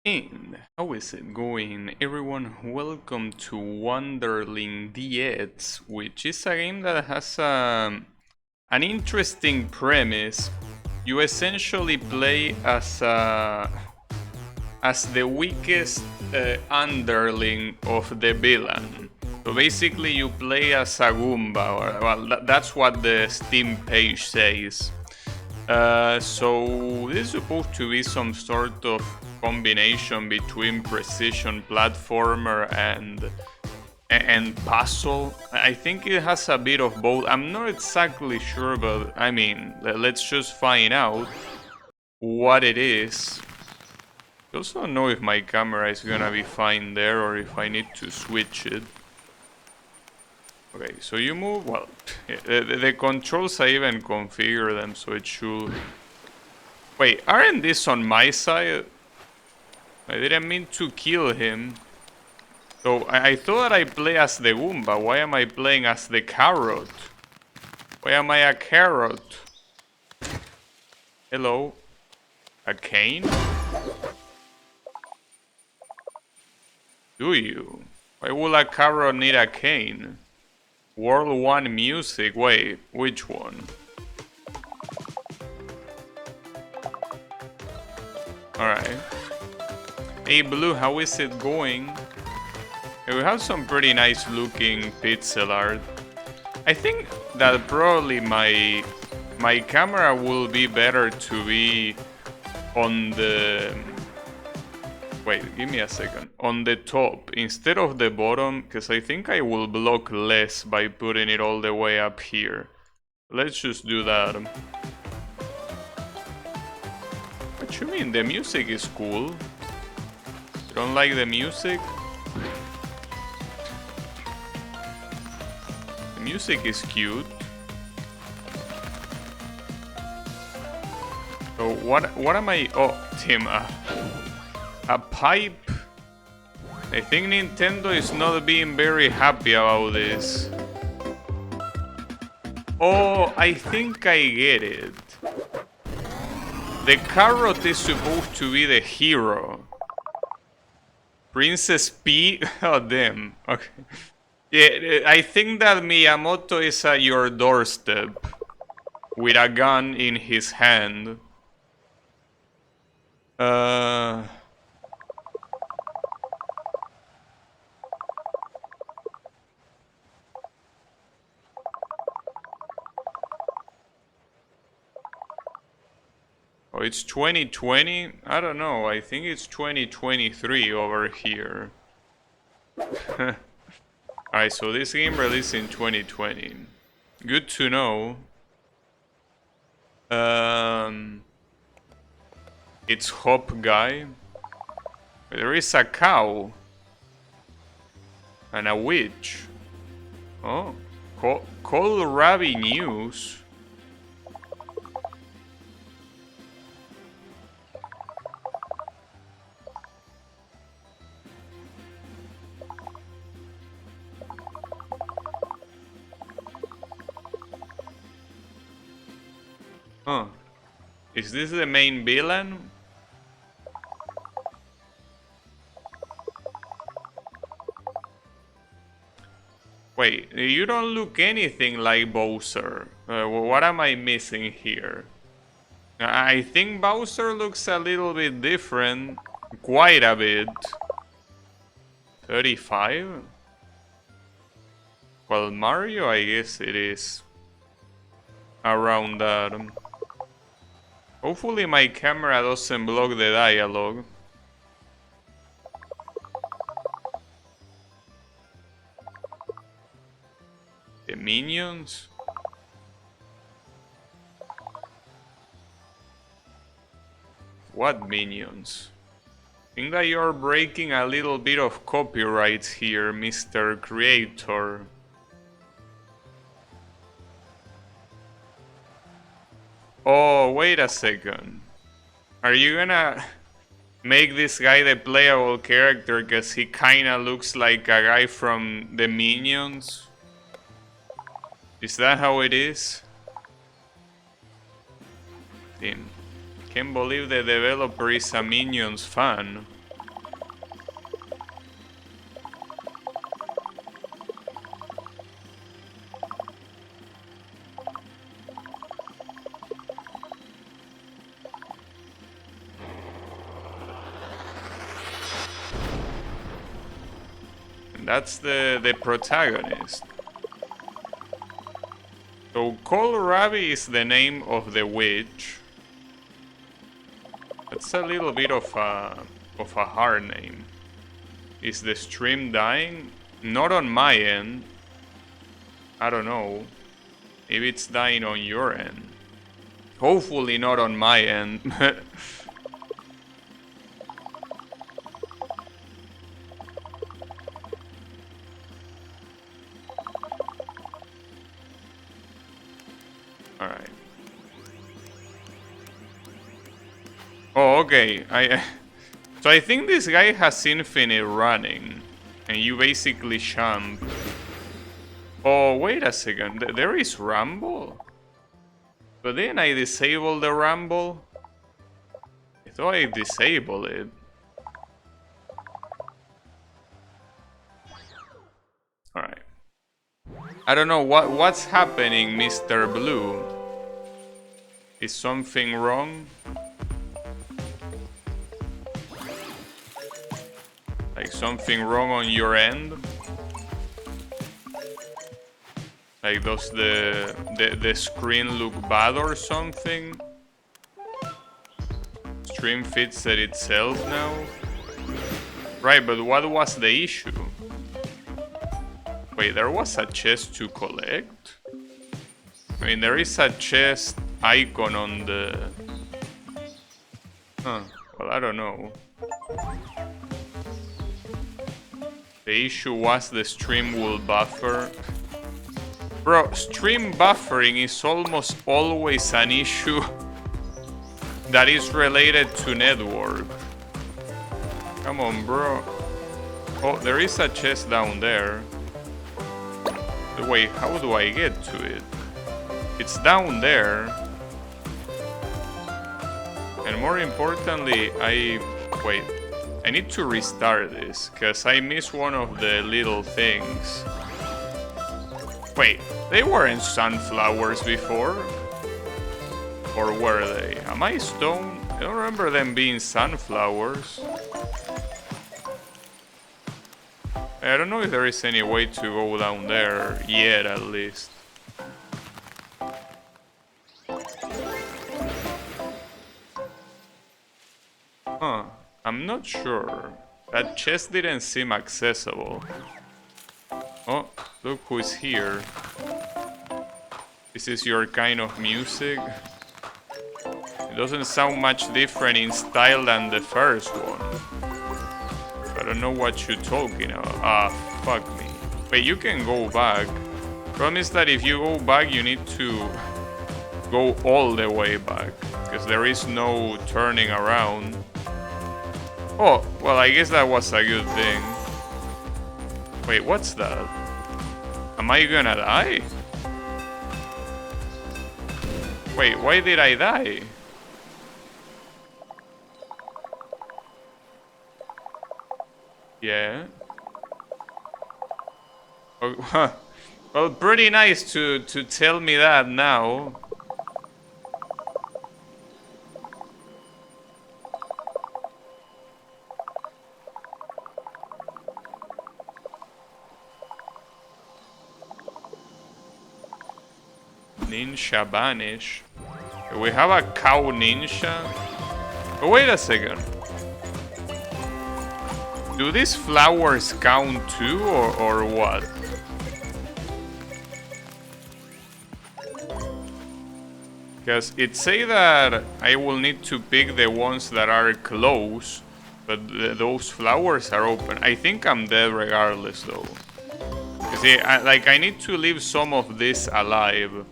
And how is it going, everyone? Welcome to Wunderling DX, which is a game that has an interesting premise. You essentially play as the weakest underling of the villain. So basically, you play as a Goomba, or well, that's what the Steam page says. So this is supposed to be some sort of combination between precision platformer and puzzle. I think it has a bit of both. I'm not exactly sure, but I mean, let's just find out what it is. I also don't know if my camera is gonna be fine there or if I need to switch it. Okay, so you move, well, the controls I even configure them so it should... Wait, aren't these on my side? I didn't mean to kill him. So I thought I play as the Goomba. Why am I playing as the carrot? Why am I a carrot? Hello? A cane? Do you? Why would a carrot need a cane? World 1 music? Wait, which one? Alright. Hey Blue, how is it going? Hey, we have some pretty nice looking pixel art. I think that probably my camera will be better to be on the... Wait, give me a second. On the top instead of the bottom, because I think I will block less by putting it all the way up here. Let's just do that. What you mean? The music is cool. You don't like the music? The music is cute. So what am I... Oh, Tim, a pipe? I think Nintendo is not being very happy about this. Oh, I think I get it. The carrot is supposed to be the hero. Princess P? Oh, damn. Okay. Yeah, I think that Miyamoto is at your doorstep with a gun in his hand. Oh, it's 2020? I don't know, I think it's 2023 over here. Alright, so this game released in 2020. Good to know. It's Hop Guy. There is a cow. And a witch. Oh. Kohlrabi News. Huh. Is this the main villain? Wait, you don't look anything like Bowser. What am I missing here? I think Bowser looks a little bit different. Quite a bit. 35? Well, Mario, I guess it is around that. Hopefully my camera doesn't block the dialogue. The minions? What minions? I think that you're breaking a little bit of copyright here, Mr. Creator. Oh, wait a second. Are you gonna make this guy the playable character because he kinda looks like a guy from the Minions? Is that how it is? Damn. Can't believe the developer is a Minions fan. That's the protagonist. So Kohlrabi is the name of the witch. That's a little bit of a hard name. Is the stream dying? Not on my end. I don't know. Maybe it's dying on your end. Hopefully not on my end. Alright. Oh, okay. So I think this guy has infinite running. And you basically jump. Oh, wait a second. There is Rumble? But then I disable the Rumble? I thought I disabled it. Alright. I don't know what's happening, Mr. Blue. Is something wrong? Like something wrong on your end? Like does the screen look bad or something? Stream fits it itself now? Right, but what was the issue? Wait, there was a chest to collect? I mean, there is a chest icon on the... Huh, well, I don't know. The issue was the stream will buffer. Bro, stream buffering is almost always an issue that is related to network. Come on, bro. Oh, there is a chest down there. Wait, how do I get to it? It's down there. And more importantly, wait. I need to restart this, because I missed one of the little things. Wait, they weren't sunflowers before? Or were they? Am I stoned? I don't remember them being sunflowers. I don't know if there is any way to go down there yet, at least. Huh, I'm not sure. That chest didn't seem accessible. Oh, look who's here. This is your kind of music. It doesn't sound much different in style than the first one. I don't know what you're talking about. Ah, fuck me. Wait, you can go back. Problem is that if you go back, you need to go all the way back. Because there is no turning around. Oh, well, I guess that was a good thing. Wait, what's that? Am I gonna die? Wait, why did I die? Yeah. Oh, well, pretty nice to tell me that now. Ninja banish. We have a cow ninja. Oh, wait a second. Do these flowers count too, or what? Because it say that I will need to pick the ones that are close, but those flowers are open. I think I'm dead regardless, though. See, I need to leave some of this alive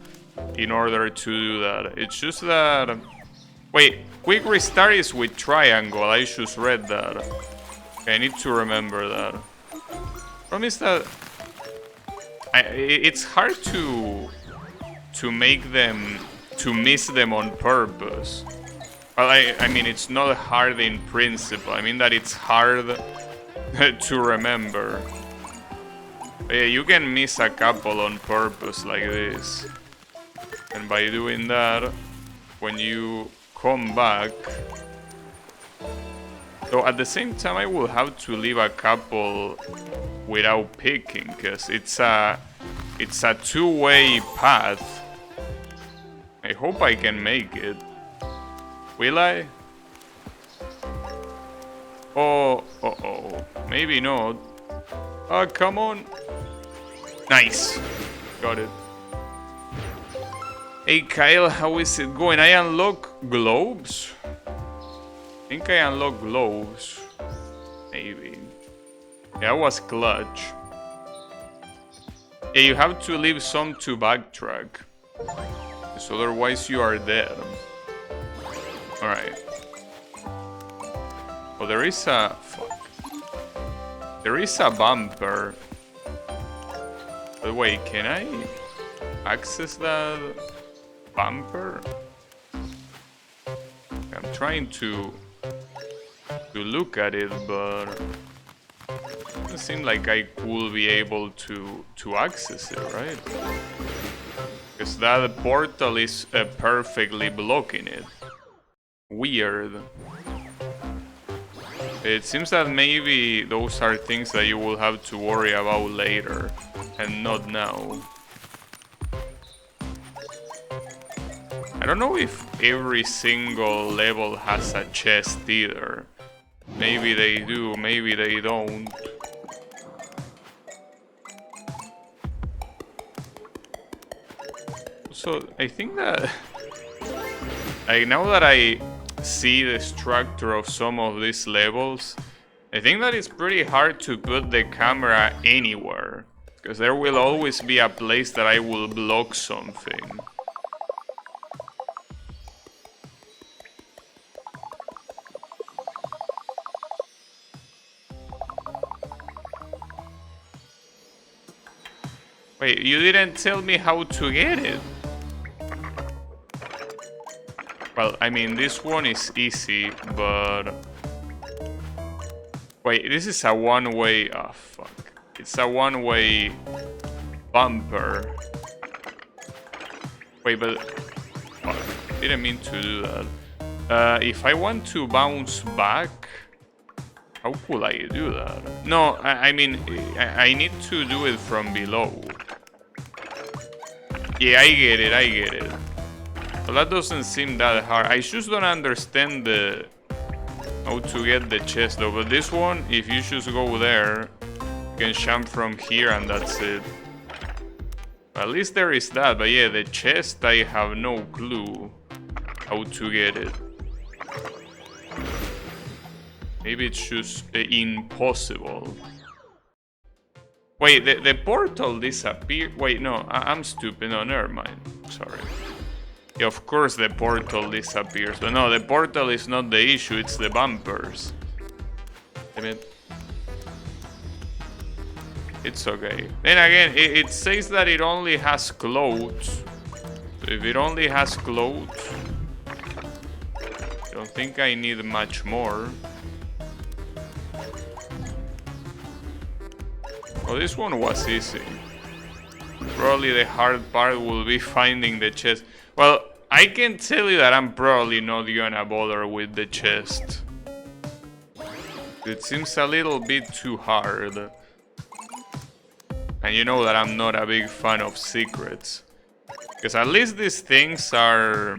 in order to do that. It's just that... Wait, quick restart is with triangle. I just read that. Okay, I need to remember that. Problem is that... it's hard to make them... to miss them on purpose. Well, I mean, it's not hard in principle. I mean that it's hard to remember. But yeah, you can miss a couple on purpose like this. And by doing that, when you come back, So at the same time, I will have to leave a couple without picking, because it's a two-way path. I hope I can make it. Will I? Oh, uh-oh. Maybe not. Oh, come on. Nice. Got it. Hey, Kyle, how is it going? I unlock globes? I think I unlocked globes. Maybe. Yeah, it was clutch. Yeah, you have to leave some to backtrack. Because otherwise you are dead. Alright. Oh, there is a... Fuck. There is a bumper. But wait, can I access that bumper? I'm trying to look at it, but it doesn't seem like I will be able to access it, right? Because that portal is perfectly blocking it. Weird. It seems that maybe those are things that you will have to worry about later, and not now. I don't know if every single level has a chest either. Maybe they do, maybe they don't. So I think that like now that I see the structure of some of these levels, I think that it's pretty hard to put the camera anywhere, because there will always be a place that I will block something. Wait, you didn't tell me how to get it. Well, I mean, this one is easy, but... Wait, this is a one-way... Oh, fuck. It's a one-way bumper. Wait, but... Oh, I didn't mean to do that. If I want to bounce back... How could I do that? No, I mean, I need to do it from below. Yeah, I get it. But that doesn't seem that hard. I just don't understand how to get the chest though. But this one, if you just go there, you can jump from here and that's it. At least there is that. But yeah, the chest, I have no clue how to get it. Maybe it's just impossible. Wait, the portal disappeared? Wait, no, I'm stupid. No, never mind. Sorry. Yeah, of course the portal disappears. But no, the portal is not the issue, it's the bumpers. Damn it. It's okay. Then again, it says that it only has clothes. So if it only has clothes, I don't think I need much more. Oh, this one was easy. Probably the hard part will be finding the chest. Well, I can tell you that I'm probably not gonna bother with the chest. It seems a little bit too hard. And you know that I'm not a big fan of secrets. Because at least these things are...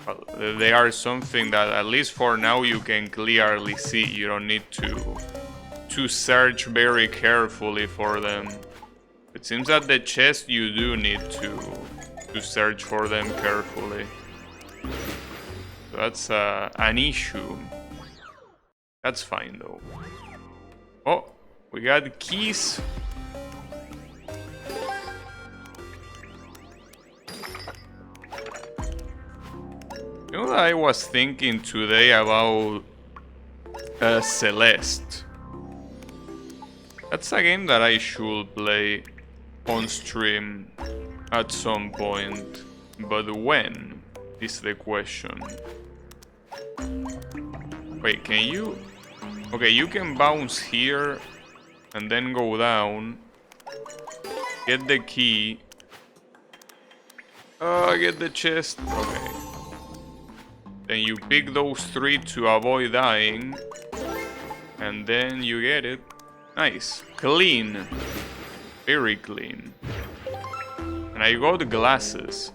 Well, they are something that at least for now you can clearly see. You don't need to search very carefully for them. It seems that the chest you do need to search for them carefully. So that's an issue. That's fine though. Oh, we got keys. You know that I was thinking today about Celeste. That's a game that I should play on stream at some point, but when is the question. Wait, can you... Okay, you can bounce here and then go down, get the key, get the chest. Okay. Then you pick those 3 to avoid dying. And then you get it. Nice. Clean. Very clean. And I got the glasses.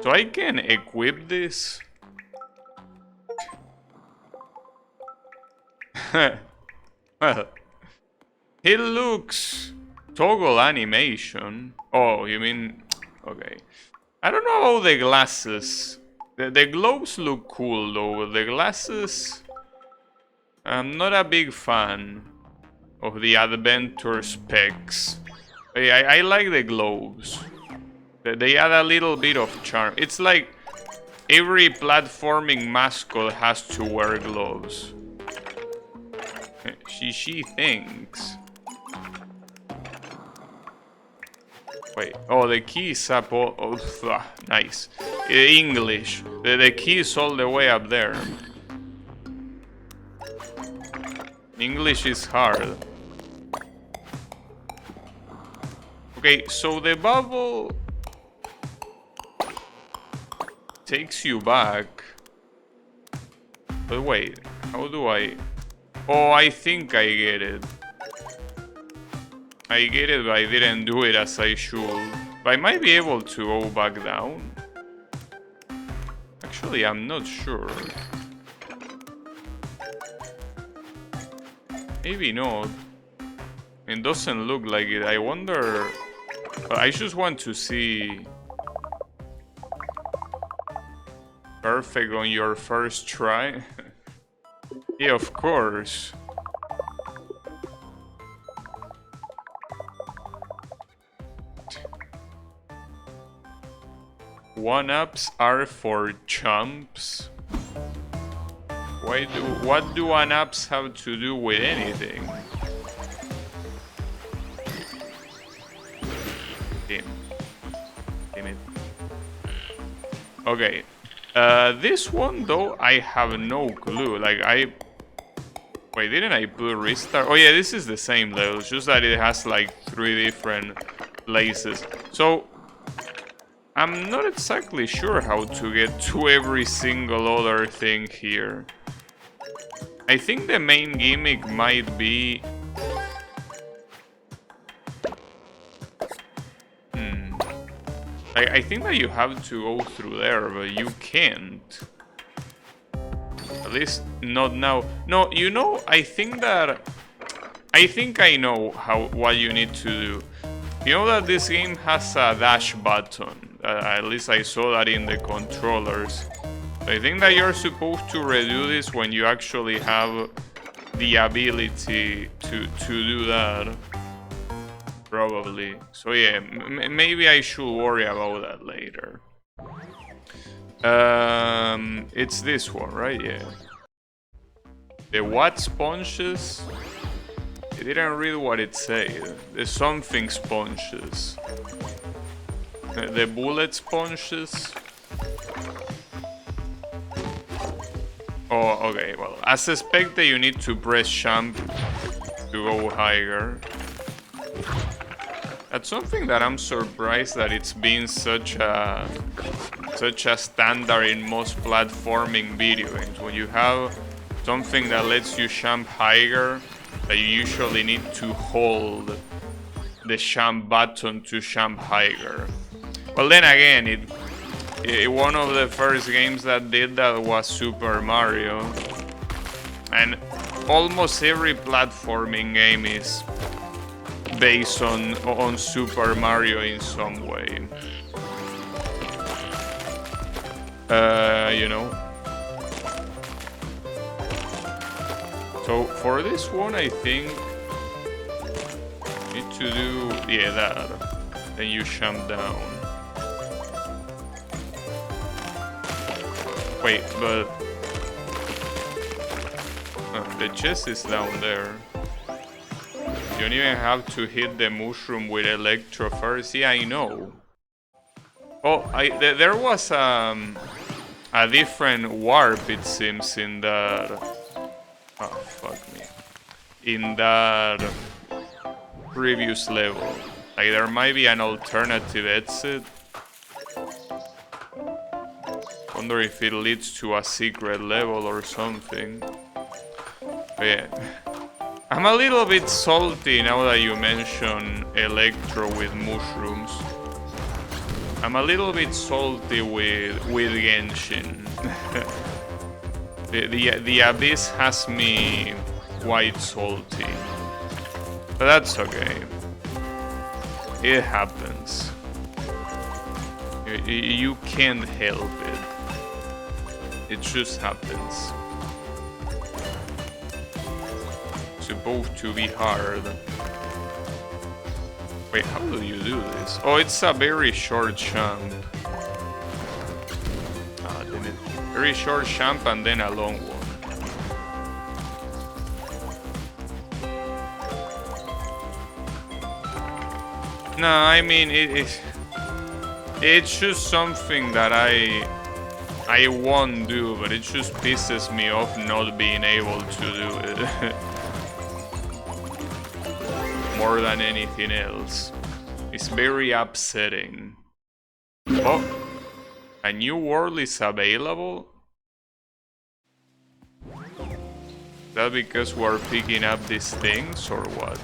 So I can equip this. Well, it looks toggle animation. Oh, you mean... Okay. I don't know about the glasses. The gloves look cool though. The glasses... I'm not a big fan of the Adventure specs. I like the gloves. They add a little bit of charm. It's like every platforming mascot has to wear gloves. She thinks. Wait, oh, the key is up. Oh, nice. English. The key is all the way up there. English is hard. Okay, so the bubble takes you back. But wait, how do I... Oh, I think I get it. I get it, but I didn't do it as I should. But I might be able to go back down. Actually, I'm not sure. Maybe not. It doesn't look like it. I wonder... I just want to see... Perfect on your first try? Yeah, of course. One-ups are for chumps. What do one-ups have to do with anything? Damn it. Okay. This one though, I have no clue. Like wait, didn't I put restart? Oh yeah, this is the same level. It's just that it has like 3 different places. So I'm not exactly sure how to get to every single other thing here. I think the main gimmick might be... I think that you have to go through there, but you can't. At least not now. No, you know, I think I know what you need to do. You know that this game has a dash button. At least I saw that in the controllers. I think that you're supposed to redo this when you actually have the ability to do that. Probably. So yeah, maybe I should worry about that later. It's this one, right? Yeah. The what sponges? I didn't read what it said. The something sponges. The bullet sponges. Oh, okay. Well, as expected, you need to press jump to go higher. That's something that I'm surprised that it's been such a standard in most platforming video games. When you have something that lets you jump higher, that you usually need to hold the jump button to jump higher. Well, then again, one of the first games that did that was Super Mario, and almost every platforming game is based on Super Mario in some way. You know. So for this one, I think you need to do that. Then you jump down. Wait, but the chest is down there. You don't even have to hit the mushroom with Electro first. Yeah, I know. Oh, there was a different warp, it seems, in that... Oh, fuck me. In that previous level. Like, there might be an alternative exit. Wonder if it leads to a secret level or something. But yeah. I'm a little bit salty now that you mention Electro with mushrooms. I'm a little bit salty with Genshin. the Abyss has me quite salty. But that's okay. It happens. You can't help it. It just happens. It's supposed to be hard. Wait, how do you do this? Oh, it's a very short jump. Ah, damn it. Very short jump and then a long one. No, I mean it's just something that I won't do, but it just pisses me off not being able to do it. More than anything else. It's very upsetting. Oh, a new world is available? Is that because we're picking up these things or what?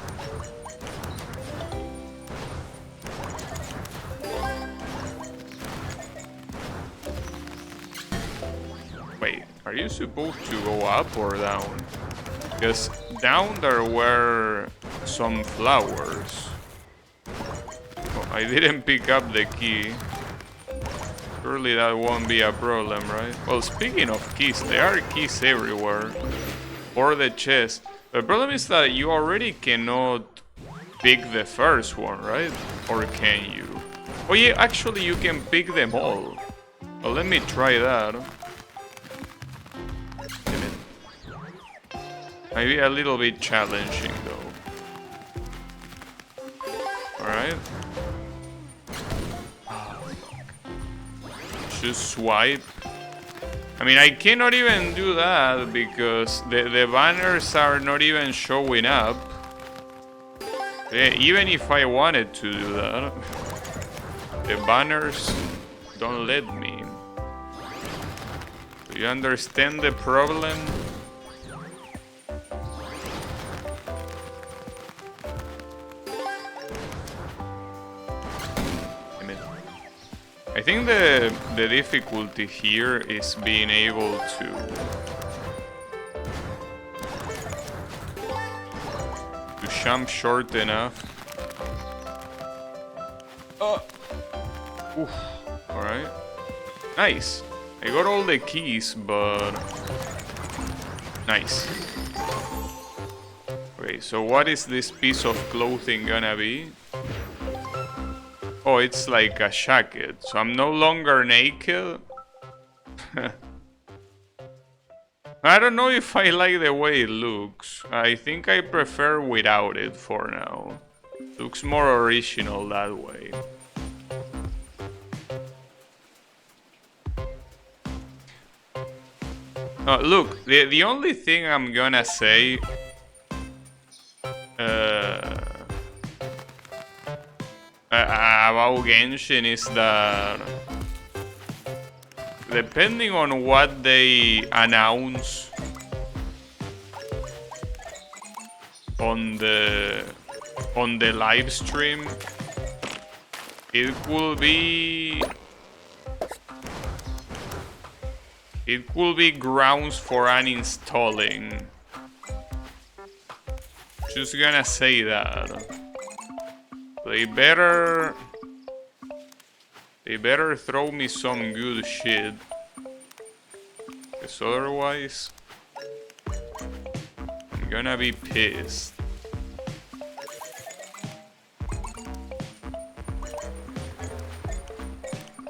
Wait, are you supposed to go up or down? Because down there were some flowers. Oh, I didn't pick up the key. Surely that won't be a problem, right? Well, speaking of keys, there are keys everywhere. Or the chest. The problem is that you already cannot pick the first one, right? Or can you? Oh yeah, actually you can pick them all. Well, let me try that. Maybe a little bit challenging though. Alright. Just swipe. I mean, I cannot even do that because the banners are not even showing up. Yeah, even if I wanted to do that, the banners don't let me. Do you understand the problem? I think the difficulty here is being able to jump short enough. Oh. Oof. Alright. Nice. I got all the keys, but nice. Okay, so what is this piece of clothing gonna be? Oh, it's like a jacket, so I'm no longer naked. I don't know if I like the way it looks. I think I prefer without it for now. Looks more original that way. Look, the only thing I'm gonna say about Genshin is that depending on what they announce on the live stream, it could be grounds for uninstalling. Just gonna say that. They better throw me some good shit. Because otherwise I'm gonna be pissed.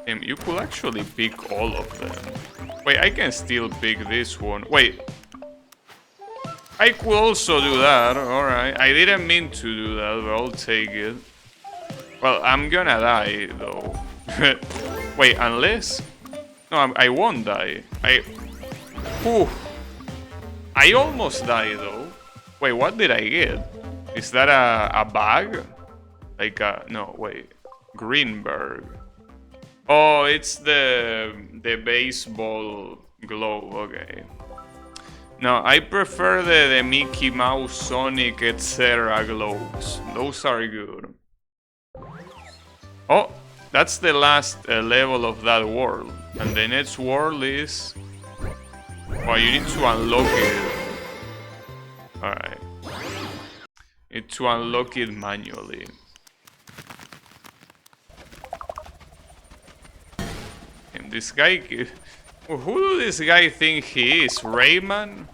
Damn, you could actually pick all of them. Wait, I can still pick this one. Wait. I could also do that, alright. I didn't mean to do that, but I'll take it. Well, I'm gonna die, though. Wait, unless... No, I won't die. Whew. I almost died, though. Wait, what did I get? Is that a bag? Like a... No, wait. Greenberg. Oh, it's the baseball glove. Okay. No, I prefer the Mickey Mouse, Sonic, etc. gloves. Those are good. Oh, that's the last level of that world. And the next world is... well, you need to unlock it. Alright. Need to unlock it manually. And this guy... who do this guy think he is? Rayman?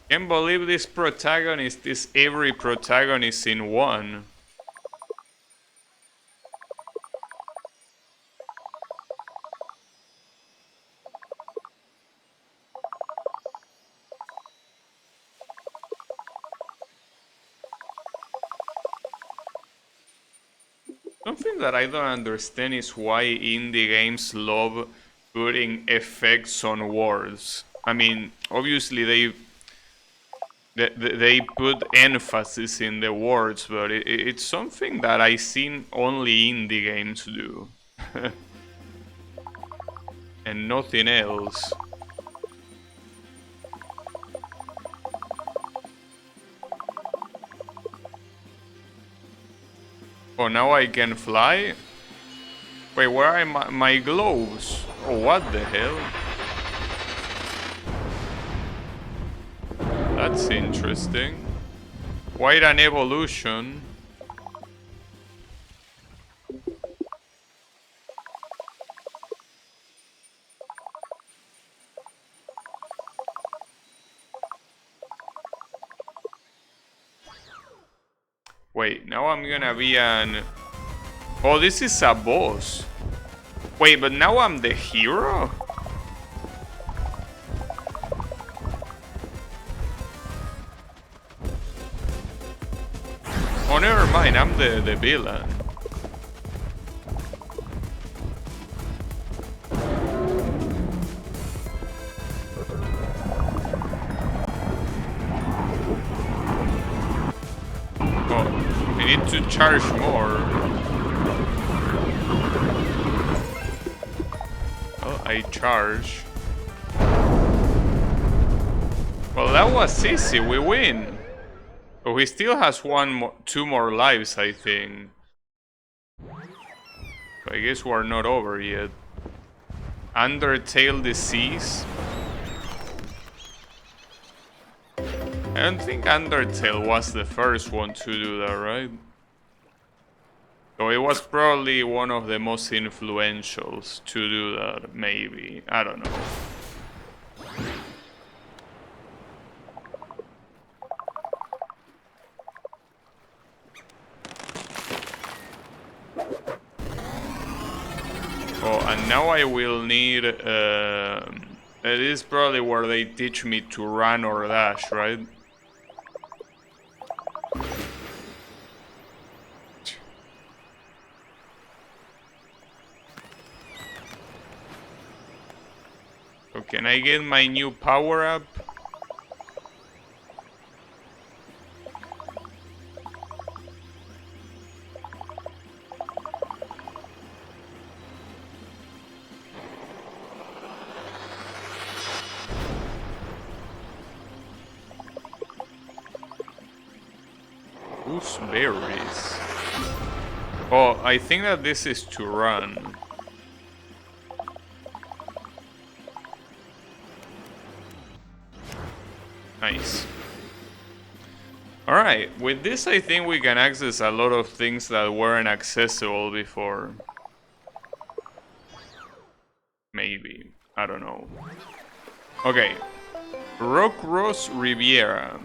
Can't believe this protagonist is every protagonist in one. Something that I don't understand is why indie games love putting effects on words. I mean, obviously they put emphasis in the words, but it's something that I seen only indie games do. And nothing else. Oh, now I can fly? Wait, where are my gloves? Oh, what the hell? That's interesting. Quite an evolution. Wait, now I'm gonna be an... oh, this is a boss. Wait, but now I'm the hero? Oh, never mind, I'm the villain. Oh, I need to charge more. Oh, I charge. Well, that was easy, we win. Oh, he still has two more lives, I think. I guess we're not over yet. Undertale disease. I don't think Undertale was the first one to do that, right? So it was probably one of the most influentials to do that, maybe. I don't know. Oh, and now I will need... it is probably where they teach me to run or dash, right? So can I get my new power-up? Berries. Oh, I think that this is to run. Nice. Alright, with this I think we can access a lot of things that weren't accessible before. Maybe. I don't know. Okay. Rockros Riviera.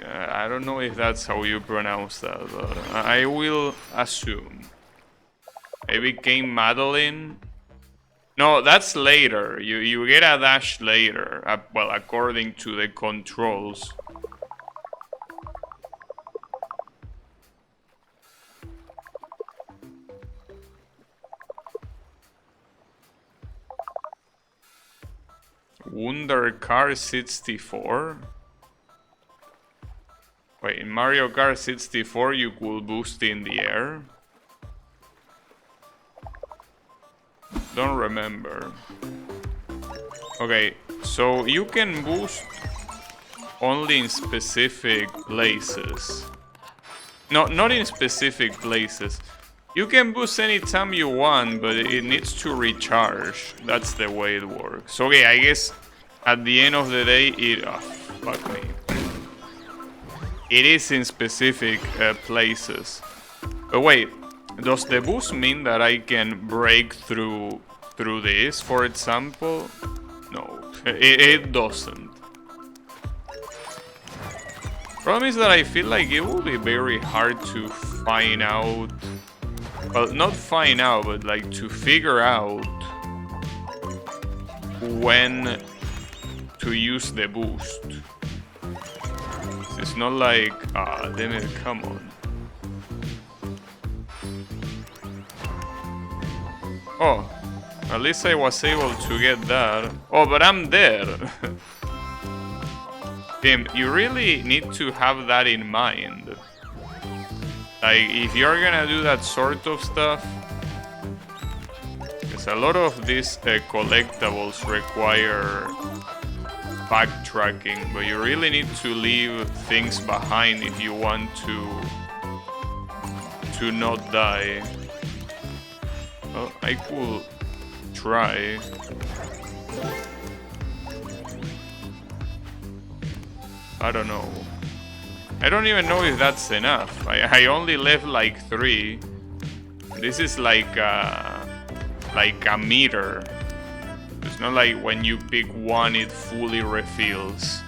I don't know if that's how you pronounce that, but I will assume. I became Madeline. No, that's later. You get a dash later. Well, according to the controls. Wunder Car 64. Wait, in Mario Kart 64 you could boost in the air. Don't remember. Okay, so you can boost only in specific places. No, not in specific places. You can boost anytime you want, but it needs to recharge. That's the way it works. Okay, I guess at the end of the day, fuck me. It is in specific places. But wait, does the boost mean that I can break through this, for example? No, it doesn't. Problem is that I feel like it will be very hard to find out. Well, not find out, but like to figure out when to use the boost. It's not like, damn it, come on. Oh, at least I was able to get that. Oh, but I'm dead. Damn, you really need to have that in mind. Like, if you're gonna do that sort of stuff, because a lot of these collectibles require backtracking, but you really need to leave things behind if you want to not die. Well, I could try. I don't know. I don't even know if that's enough. I only left like 3. This is like a meter. It's not like when you pick one it fully refills.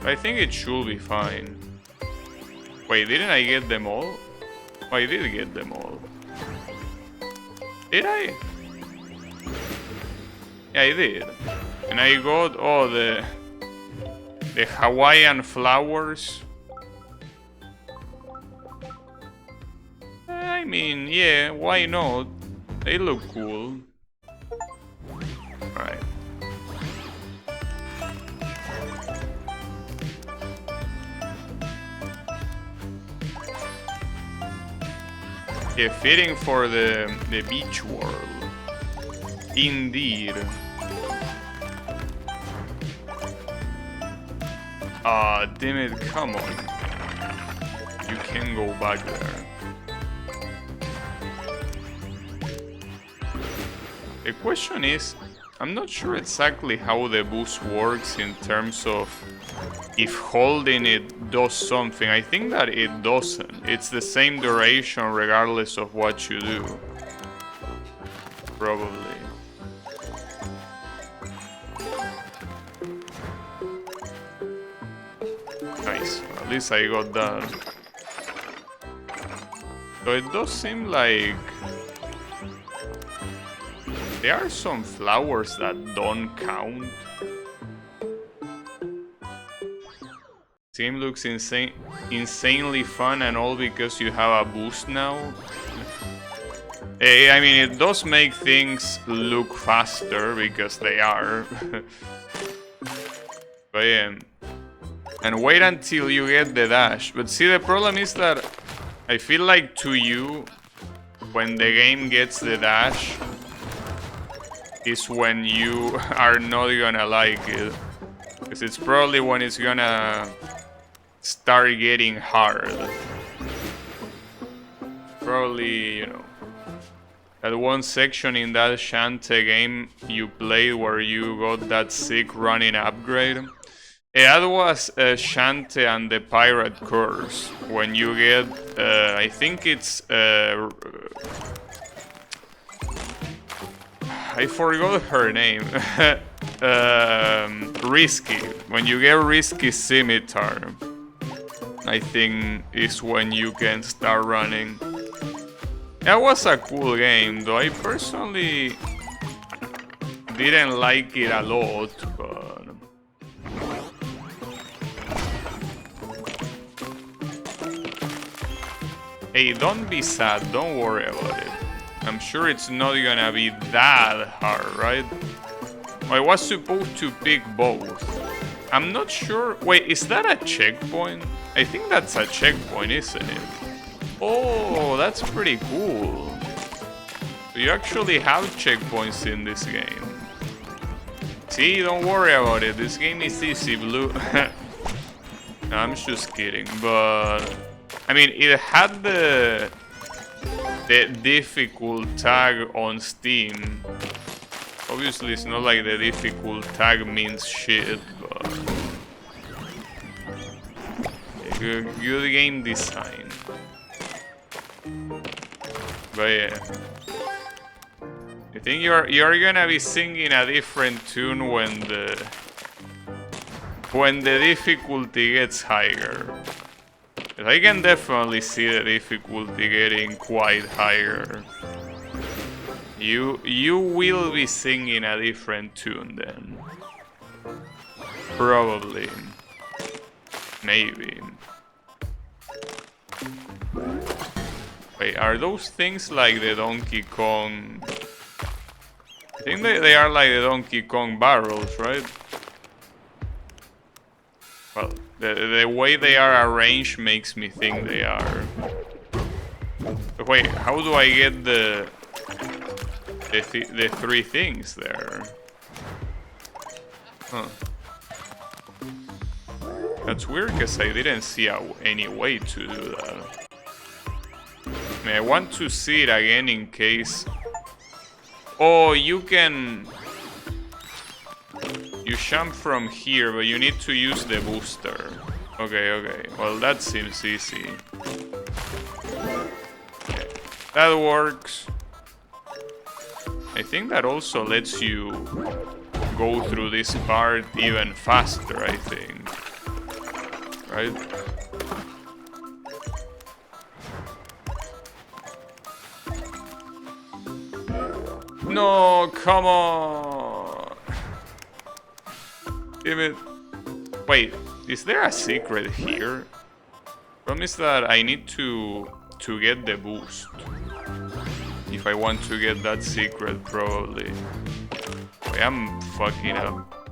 I think it should be fine. Wait, didn't I get them all? Oh, I did get them all. Did I? Yeah, I did. And I got all the Hawaiian flowers. I mean, yeah, why not? They look cool. Alright. Yeah, fitting for the beach world. Indeed. Damn it, come on. You can go back there. The question is, I'm not sure exactly how the boost works in terms of if holding it does something. I think that it doesn't. It's the same duration regardless of what you do. Probably. Nice. At least I got that. So it does seem like there are some flowers that don't count. Team looks insanely fun and all because you have a boost now. I mean, it does make things look faster because they are. But yeah. And wait until you get the dash. But see, the problem is that I feel like to you, when the game gets the dash, is when you are not gonna like it. Because it's probably when it's gonna start getting hard. Probably, you know, that one section in that Shantae game you played where you got that sick running upgrade. Yeah, that was Shantae and the Pirate Curse. When you get, I think it's, I forgot her name. Risky. When you get Risky Scimitar, I think is when you can start running. That was a cool game, though I personally didn't like it a lot, but hey, don't be sad, don't worry about it. I'm sure it's not gonna be that hard, right? I was supposed to pick both. I'm not sure. Wait, is that a checkpoint? I think that's a checkpoint, isn't it? Oh, that's pretty cool. You actually have checkpoints in this game. See, don't worry about it. This game is easy, Blue. No, I'm just kidding. But I mean, it had the difficult tag on Steam. Obviously, it's not like the difficult tag means shit, but good game design. But yeah, I think you're gonna be singing a different tune when the difficulty gets higher. I can definitely see the difficulty getting quite higher. You will be singing a different tune then. Probably. Maybe. Wait, are those things like the Donkey Kong? I think they are like the Donkey Kong barrels, right? Well, the way they are arranged makes me think they are. But wait, how do I get the three things there? Huh. That's weird because I didn't see any way to do that. I mean, I want to see it again in case. Oh, you can. You jump from here, but you need to use the booster. Okay. Well, that seems easy. Okay. That works. I think that also lets you go through this part even faster, I think. Right? No, come on! Damn it. Wait, is there a secret here? Promise that I need to get the boost. If I want to get that secret, probably. Wait, I'm fucking up.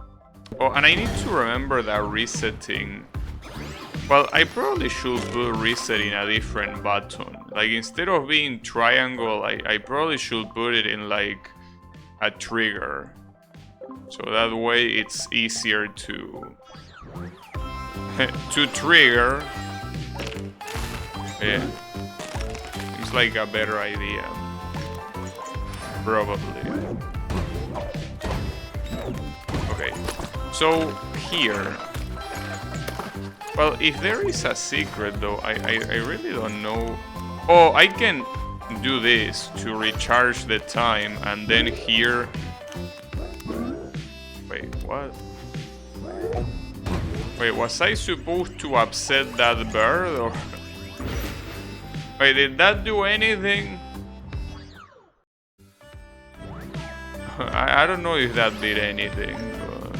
Oh, and I need to remember that resetting. Well, I probably should put reset in a different button. Like, instead of being triangle, I probably should put it in, like, a trigger. So that way it's easier to trigger. Yeah. Seems like a better idea. Probably. Okay. So, here. Well, if there is a secret, though, I really don't know. Oh, I can do this to recharge the time, and then here... Wait, what? Wait, was I supposed to upset that bird, or... Wait, did that do anything? I don't know if that did anything, but...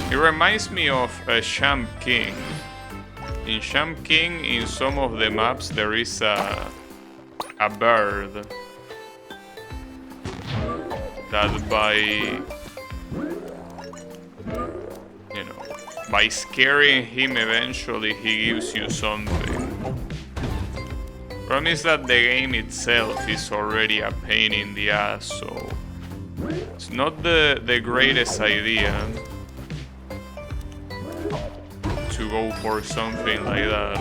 It reminds me of Champ King. In Champ King, in some of the maps, there is a bird that by scaring him, eventually he gives you something. Problem is that the game itself is already a pain in the ass, so it's not the greatest idea to go for something like that.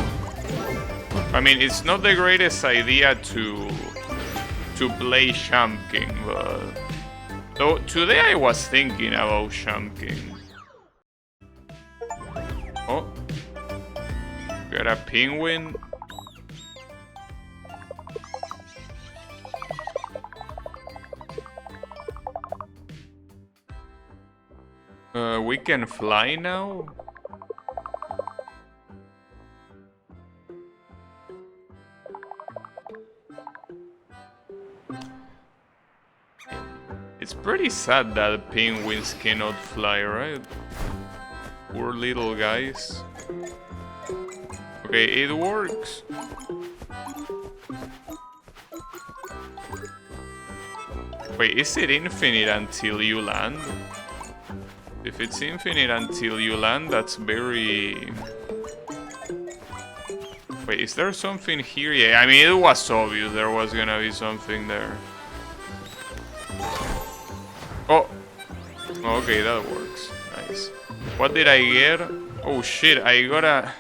I mean, it's not the greatest idea to play Champ King, but though today I was thinking about Champ King. Oh, got a penguin. We can fly now? It's pretty sad that penguins cannot fly, right? Poor little guys. Okay, it works. Wait, is it infinite until you land? If it's infinite until you land, that's very Wait, is there something here? Yeah, I mean, it was obvious there was gonna be something there. Oh! Okay, that works. Nice. What did I get? Oh shit, I got a...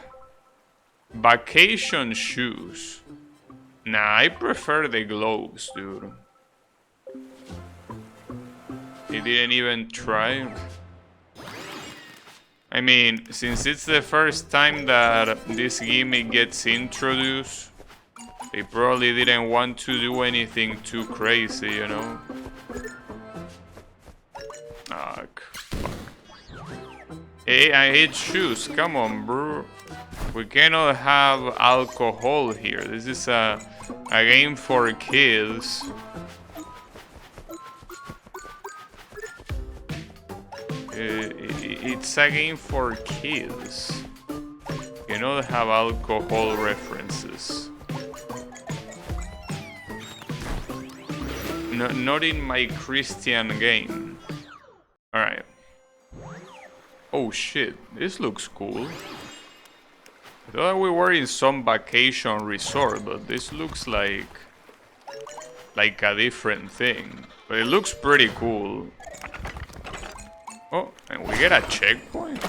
vacation shoes. Nah, I prefer the gloves, dude. He didn't even try. I mean, since it's the first time that this gimmick gets introduced, they probably didn't want to do anything too crazy, you know? Ah, fuck. Hey, I hate shoes. Come on, bro. We cannot have alcohol here. This is a game for kids. It's a game for kids. You cannot have alcohol references. No, not in my Christian game. Alright. Oh shit, this looks cool. I thought we were in some vacation resort, but this looks like a different thing. But it looks pretty cool. Oh, and we get a checkpoint?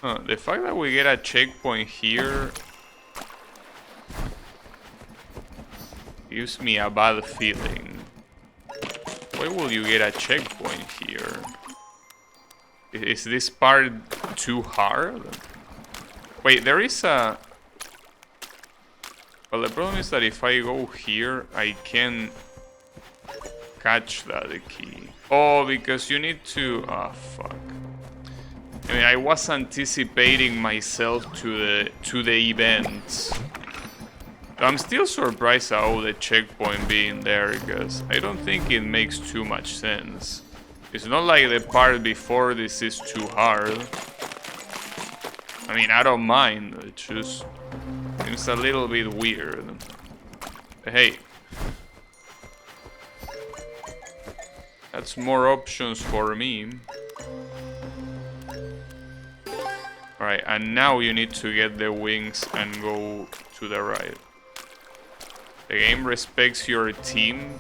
Huh, the fact that we get a checkpoint here gives me a bad feeling. Why will you get a checkpoint here? Is this part too hard? Wait, there is a... Well, the problem is that if I go here, I can catch that key. Oh, because you need to... Ah, fuck. I mean, I was anticipating myself to the events. I'm still surprised about the checkpoint being there, because I don't think it makes too much sense. It's not like the part before this is too hard. I mean, I don't mind, it just seems a little bit weird. Hey. That's more options for me. Alright, and now you need to get the wings and go to the right. The game respects your team.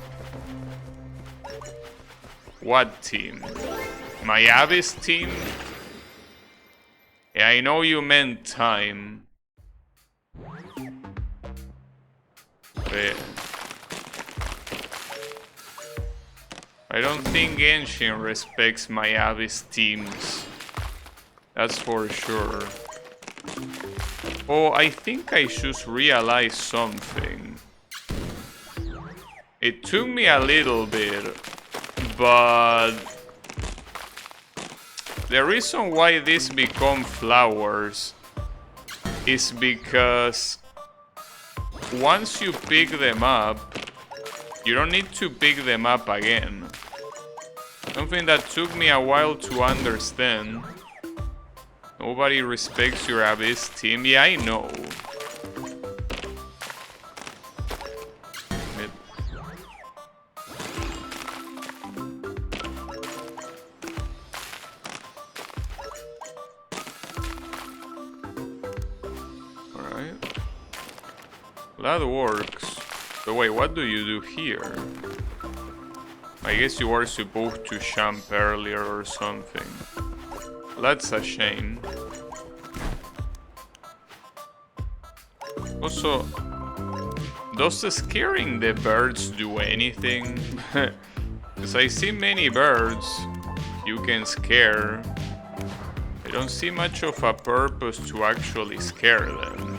What team? My Abyss team? Yeah, I know you meant time. But I don't think Genshin respects my Abyss teams. That's for sure. Oh, I think I just realized something. It took me a little bit, but the reason why these become flowers is because once you pick them up, you don't need to pick them up again. Something that took me a while to understand. Nobody respects your Abyss team. Yeah, I know. Alright. That works. But wait, what do you do here? I guess you were supposed to jump earlier or something. That's a shame. Also, does scaring the birds do anything? Because I see many birds you can scare. I don't see much of a purpose to actually scare them.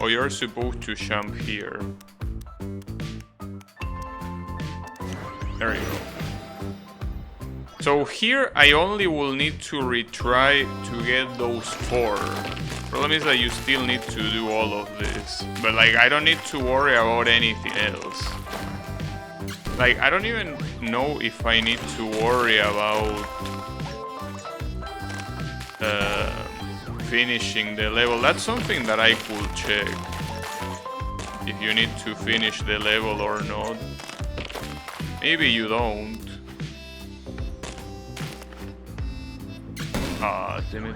Oh, you're supposed to jump here. There you go. So here I only will need to retry to get those 4. Problem is that you still need to do all of this. But like, I don't need to worry about anything else. Like, I don't even know if I need to worry about finishing the level. That's something that I could check. If you need to finish the level or not. Maybe you don't. Ah, damn it.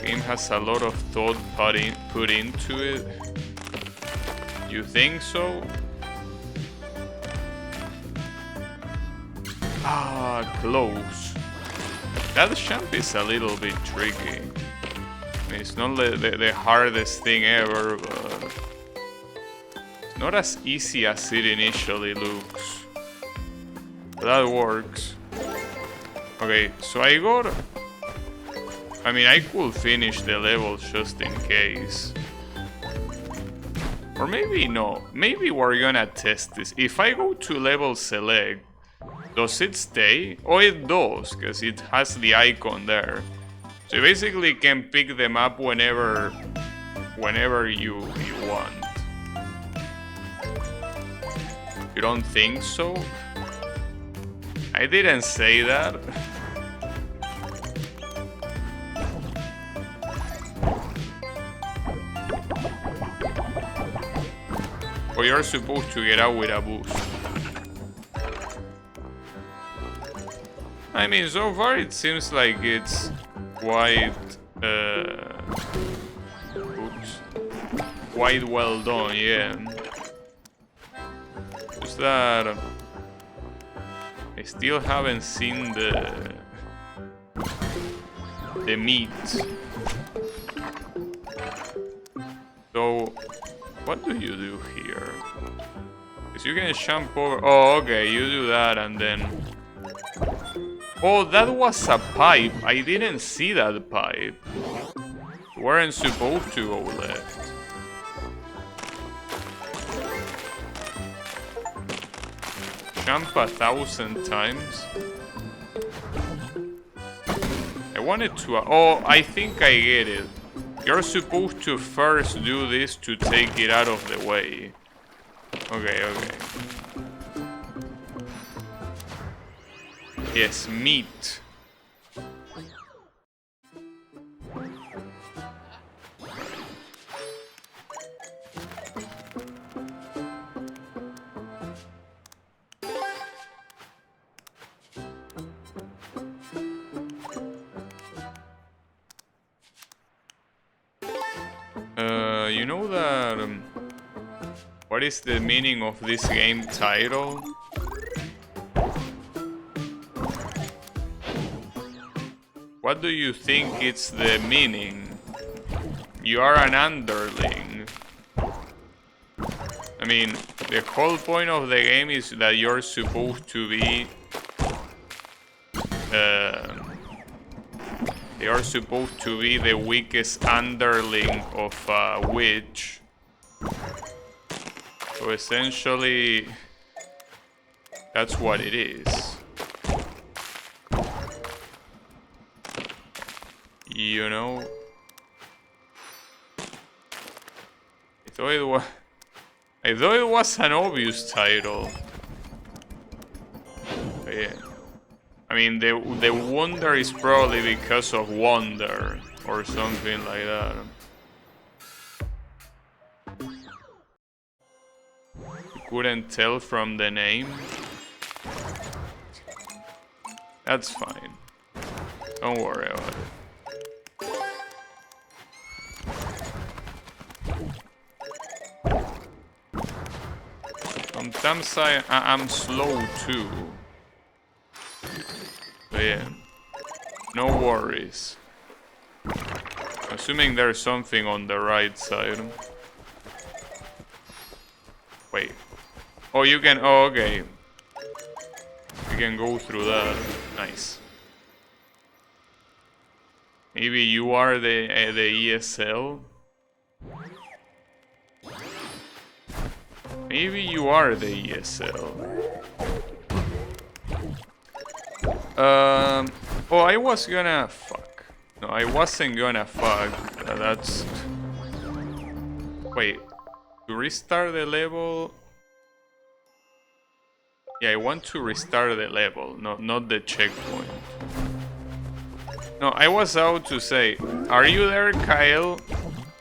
Game has a lot of thought put into it. You think so? Ah, close. That champ is a little bit tricky. I mean, it's not the hardest thing ever, but it's not as easy as it initially looks. But that works. Okay, so I got... I mean, I could finish the level just in case. Or maybe no. Maybe we're gonna test this. If I go to level select, does it stay? Oh, it does, because it has the icon there. So you basically can pick them up whenever you want. You don't think so? I didn't say that. Or you're supposed to get out with a boost. I mean, so far it seems like it's quite, quite well done, yeah. Just that I still haven't seen the meat. So, what do you do here? Because you can jump over. Oh, okay, you do that and then. Oh, that was a pipe. I didn't see that pipe. You weren't supposed to go left. Jump 1,000 times. I wanted to... Oh, I think I get it. You're supposed to first do this to take it out of the way. Okay, okay. Yes, meat. You know that... what is the meaning of this game title? What do you think it's the meaning? You are an underling. I mean, the whole point of the game is that you're supposed to be... you're supposed to be the weakest underling of a witch. So essentially, that's what it is. You know? I thought it was an obvious title. But yeah. I mean, the wonder is probably because of wonder or something like that. You couldn't tell from the name? That's fine. Don't worry about it. Sometimes I'm slow too. But yeah, no worries. Assuming there's something on the right side. Wait. Oh, you can. Oh, okay. You can go through that. Nice. Maybe you are the ESL. Maybe you are the ESL. Oh, I was gonna fuck. No, I wasn't gonna fuck. That's... Wait. To restart the level... Yeah, I want to restart the level, not the checkpoint. No, I was out to say, are you there, Kyle?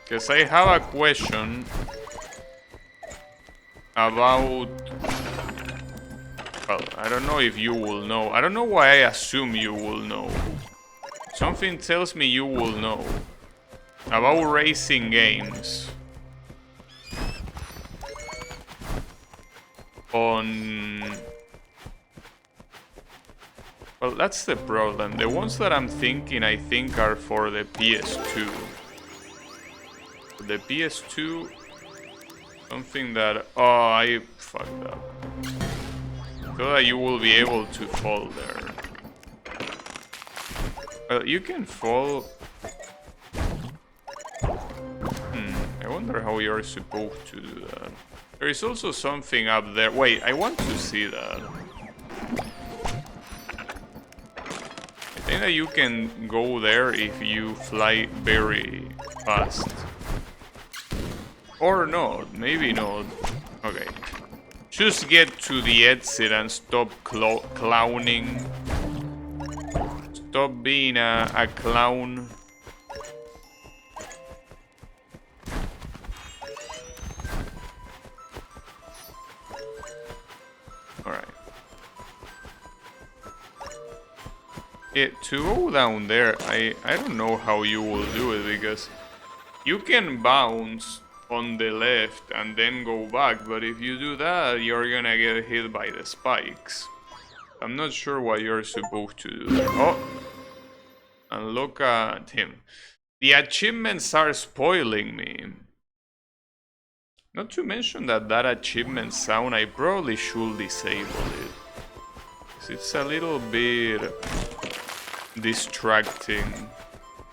Because I have a question about... Well, I don't know if you will know. I don't know why I assume you will know. Something tells me you will know. About racing games. Well, that's the problem. The ones that I'm thinking, I think, are for the PS2. The PS2... Something that... Oh, I fucked up. So that you will be able to fall there. Well, you can fall... I wonder how you're supposed to do that. There is also something up there. Wait, I want to see that. I think that you can go there if you fly very fast. Or not, maybe not. Okay. Just get to the exit and stop clowning. Stop being a clown. Alright. To go down there, I don't know how you will do it, because you can bounce on the left and then go back, but if you do that, you're gonna get hit by the spikes. I'm not sure what you're supposed to do there. Oh! And look at him. The achievements are spoiling me. Not to mention that achievement sound, I probably should disable it. It's a little bit distracting.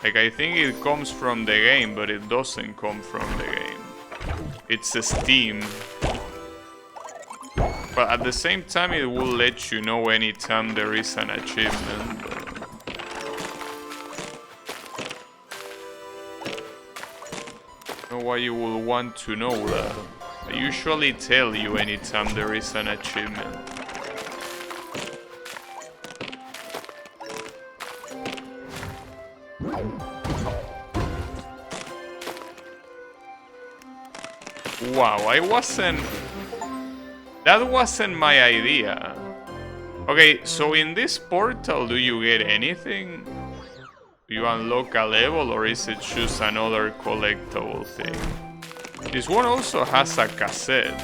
Like, I think it comes from the game, but it doesn't come from the game. It's a Steam. But at the same time, it will let you know anytime there is an achievement. I don't know why you will want to know that. I usually tell you anytime there is an achievement. Wow, that wasn't my idea. Okay, so in this portal, do you get anything? Do you unlock a level, or is it just another collectible thing? This one also has a cassette.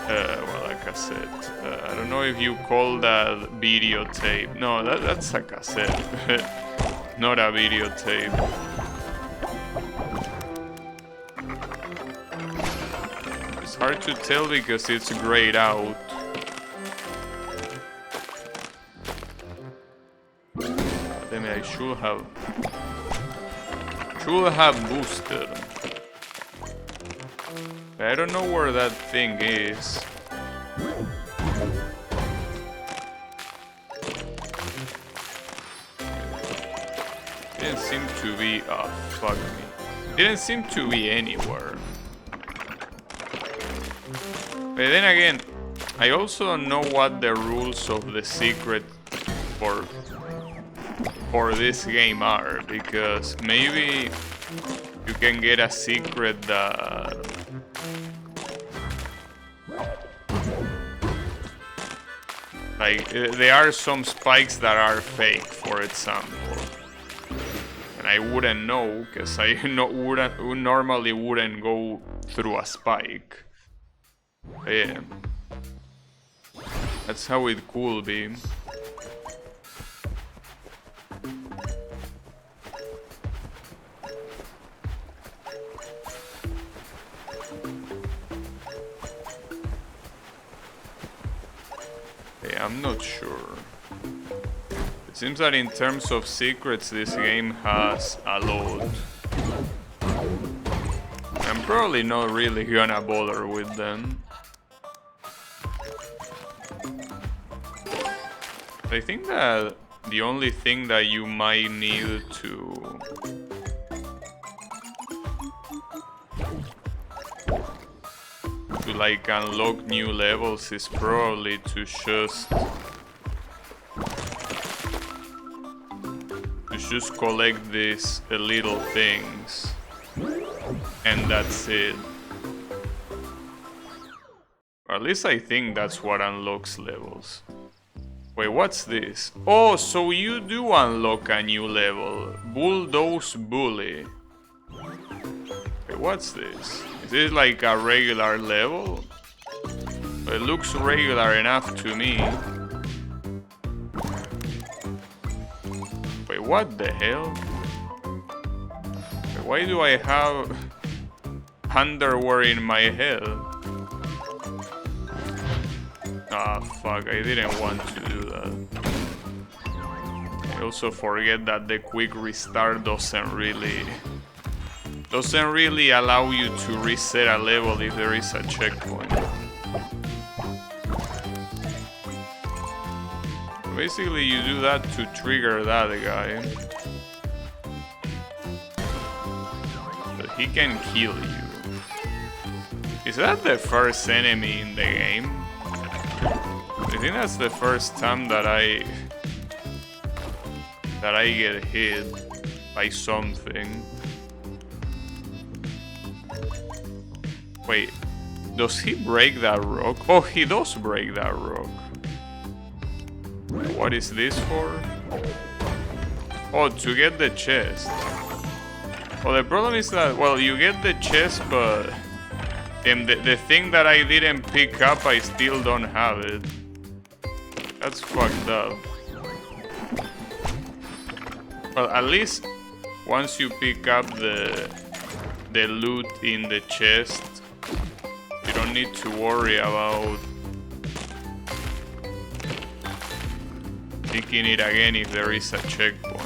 Well, a cassette. I don't know if you call that videotape. No, that's a cassette. Not a videotape. It's hard to tell because it's grayed out. Damn it, I should have boosted. I don't know where that thing is. Didn't seem to be... Oh, fuck me. Didn't seem to be anywhere. But then again, I also don't know what the rules of the secret for this game are, because maybe you can get a secret that... Like, there are some spikes that are fake, for example. And I wouldn't know, because I normally wouldn't go through a spike. Yeah. That's how it could be. Yeah, I'm not sure. It seems that in terms of secrets, this game has a lot. I'm probably not really gonna bother with them. I think that the only thing that you might need to like unlock new levels is probably to just collect these little things, and that's it. Or at least I think that's what unlocks levels. Wait, what's this? Oh, so you do unlock a new level. Bulldoze Bully. Wait, what's this? Is this like a regular level? It looks regular enough to me. Wait, what the hell? Wait, why do I have underwear in my head? Ah, fuck, I didn't want to do that. I also forget that the quick restart doesn't really allow you to reset a level if there is a checkpoint. Basically, you do that to trigger that guy. But he can kill you. Is that the first enemy in the game? I think that's the first time that I get hit by something. Wait, does he break that rock? Oh, he does break that rock. What is this for? Oh, to get the chest. Well, the problem is that, well, you get the chest, but the thing that I didn't pick up, I still don't have it. That's fucked up. Well, at least once you pick up the loot in the chest, you don't need to worry about picking it again if there is a checkpoint.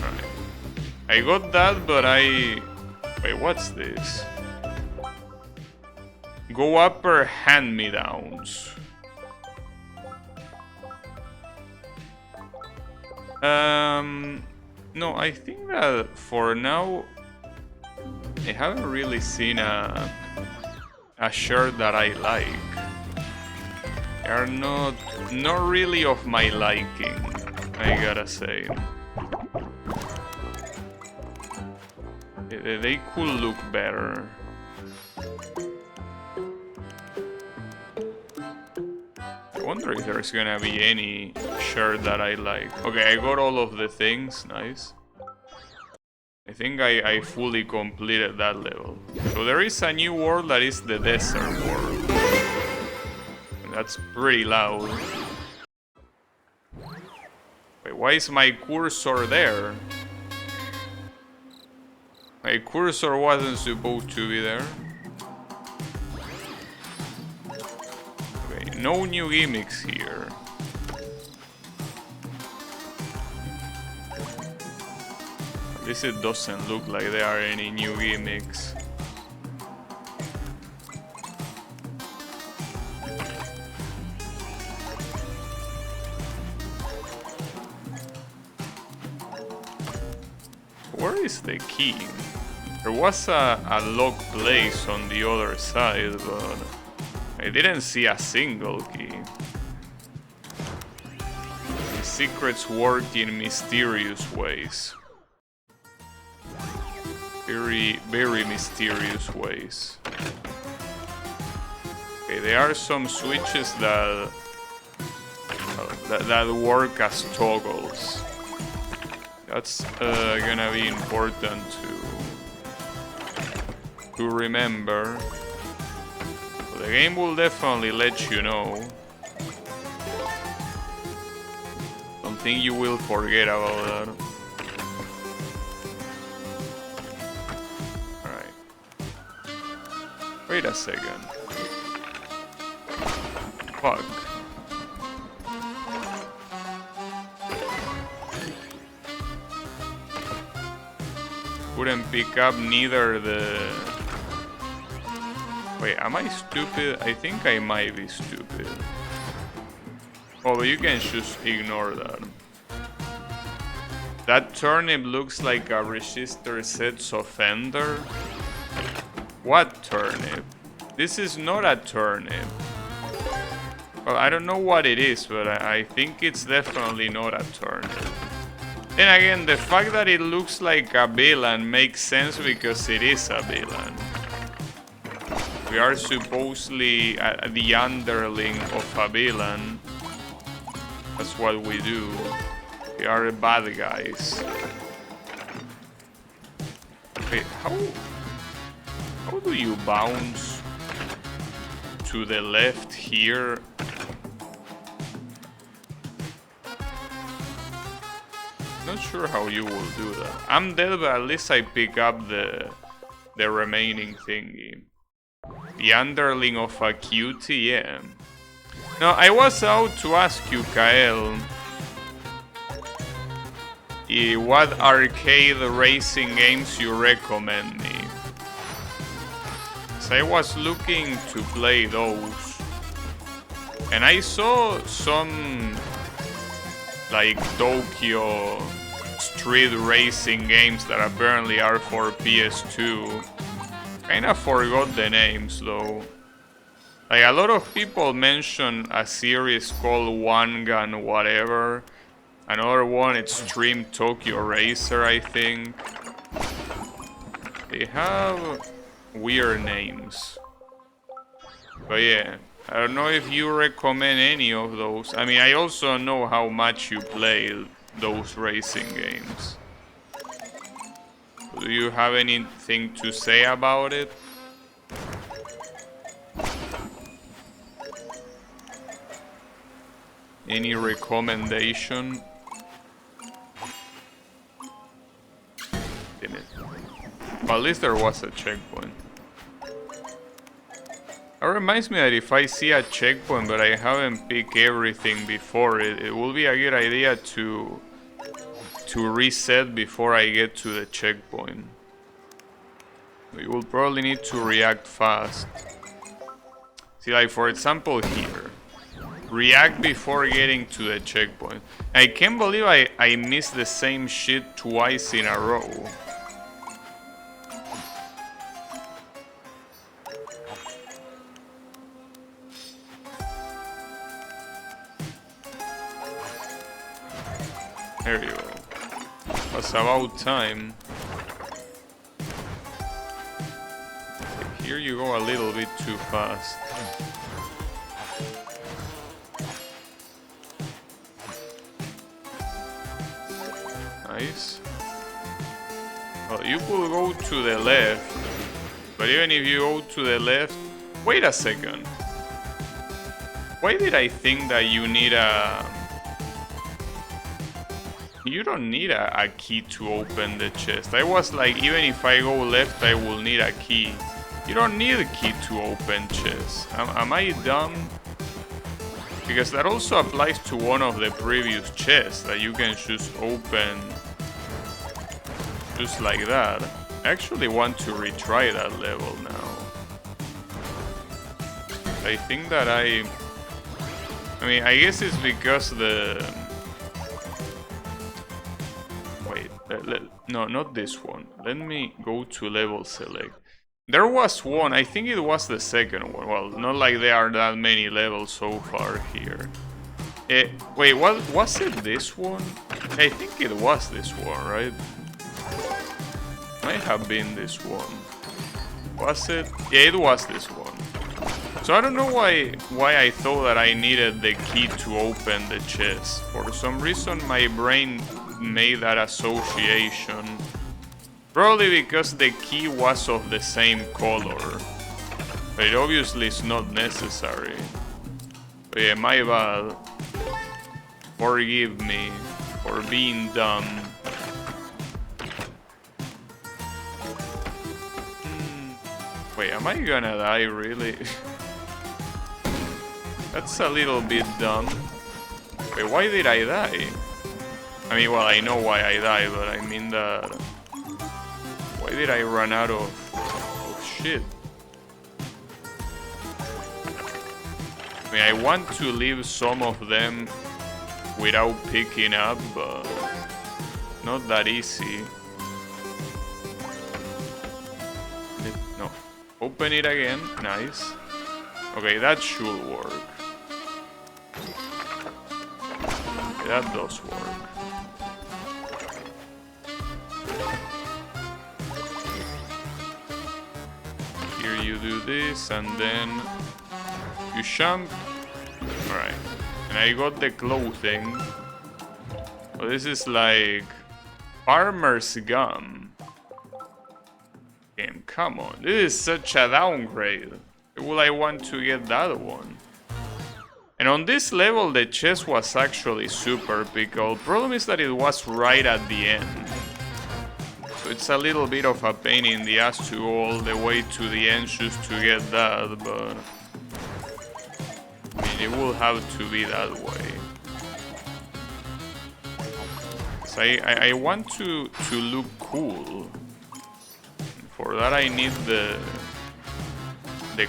Right. I got that, but wait, what's this? Go upper hand-me-downs. No, I think that for now I haven't really seen a shirt that I like. They are not really of my liking, I gotta say. They could look better. I wonder if there's gonna be any shirt that I like. Okay, I got all of the things, nice. I think I fully completed that level. So there is a new world that is the desert world. And that's pretty loud. Wait, why is my cursor there? My cursor wasn't supposed to be there. Okay, no new gimmicks here. At least it doesn't look like there are any new gimmicks. Where is the key? There was a locked place on the other side, but I didn't see a single key. The secrets work in mysterious ways. Very, very mysterious ways. Okay, there are some switches that work as toggles. That's gonna be important to remember. So the game will definitely let you know. Don't think you will forget about that. Alright. Wait a second. Fuck. Couldn't pick up neither the... Wait, am I stupid? I think I might be stupid. Oh, but you can just ignore that. That turnip looks like a register sets offender. What turnip? This is not a turnip. Well, I don't know what it is, but I think it's definitely not a turnip. Then again, the fact that it looks like a villain makes sense because it is a villain. We are supposedly the underling of a villain. That's what we do. We are the bad guys. Wait, how do you bounce to the left here? Not sure how you will do that. I'm dead, but at least I pick up the remaining thingy. The underling of a cutie, yeah. Now, I was out to ask you, Kael, what arcade racing games you recommend me. So I was looking to play those, and I saw some like Tokyo street racing games that apparently are for PS2. Kinda forgot the names though. Like a lot of people mention a series called One Gun whatever. Another one, Extreme Tokyo Racer, I think. They have weird names. But yeah, I don't know if you recommend any of those. I mean, I also know how much you play those racing games. Do you have anything to say about it? Any recommendation? Damn it. Well, at least there was a checkpoint. That reminds me that if I see a checkpoint but I haven't picked everything before it will be a good idea to reset before I get to the checkpoint. We will probably need to react fast. See, like for example here. React before getting to the checkpoint. I can't believe I missed the same shit twice in a row. There you go. That's about time. Here you go a little bit too fast. Nice. Well, you could go to the left, but even if you go to the left... Wait a second. Why did I think that you need a... You don't need a key to open the chest. I was like, even if I go left, I will need a key. You don't need a key to open chests. Am I dumb? Because that also applies to one of the previous chests that you can just open just like that. I actually want to retry that level now. I think that I mean, I guess it's because the... Wait, no, not this one. Let me go to level select. There was one, I think it was the second one. Well, not like there are that many levels so far here. Wait, was it this one? I think it was this one, right? Might have been this one. Was it? Yeah, it was this one. So I don't know why I thought that I needed the key to open the chest. For some reason my brain made that association. Probably because the key was of the same color. But it obviously is not necessary. But yeah, my bad. Forgive me for being dumb. Wait, am I gonna die really? That's a little bit dumb. Wait, why did I die? I mean, well, I know why I died, but I mean that... Why did I run out of shit? I mean, I want to leave some of them without picking up, but not that easy. No. Open it again. Nice. Okay, that should work. Okay, that does work. Here you do this, and then you jump. Alright. And I got the clothing. So this is like farmer's gum. Game, come on. This is such a downgrade. Why would I want to get that one? And on this level, the chest was actually super pickle. Problem is that it was right at the end. So it's a little bit of a pain in the ass to go all the way to the end just to get that, but I mean, it will have to be that way. So I want to look cool. For that I need the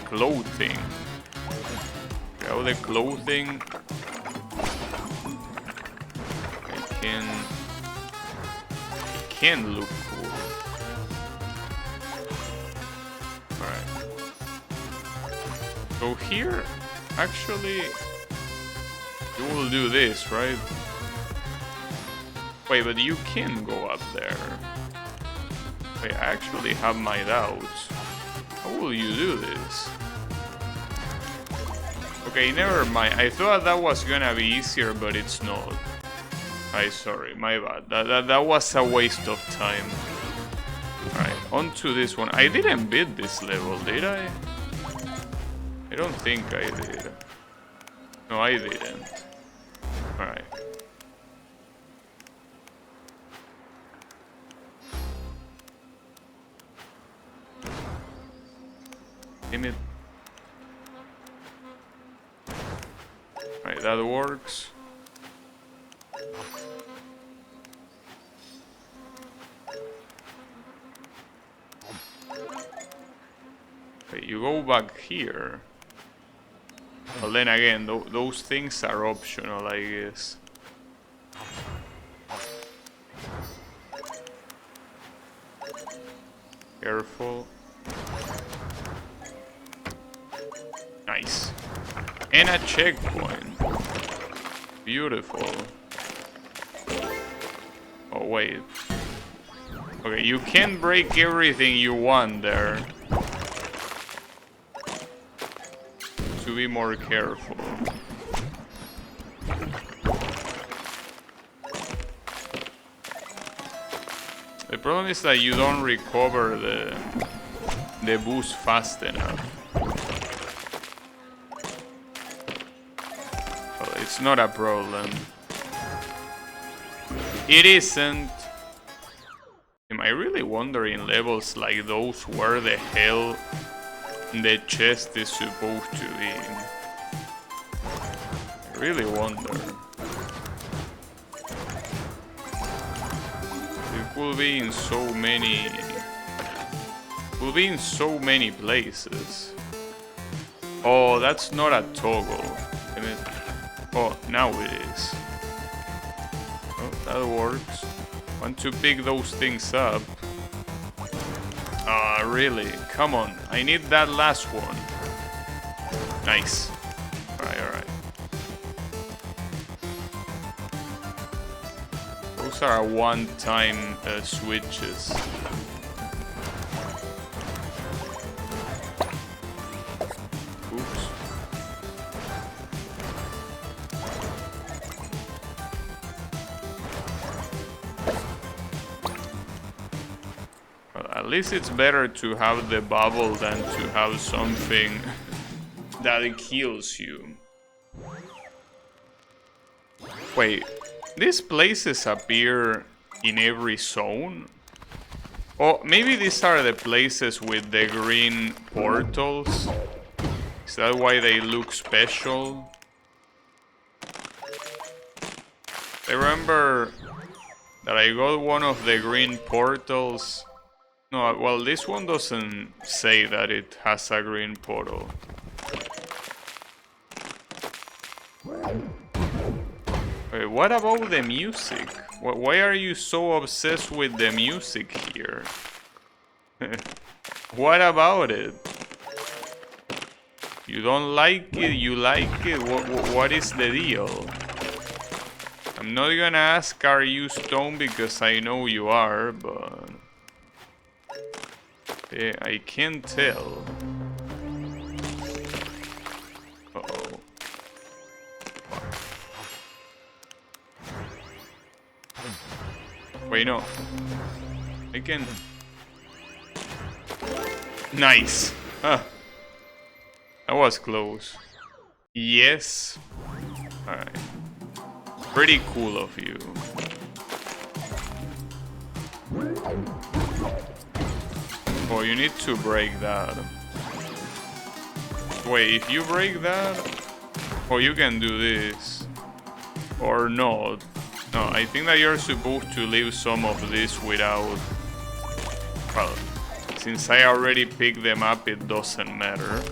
clothing. Now the clothing it can look cool. Alright. So here actually you will do this, right? Wait, but you can go up there. Wait, I actually have my doubts. How will you do this? Okay, never mind. I thought that was gonna be easier, but it's not. Sorry, my bad. That was a waste of time. Alright, on to this one. I didn't beat this level, did I? I don't think I did. No, I didn't. Alright. Damn it. Alright, that works. Okay, you go back here. Well, then again, those things are optional, I guess. Careful. Nice. And a checkpoint. Beautiful. Oh, wait. Okay, you can break everything you want there. To be more careful. The problem is that you don't recover the boost fast enough. Well, it's not a problem. It isn't. Am I really wondering levels like those where the hell the chest is supposed to be? I really wonder. It could be in so many. Could be in so many places. Oh, that's not a toggle. Damn it. Oh, now it is. Oh, that works. Want to pick those things up. Ah, really? Come on. I need that last one. Nice. Alright, alright. Those are one-time switches. Oops. At least it's better to have the bubble than to have something that kills you. Wait, these places appear in every zone? Oh, maybe these are the places with the green portals? Is that why they look special? I remember that I got one of the green portals. No, well, this one doesn't say that it has a green portal. Wait, what about the music? Why are you so obsessed with the music here? What about it? You don't like it, you like it? What is the deal? I'm not gonna ask, are you stoned, because I know you are, but... I can't tell. Wait, no. I can... Nice. Huh. That was close. Yes. Alright. Pretty cool of you. Oh, you need to break that. Wait, if you break that... Oh, you can do this. Or not. No, I think that you're supposed to leave some of this without... Well, since I already picked them up, it doesn't matter.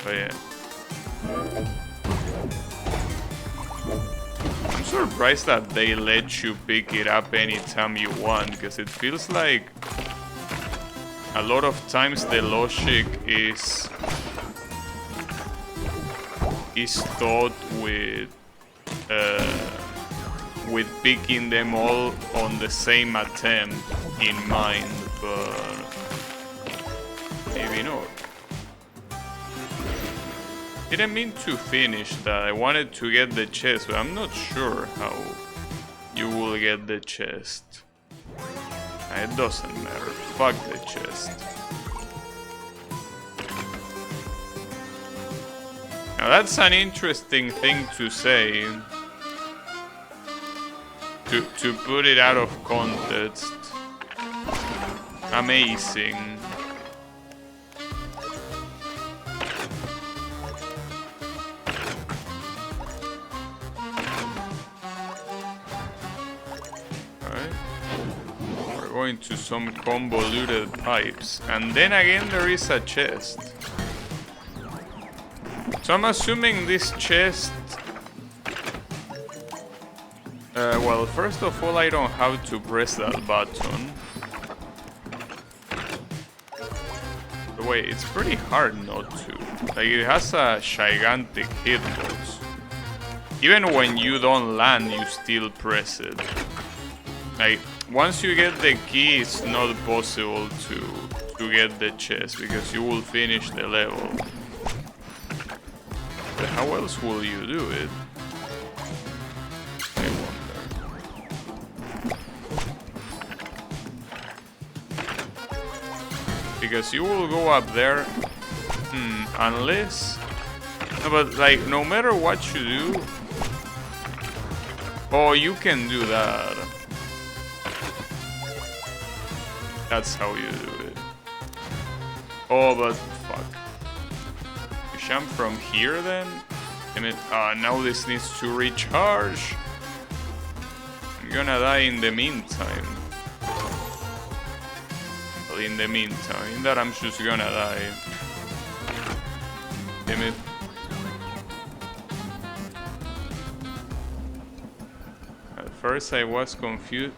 But yeah. I'm surprised that they let you pick it up anytime you want, because it feels like a lot of times the logic is taught with picking them all on the same attempt in mind, but maybe not. Didn't mean to finish that. I wanted to get the chest, but I'm not sure how you will get the chest. It doesn't matter. Fuck the chest. Now that's an interesting thing to say. To put it out of context. Amazing. Going to some convoluted pipes, and then again there is a chest. So I'm assuming this chest... well, first of all, I don't have to press that button. But wait, it's pretty hard not to. Like, it has a gigantic hitbox. Even when you don't land, you still press it. Like, once you get the key, it's not possible to get the chest, because you will finish the level. But how else will you do it? I wonder. Because you will go up there, unless... No, but like, no matter what you do... Oh, you can do that. That's how you do it. Oh, but fuck. You jump from here then? And it... now this needs to recharge. I'm gonna die in the meantime. Well, in the meantime, in that I'm just gonna die. Damn it. At first I was confused.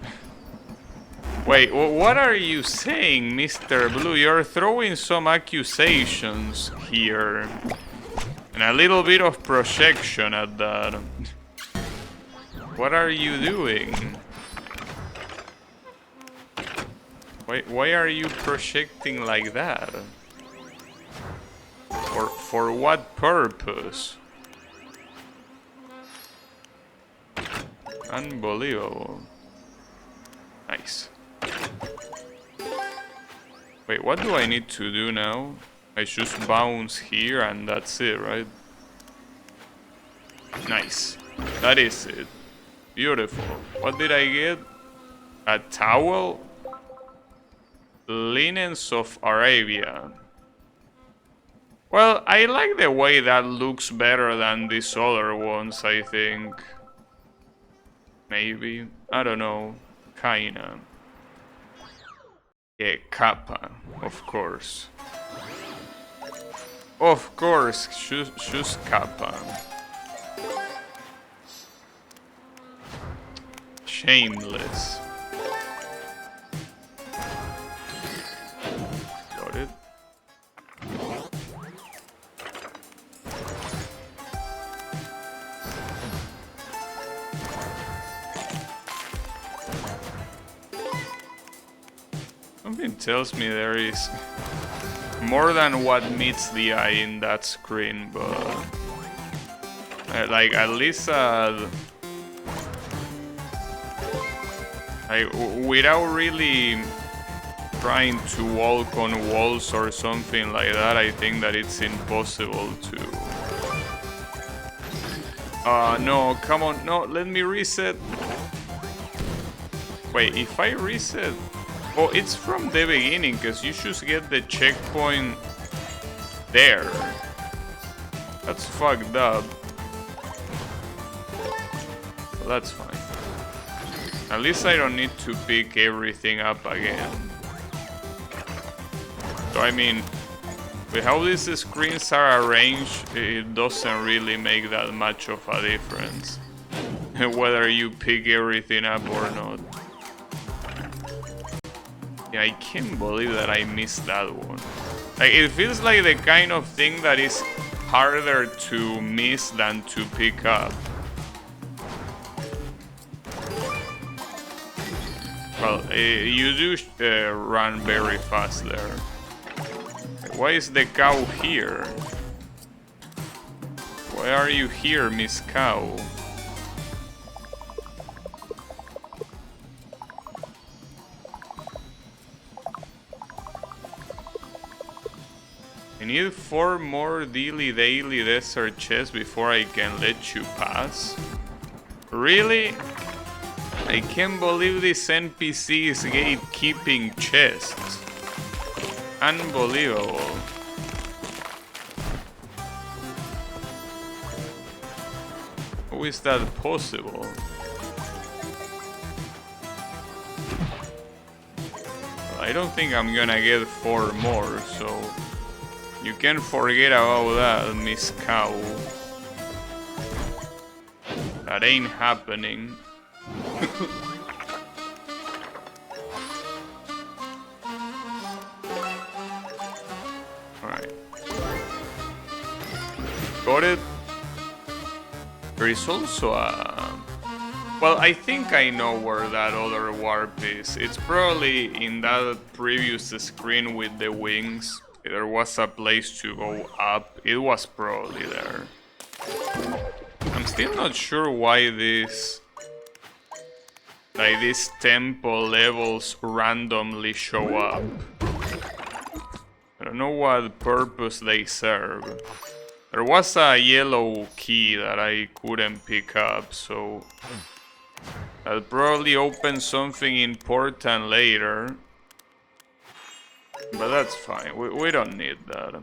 Wait, what are you saying, Mr. Blue? You're throwing some accusations here. And a little bit of projection at that. What are you doing? Why are you projecting like that? For what purpose? Unbelievable. Nice. Wait, what do I need to do now? I just bounce here and that's it, right? Nice. That is it. Beautiful. What did I get? A towel? Linens of Arabia. Well, I like the way that looks better than these other ones, I think. Maybe. I don't know. Kinda. Yeah, kappa, of course. Of course, choose kappa. Shameless. Got it. Something tells me there is more than what meets the eye in that screen, but like at least Without really trying to walk on walls or something like that, I think that it's impossible to... no, come on, no, let me reset. Wait, if I reset... Oh, it's from the beginning, because you should get the checkpoint there. That's fucked up. Well, that's fine. At least I don't need to pick everything up again. So I mean, with how these screens are arranged, it doesn't really make that much of a difference. Whether you pick everything up or not. Yeah, I can't believe that I missed that one. Like, it feels like the kind of thing that is harder to miss than to pick up. Well, you do run very fast there. Why is the cow here? Why are you here, Miss Cow? I need 4 more daily desert chests before I can let you pass. Really? I can't believe this NPC is gatekeeping chests. Unbelievable. How is that possible? I don't think I'm gonna get 4 more, so you can forget about that, Miss Cow. That ain't happening. Alright. Got it. There is also a... Well, I think I know where that other warp is. It's probably in that previous screen with the wings. There was a place to go up. It was probably there. I'm still not sure why this... Like, these temple levels randomly show up. I don't know what purpose they serve. There was a yellow key that I couldn't pick up, so... I'll probably open something important later. But that's fine, we don't need that.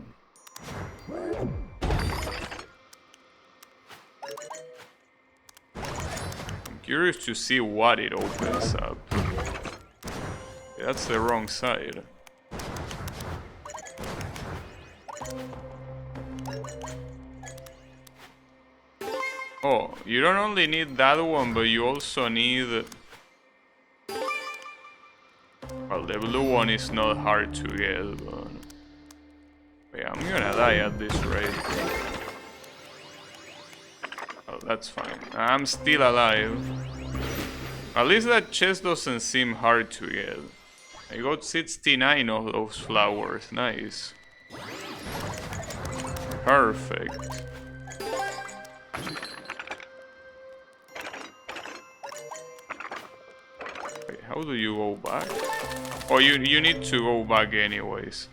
I'm curious to see what it opens up. That's the wrong side. Oh, you don't only need that one, but you also need... Well, the blue one is not hard to get, but... Yeah, I'm gonna die at this rate. Oh, that's fine. I'm still alive. At least that chest doesn't seem hard to get. I got 69 of those flowers, nice. Perfect. Wait, how do you go back? Oh, you need to go back anyways.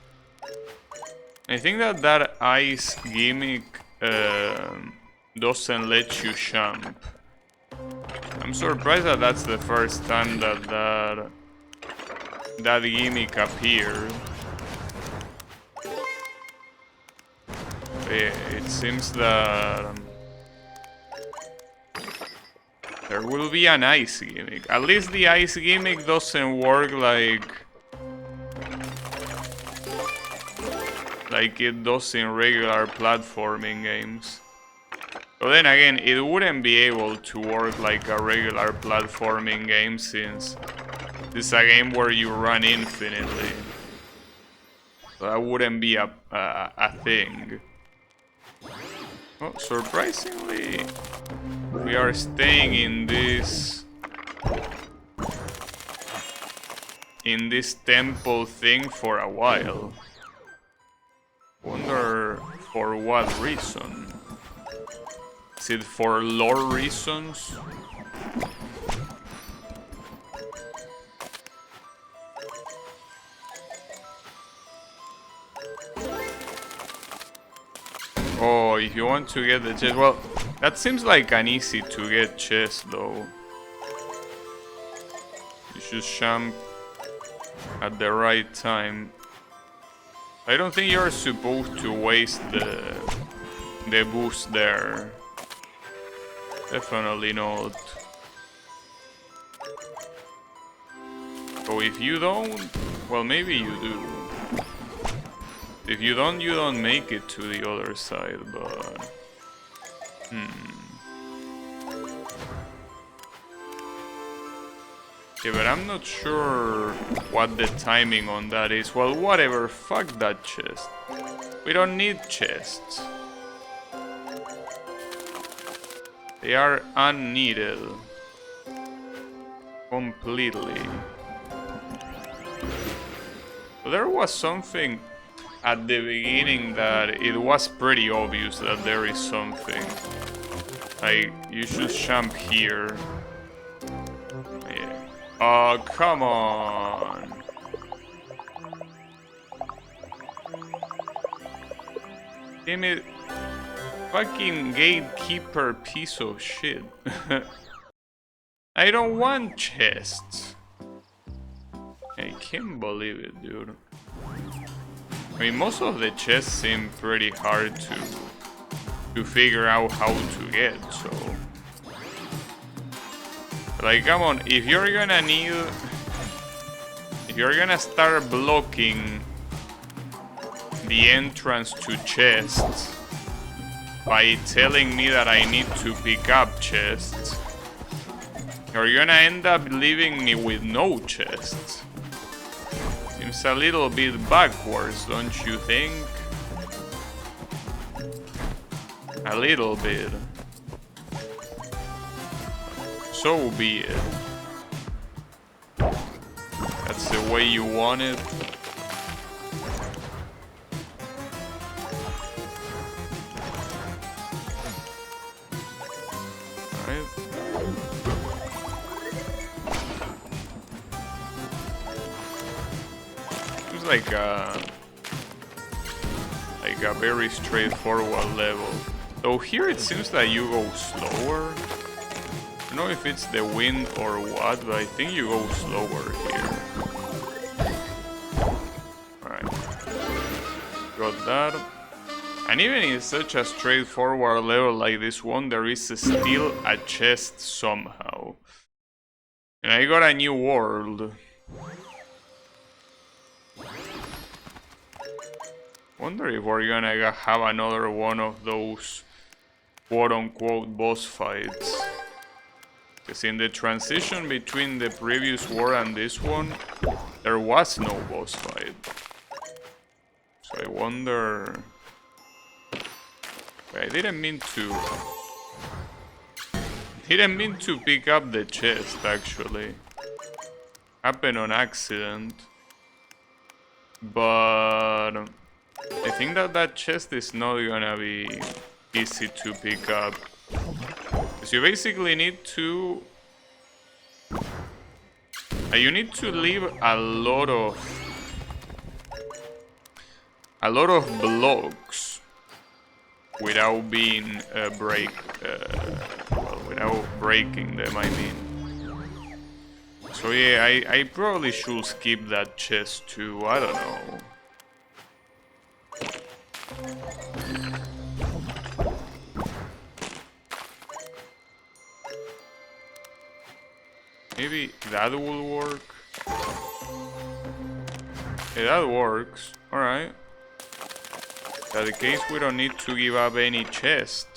I think that ice gimmick doesn't let you jump. I'm surprised that that's the first time that gimmick appeared. Yeah, it seems that there will be an ice gimmick. At least the ice gimmick doesn't work like it does in regular platforming games. But then again, it wouldn't be able to work like a regular platforming game since it's a game where you run infinitely. So that wouldn't be a thing. Well, surprisingly, we are staying in this temple thing for a while. Wonder for what reason? Is it for lore reasons? Oh, if you want to get the chest, well, that seems like an easy to get chest though. You should jump at the right time. I don't think you're supposed to waste the boost there. Definitely not. So if you don't, well, maybe you do. If you don't make it to the other side, but... Yeah, but I'm not sure what the timing on that is. Well, whatever, fuck that chest. We don't need chests. They are unneeded. Completely. So there was something at the beginning that it was pretty obvious that there is something. Like, you should jump here. Yeah. Oh, come on. Damn it. Fucking gatekeeper piece of shit. I don't want chests. I can't believe it, dude. I mean, most of the chests seem pretty hard to figure out how to get, so... Like, come on, if you're gonna need... If you're gonna start blocking the entrance to chests by telling me that I need to pick up chests, you're gonna end up leaving me with no chests. Seems a little bit backwards, don't you think? A little bit. So be it. That's the way you want it. Alright. Seems like a very straightforward level. Though here it seems that you go slower. I don't know if it's the wind or what, but I think you go slower here. Alright. Got that. And even in such a straightforward level like this one, there is still a chest somehow. And I got a new world. Wonder if we're gonna have another one of those quote-unquote boss fights. Because in the transition between the previous war and this one, there was no boss fight. So I wonder... I didn't mean to... Didn't mean to pick up the chest, actually. Happened on accident. But... I think that chest is not gonna be easy to pick up. Because you basically need to... you need to leave a lot of blocks without being well, without breaking them, I mean. So yeah, I probably should skip that chest too, I don't know. Maybe that will work. Yeah, that works. Alright. In that case, we don't need to give up any chest.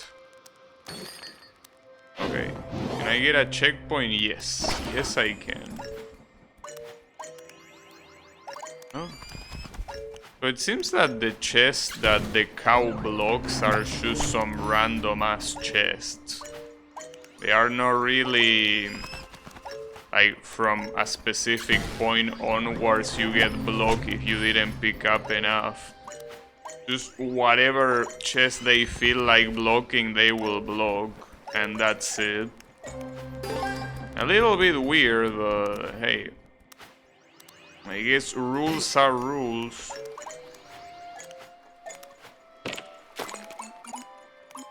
Okay. Can I get a checkpoint? Yes. Yes, I can. Oh. So it seems that the chests that the cow blocks are just some random ass chests. They are not really... like from a specific point onwards you get blocked if you didn't pick up enough. Just whatever chest they feel like blocking, they will block. And that's it. A little bit weird, but hey. I guess rules are rules.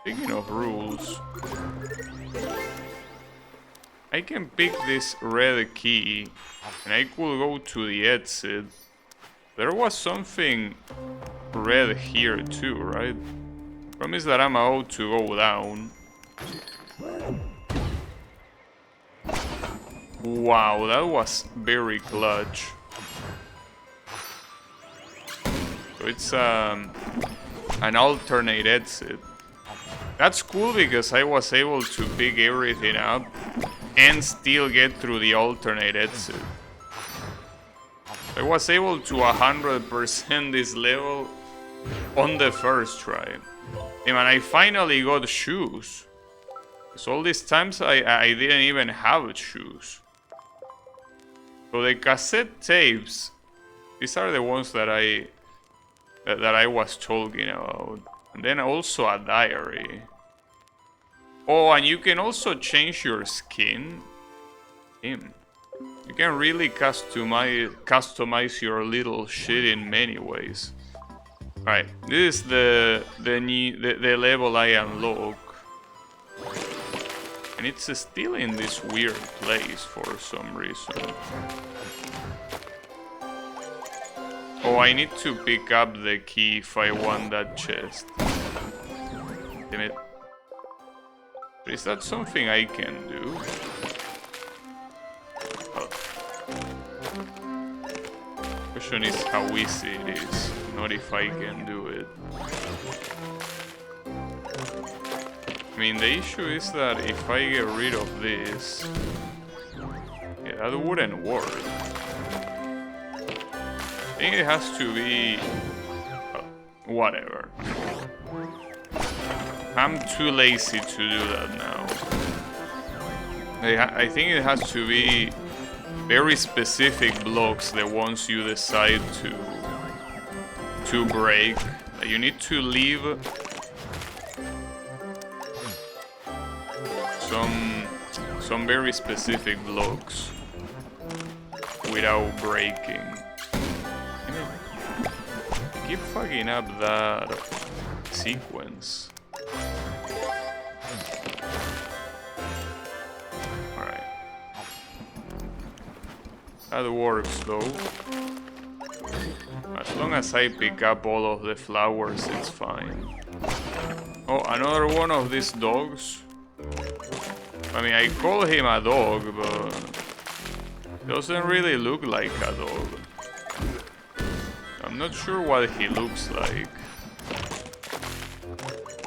Speaking of rules, I can pick this red key and I could go to the exit. There was something red here too, right? Promise that I'm about to go down. Wow, that was very clutch. So it's an alternate exit. That's cool because I was able to pick everything up and still get through the alternate exit. I was able to 100% this level on the first try. And I finally got shoes. So all these times I didn't even have shoes. So the cassette tapes, these are the ones that I was talking about. And then also a diary. Oh, and you can also change your skin. You can really customize your little shit in many ways. Alright, this is the level I unlock. And it's still in this weird place for some reason. Oh, I need to pick up the key if I want that chest. Damn it. But is that something I can do? Oh. Question is how easy it is, not if I can do it. I mean, the issue is that if I get rid of this, yeah, that wouldn't work. I think it has to be... whatever. I'm too lazy to do that now. I think it has to be very specific blocks, the ones you decide to break. You need to leave some very specific blocks without breaking. Keep fucking up that sequence. Alright. That works though. As long as I pick up all of the flowers, it's fine. Oh, another one of these dogs. I mean, I call him a dog, but doesn't really look like a dog. I'm not sure what he looks like.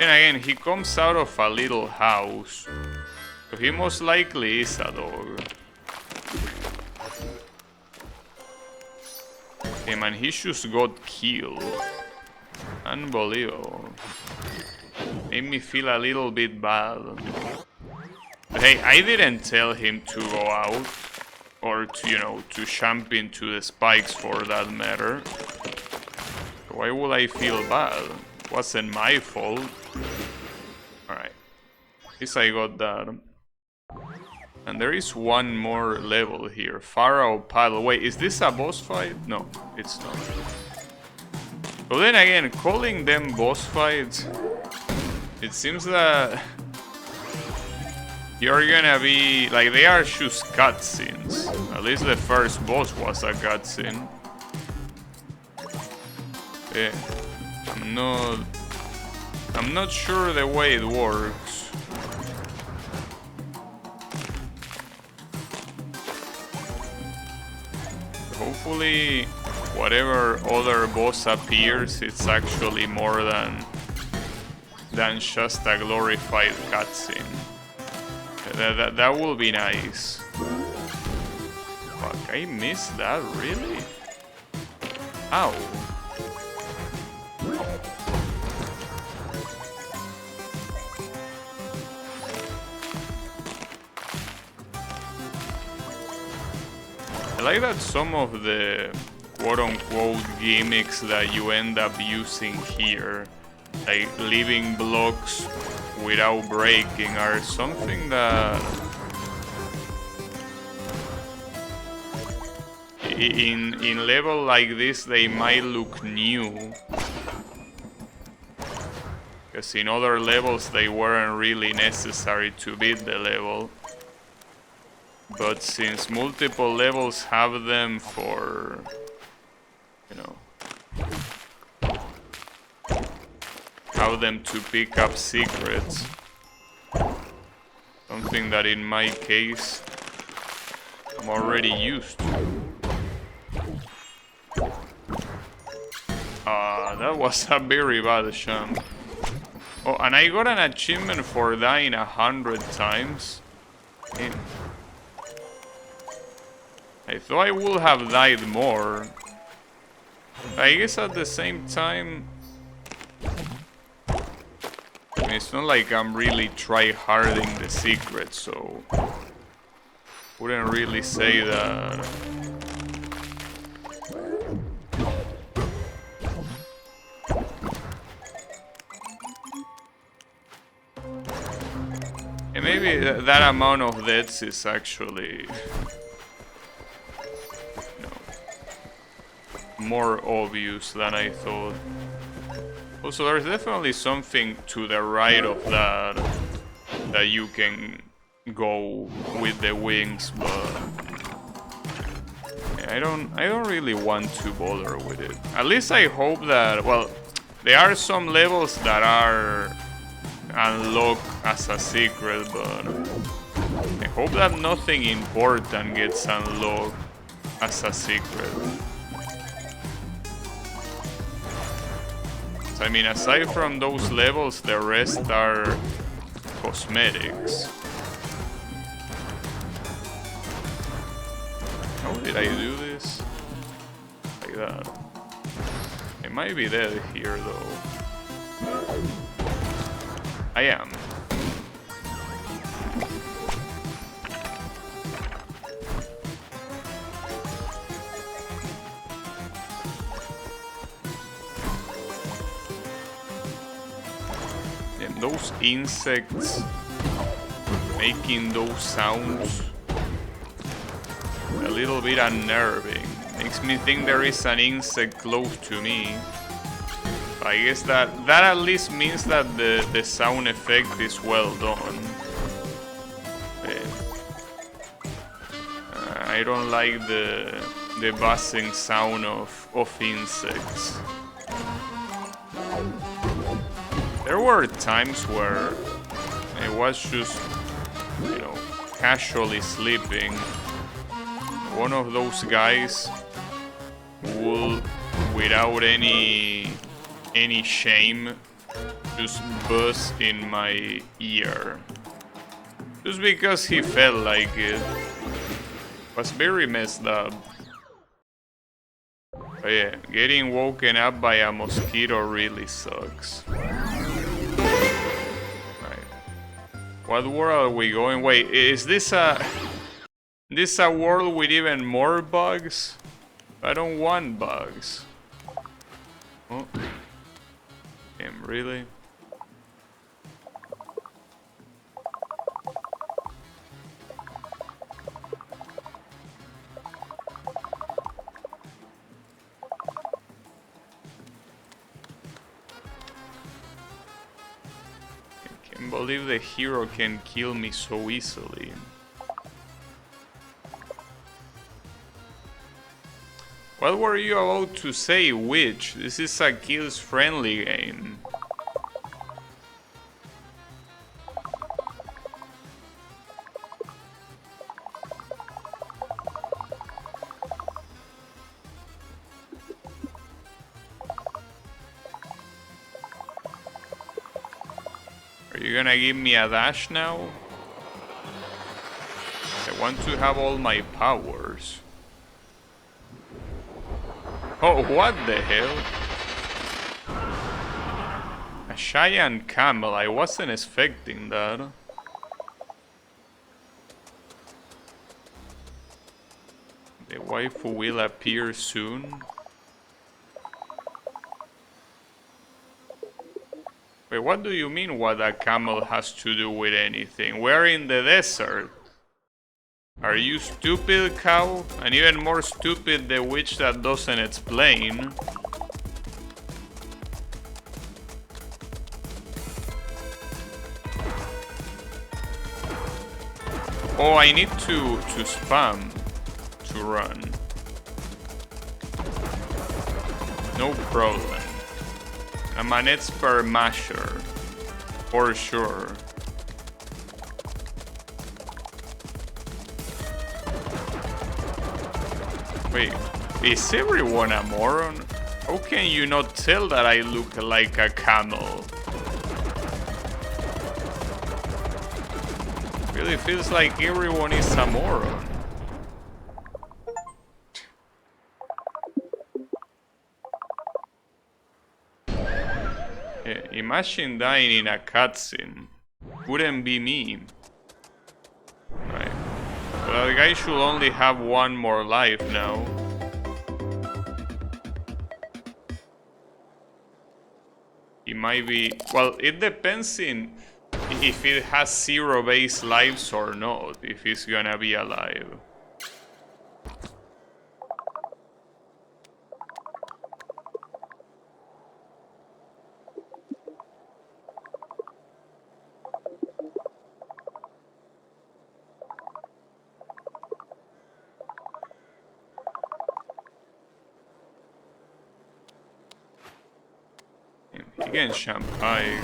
And again, he comes out of a little house, so he most likely is a dog. Hey man, he just got killed. Unbelievable. Made me feel a little bit bad. But hey, I didn't tell him to go out. Or to, you know, to jump into the spikes for that matter. Why would I feel bad? It wasn't my fault. Alright. At least I got that. And there is one more level here. Pharaoh Paddle. Wait, is this a boss fight? No, it's not. But then again, calling them boss fights, it seems that you're gonna be like, they are just cutscenes. At least the first boss was a cutscene. Yeah, I'm not sure the way it works. Hopefully, whatever other boss appears, it's actually more than just a glorified cutscene. That will be nice. Fuck, I missed that, really? Ow. I like that some of the quote-unquote gimmicks that you end up using here, like leaving blocks without breaking, are something that in level like this they might look new. Because in other levels they weren't really necessary to beat the level. But since multiple levels have them for, you know, have them to pick up secrets. Something that in my case I'm already used to. That was a very bad jump. Oh, and I got an achievement for dying 100 times. I thought I would have died more. I guess at the same time, I mean, it's not like I'm really try-harding the secret, so wouldn't really say that. And maybe that amount of deaths is actually, you know, more obvious than I thought. Also, there's definitely something to the right of that you can go with the wings, but I don't really want to bother with it. At least I hope that, well, there are some levels that are unlocked as a secret, but I hope that nothing important gets unlocked as a secret. I mean, aside from those levels, the rest are cosmetics. How did I do this? Like that. I might be dead here, though. I am. And those insects making those sounds a little bit unnerving. Makes me think there is an insect close to me. I guess that at least means that the sound effect is well done. I don't like the buzzing sound of insects. There were times where I was just, you know, casually sleeping. One of those guys would, without any shame, just buzz in my ear. Just because he felt like it. Was very messed up. But yeah, getting woken up by a mosquito really sucks. Right. What world are we going? Wait, is this a world with even more bugs? I don't want bugs. Oh. Damn, really? I can't believe the hero can kill me so easily. What were you about to say, Witch? This is a kills-friendly game. Are you gonna give me a dash now? I want to have all my powers. Oh, what the hell? A giant camel, I wasn't expecting that. The waifu will appear soon. Wait, what do you mean what a camel has to do with anything? We're in the desert. Are you stupid, cow? And even more stupid, the witch that doesn't explain. Oh, I need to spam to run. No problem. I'm an expert masher. For sure. Wait, is everyone a moron? How can you not tell that I look like a camel? Really feels like everyone is a moron. Yeah, imagine dying in a cutscene. Wouldn't be me. Right. Well, the guy should only have one more life now. He might be... Well, it depends in if it has 0 base lives or not, if he's gonna be alive. Again, champagne.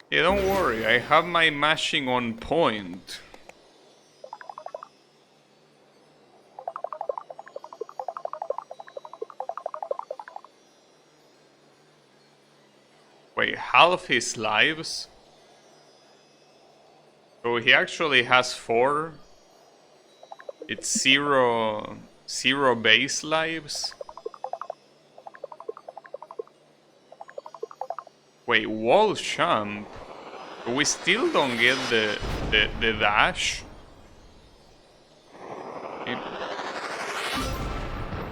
Yeah, don't worry, I have my mashing on point. Wait, half his lives? So he actually has 4. It's 0 base lives. Wait, wall jump? We still don't get the dash?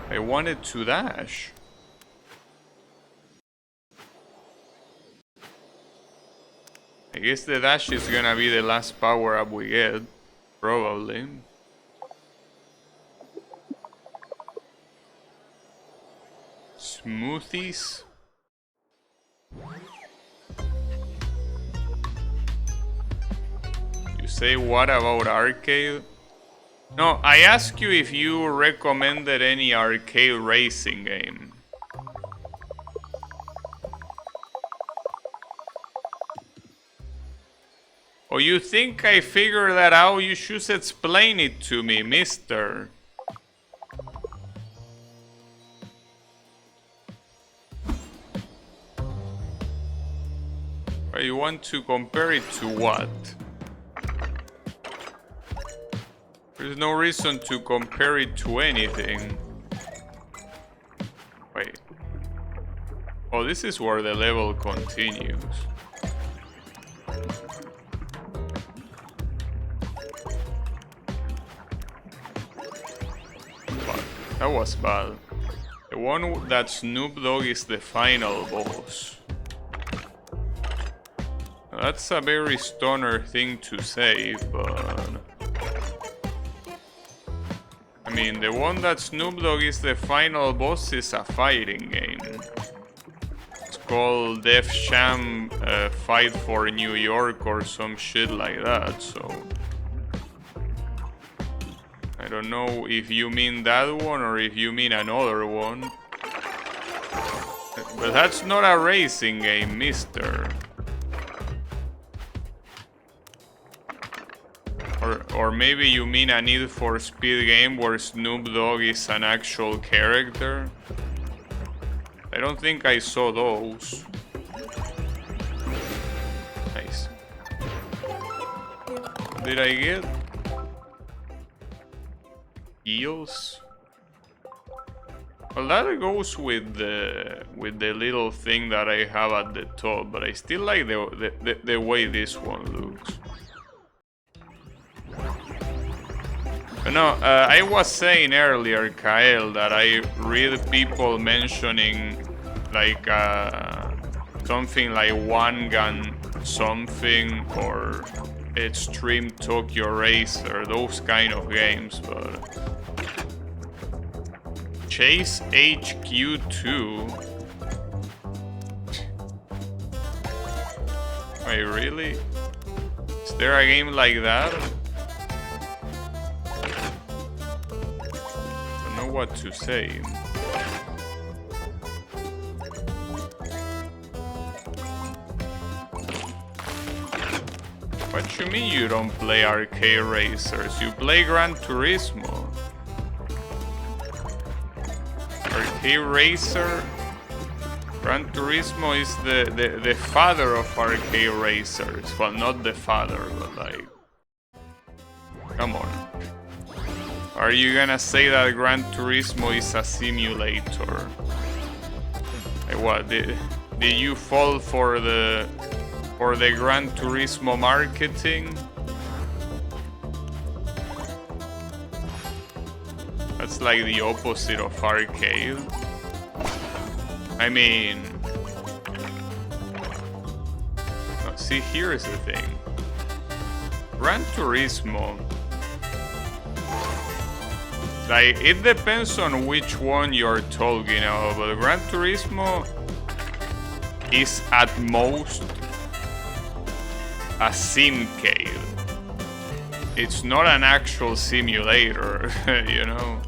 I wanted to dash. I guess the dash is gonna be the last power up we get. Probably. Smoothies? You say what about arcade? No, I asked you if you recommended any arcade racing game. Oh, you think I figured that out? You should explain it to me, mister. You want to compare it to what? There's no reason to compare it to anything. Wait. Oh, this is where the level continues. Fuck, that was bad. The one that Snoop Dogg is the final boss. That's a very stoner thing to say, but... I mean, the one that Snoop Dogg is the final boss is a fighting game. It's called Def Jam Fight for New York or some shit like that, so... I don't know if you mean that one or if you mean another one. But that's not a racing game, mister. Or maybe you mean a Need for Speed game where Snoop Dogg is an actual character? I don't think I saw those. Nice. What did I get? Heals? Well, that goes with the little thing that I have at the top, but I still like the way this one looks. No, I was saying earlier, Kael, that I read people mentioning like something like One Gun something or Extreme Tokyo Racer, those kind of games, but Chase HQ2? Wait, really? there a game like that? Don't know what to say. What you mean you don't play arcade racers? You play Gran Turismo. Arcade racer? Gran Turismo is the father of arcade racers. Well, not the father, but like... Come on. Are you gonna say that Gran Turismo is a simulator? Like what? Did you fall for the Gran Turismo marketing? That's like the opposite of arcade. I mean... No, see, here's the thing. Gran Turismo... Like, it depends on which one you're talking about, but Gran Turismo is at most a simcade. It's not an actual simulator, you know?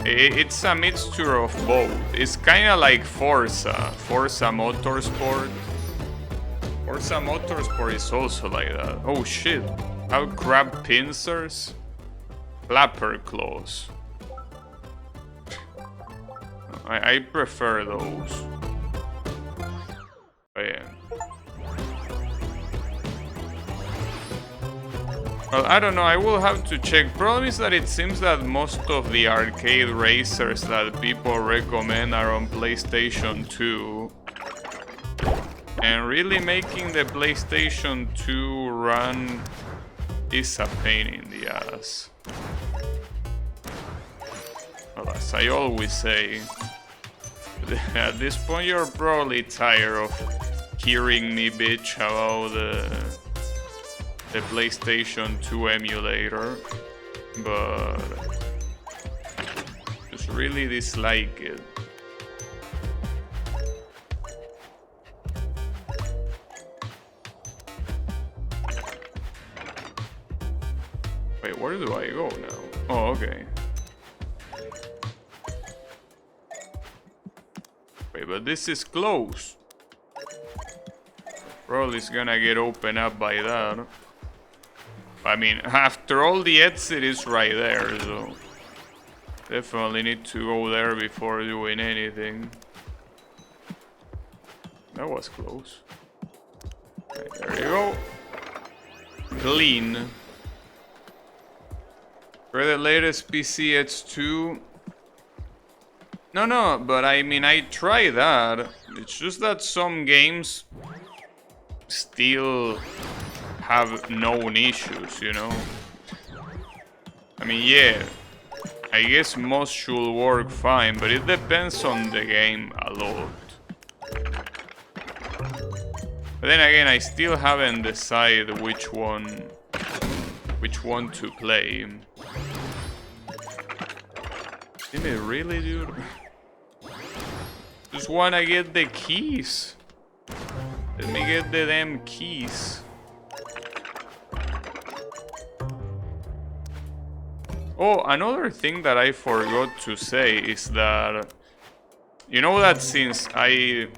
It's a mixture of both. It's kinda like Forza Motorsport. Forza Motorsport is also like that. Oh shit. How crab pincers? Flapper claws. I prefer those. But yeah. Well, I don't know, I will have to check. Problem is that it seems that most of the arcade racers that people recommend are on PlayStation 2. And really making the PlayStation 2 run is a pain in the ass. Well, as I always say, at this point you're probably tired of hearing me bitch about the PlayStation 2 emulator, but just really dislike it. Wait, where do I go now? Oh, okay. Wait, but this is closed. Probably it's gonna get opened up by that. I mean, after all, the exit is right there, so definitely need to go there before doing anything. That was close. Right, there you go. Clean. For the latest PC, it's 2. No, but I mean, I tried that. It's just that some games still have known issues, you know? I mean, yeah, I guess most should work fine, but it depends on the game a lot. But then again, I still haven't decided which one to play. Did it really, dude? Just wanna get the keys. Let me get the damn keys. Oh, another thing that I forgot to say is that, you know that since I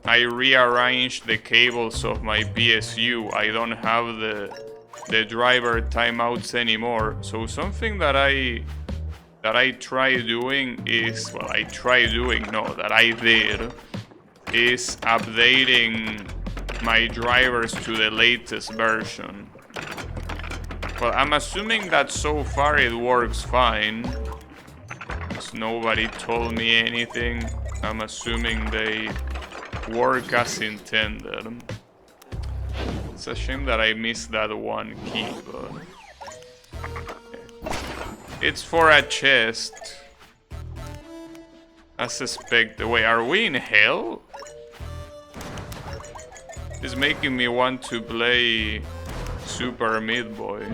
rearranged the cables of my PSU, I don't have the driver timeouts anymore. So something that I try doing is, well, that I did, is updating my drivers to the latest version. Well, I'm assuming that so far it works fine, because nobody told me anything. I'm assuming they work as intended. It's a shame that I missed that one key, but it's for a chest. I suspect. Wait, are we in hell? It's making me want to play Super Meat Boy.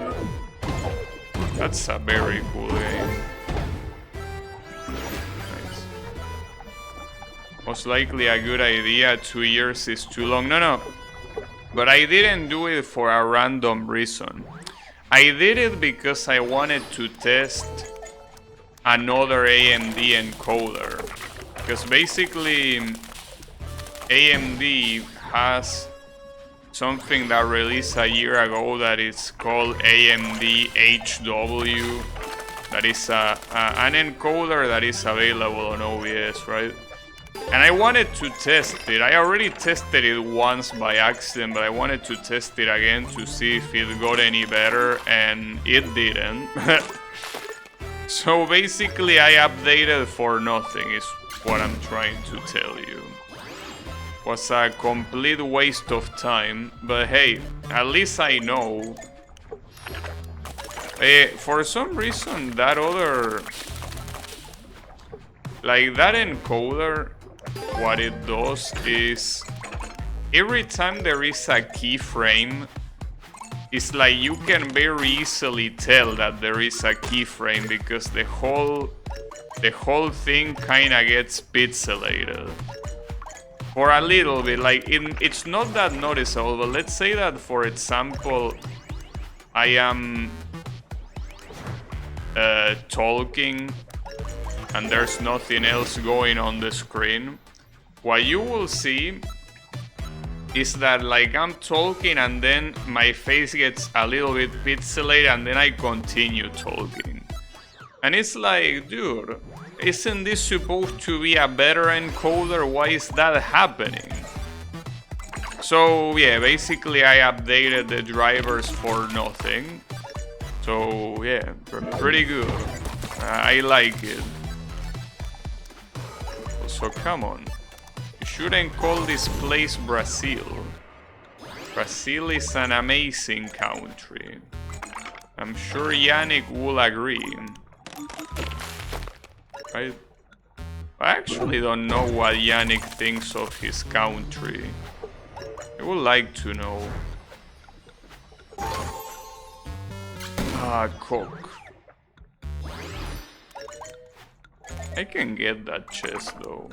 That's a very cool game. Nice. Most likely a good idea. 2 years is too long. No. But I didn't do it for a random reason. I did it because I wanted to test another AMD encoder. Because basically AMD has something that released a year ago that is called AMD HW. That is an encoder that is available on OBS, right? And I wanted to test it. I already tested it once by accident, but I wanted to test it again to see if it got any better, and it didn't. So basically I updated for nothing is what I'm trying to tell you. Was a complete waste of time, but hey, at least I know. For some reason that other... Like that encoder, what it does is every time there is a keyframe, it's like you can very easily tell that there is a keyframe because the whole thing kinda gets pixelated. For a little bit, like it's not that noticeable, but let's say that for example I am talking and there's nothing else going on the screen. What you will see is that like I'm talking and then my face gets a little bit pixelated and then I continue talking. And it's like, dude, isn't this supposed to be a better encoder? Why is that happening? So yeah, basically I updated the drivers for nothing. So yeah, pretty good. I like it. So come on. You shouldn't call this place Brazil. Brazil is an amazing country. I'm sure Yannick will agree. I actually don't know what Yannick thinks of his country. I would like to know. Ah, Coke. I can get that chest though.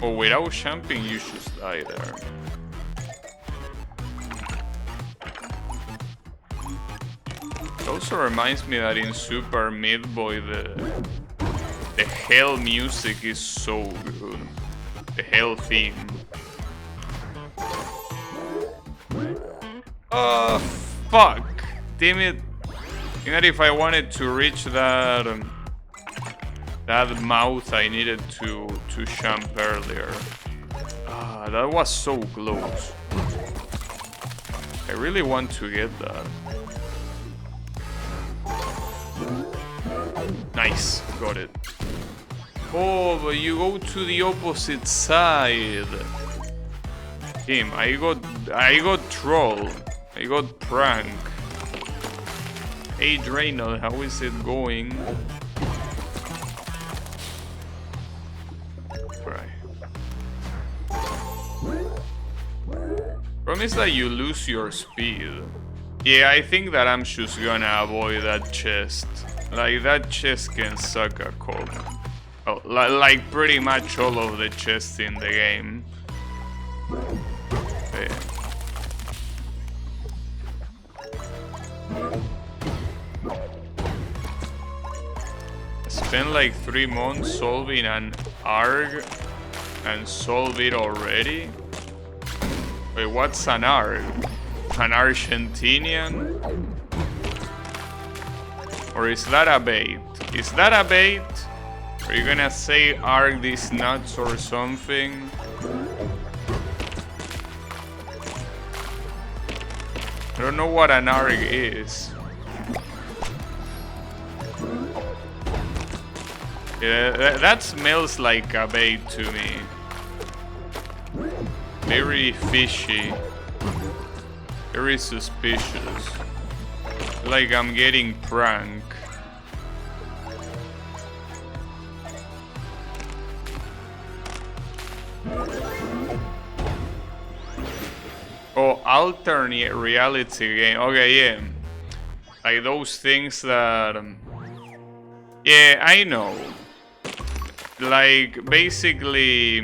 Oh, without jumping you should die there. It also reminds me that in Super Meat Boy the hell music is so good. The hell theme. Oh, fuck. Damn it. Even if I wanted to reach that that mouth, I needed to jump earlier. Ah, that was so close. I really want to get that. Nice, got it. Oh, but you go to the opposite side. Damn, I got troll. I got prank. Hey Draynor, how is it going? Right. Promise that you lose your speed. Yeah, I think that I'm just gonna avoid that chest. Like, that chest can suck a cock. Oh, like pretty much all of the chests in the game. Yeah. Spent like 3 months solving an ARG and solve it already? Wait, what's an ARG? An Argentinian? Or is that a bait? Is that a bait? Are you gonna say ARG these nuts or something? I don't know what an ARG is. Yeah, that smells like a bait to me. Very fishy. Very suspicious. Like I'm getting pranked. Oh, alternate reality game. Okay, yeah. Like those things that... yeah, I know. like basically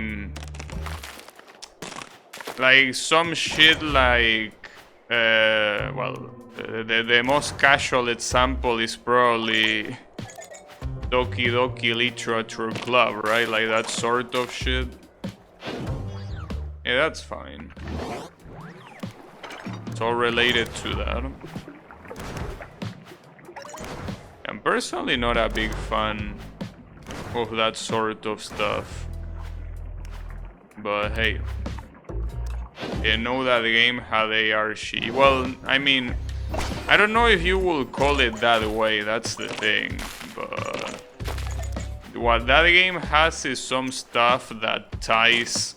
like some shit like well, the most casual example is probably Doki Doki Literature Club, right? Like that sort of shit. Yeah, that's fine. It's all related to that. I'm personally not a big fan of that sort of stuff. But hey, you know that game had ARC. Well, I mean, I don't know if you will call it that way, that's the thing. But what that game has is some stuff that ties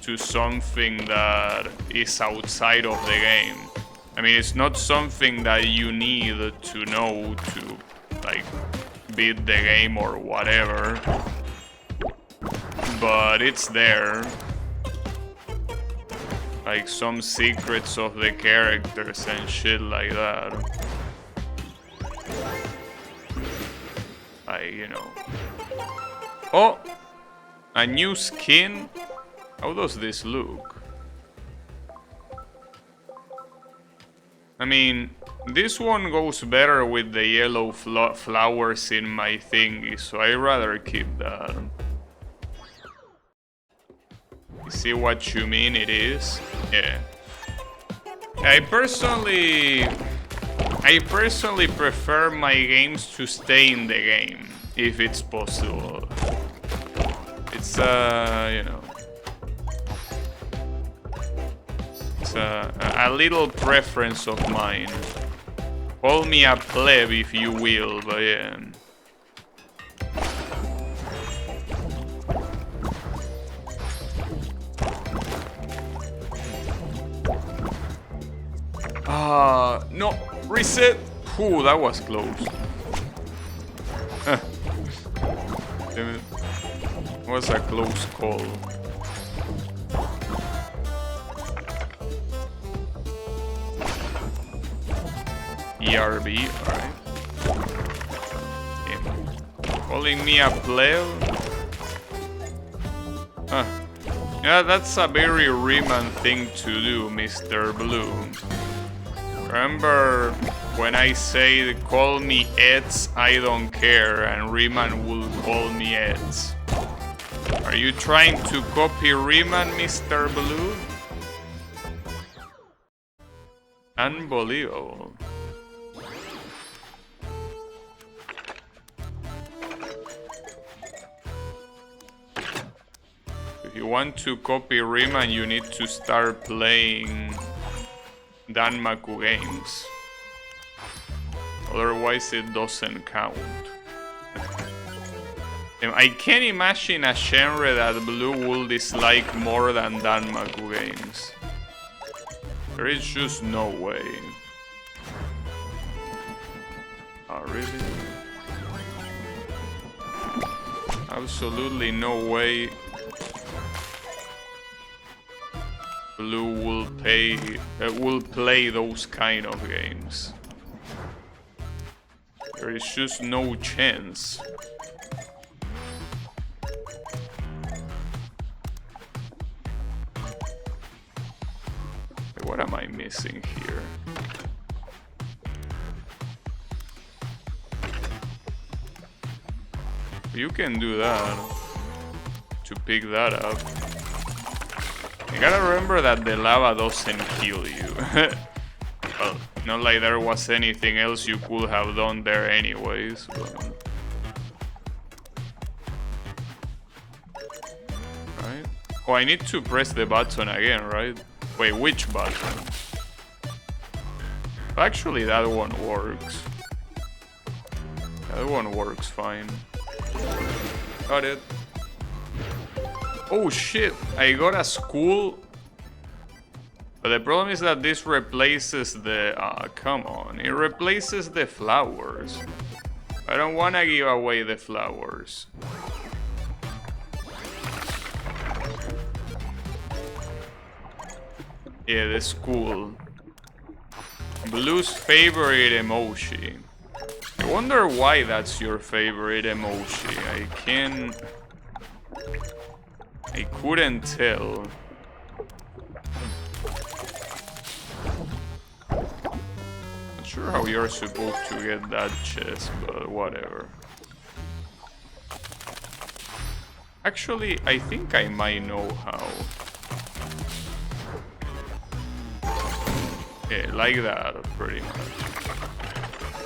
to something that is outside of the game. I mean, it's not something that you need to know to, like, beat the game or whatever. But it's there. Like some secrets of the characters and shit like that. You know. Oh! A new skin? How does this look? I mean, this one goes better with the yellow flowers in my thingy, so I'd rather keep that. You see what you mean? It is? Yeah. I personally prefer my games to stay in the game, if it's possible. It's, you know, it's a little preference of mine. Call me a pleb if you will, but yeah. No, reset. Ooh, that was close. Damn it. Was a close call. ERB, alright. Calling me a pleb? Huh. Yeah, that's a very Riemann thing to do, Mr. Blue. Remember when I say call me Eds, I don't care, and Riemann will call me Eds. Are you trying to copy Riemann, Mr. Blue? Unbelievable. If you want to copy Riemann, you need to start playing Danmaku games. Otherwise it doesn't count. I can't imagine a genre that Blue will dislike more than Danmaku games. There is just no way. Oh, really? Absolutely no way Blue will play those kind of games. There is just no chance. What am I missing here? You can do that to pick that up. You gotta remember that the lava doesn't kill you. Well, not like there was anything else you could have done there anyways, but... Right? Oh, I need to press the button again, right? Wait, which button? Actually, that one works. That one works fine. Got it. Oh shit, I got a school. But the problem is that this replaces the... come on. It replaces the flowers. I don't want to give away the flowers. Yeah, the school. Blue's favorite emoji. wonder why that's your favorite emoji. I couldn't tell. Not sure how you're supposed to get that chest, but whatever. Actually, I think I might know how. Yeah, like that, pretty much.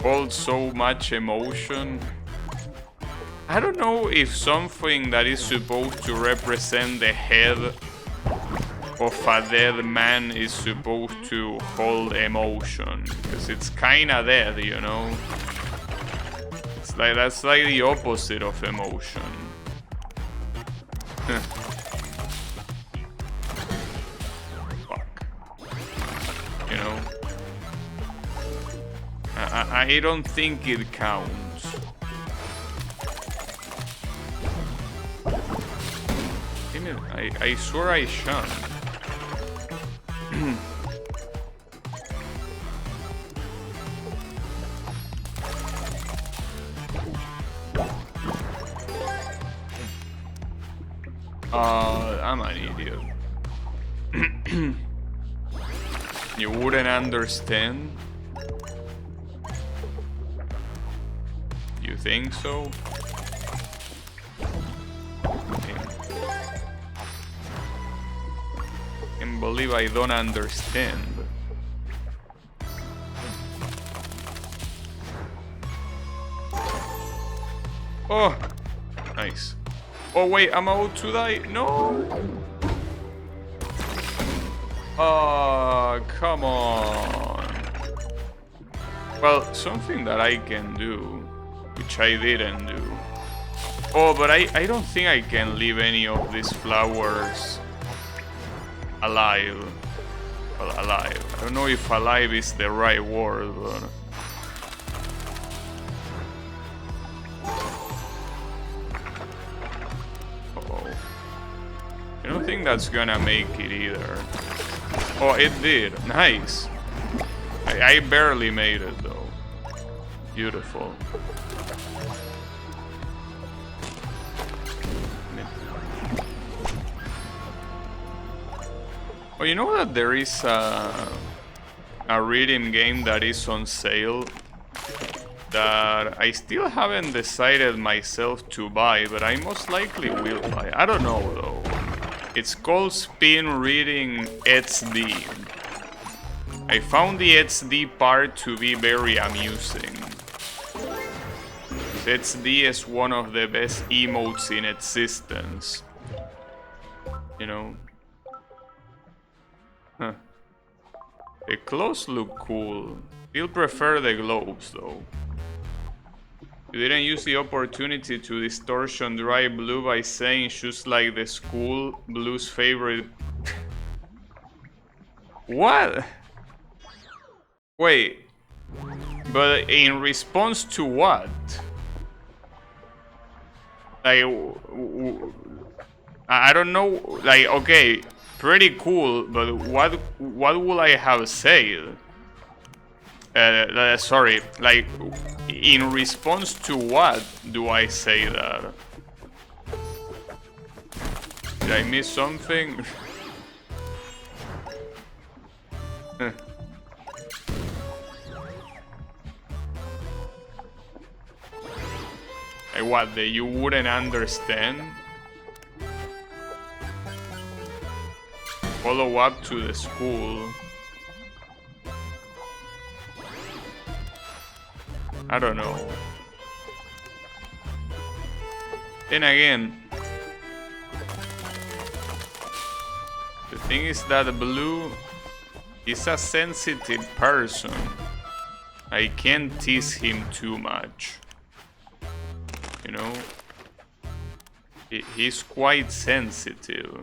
Hold so much emotion. I don't know if something that is supposed to represent the head of a dead man is supposed to hold emotion, because it's kinda dead, you know? It's like, that's like the opposite of emotion. Fuck. You know? I don't think it counts. I swear I shan't. I'm an idiot. You wouldn't understand? You think so? Can't believe I don't understand. Oh, nice. Oh wait, I'm about to die. No. Oh, come on. Well, something that I can do, which I didn't do. Oh, but I don't think I can leave any of these flowers alive. Well, alive. I don't know if alive is the right word, but... Uh-oh. I don't think that's gonna make it either. Oh, it did. Nice. I barely made it, though. Beautiful. Oh, you know that there is a rhythm game that is on sale that I still haven't decided myself to buy, but I most likely will buy. I don't know though. It's called Spin Reading XD. I found the XD part to be very amusing. XD is one of the best emotes in existence. You know? Huh. The clothes look cool. Still prefer the globes though. You didn't use the opportunity to distortion dry blue by saying shoes like the school blue's favorite. What? Wait. But in response to what? Like, I don't know. Like, okay, pretty cool, but what would I have said? Sorry, like, in response to what do I say that? Did I miss something? Like what, that you wouldn't understand? Follow up to the school. I don't know. Then again, the thing is that Blue is a sensitive person. I can't tease him too much. You know? He's quite sensitive.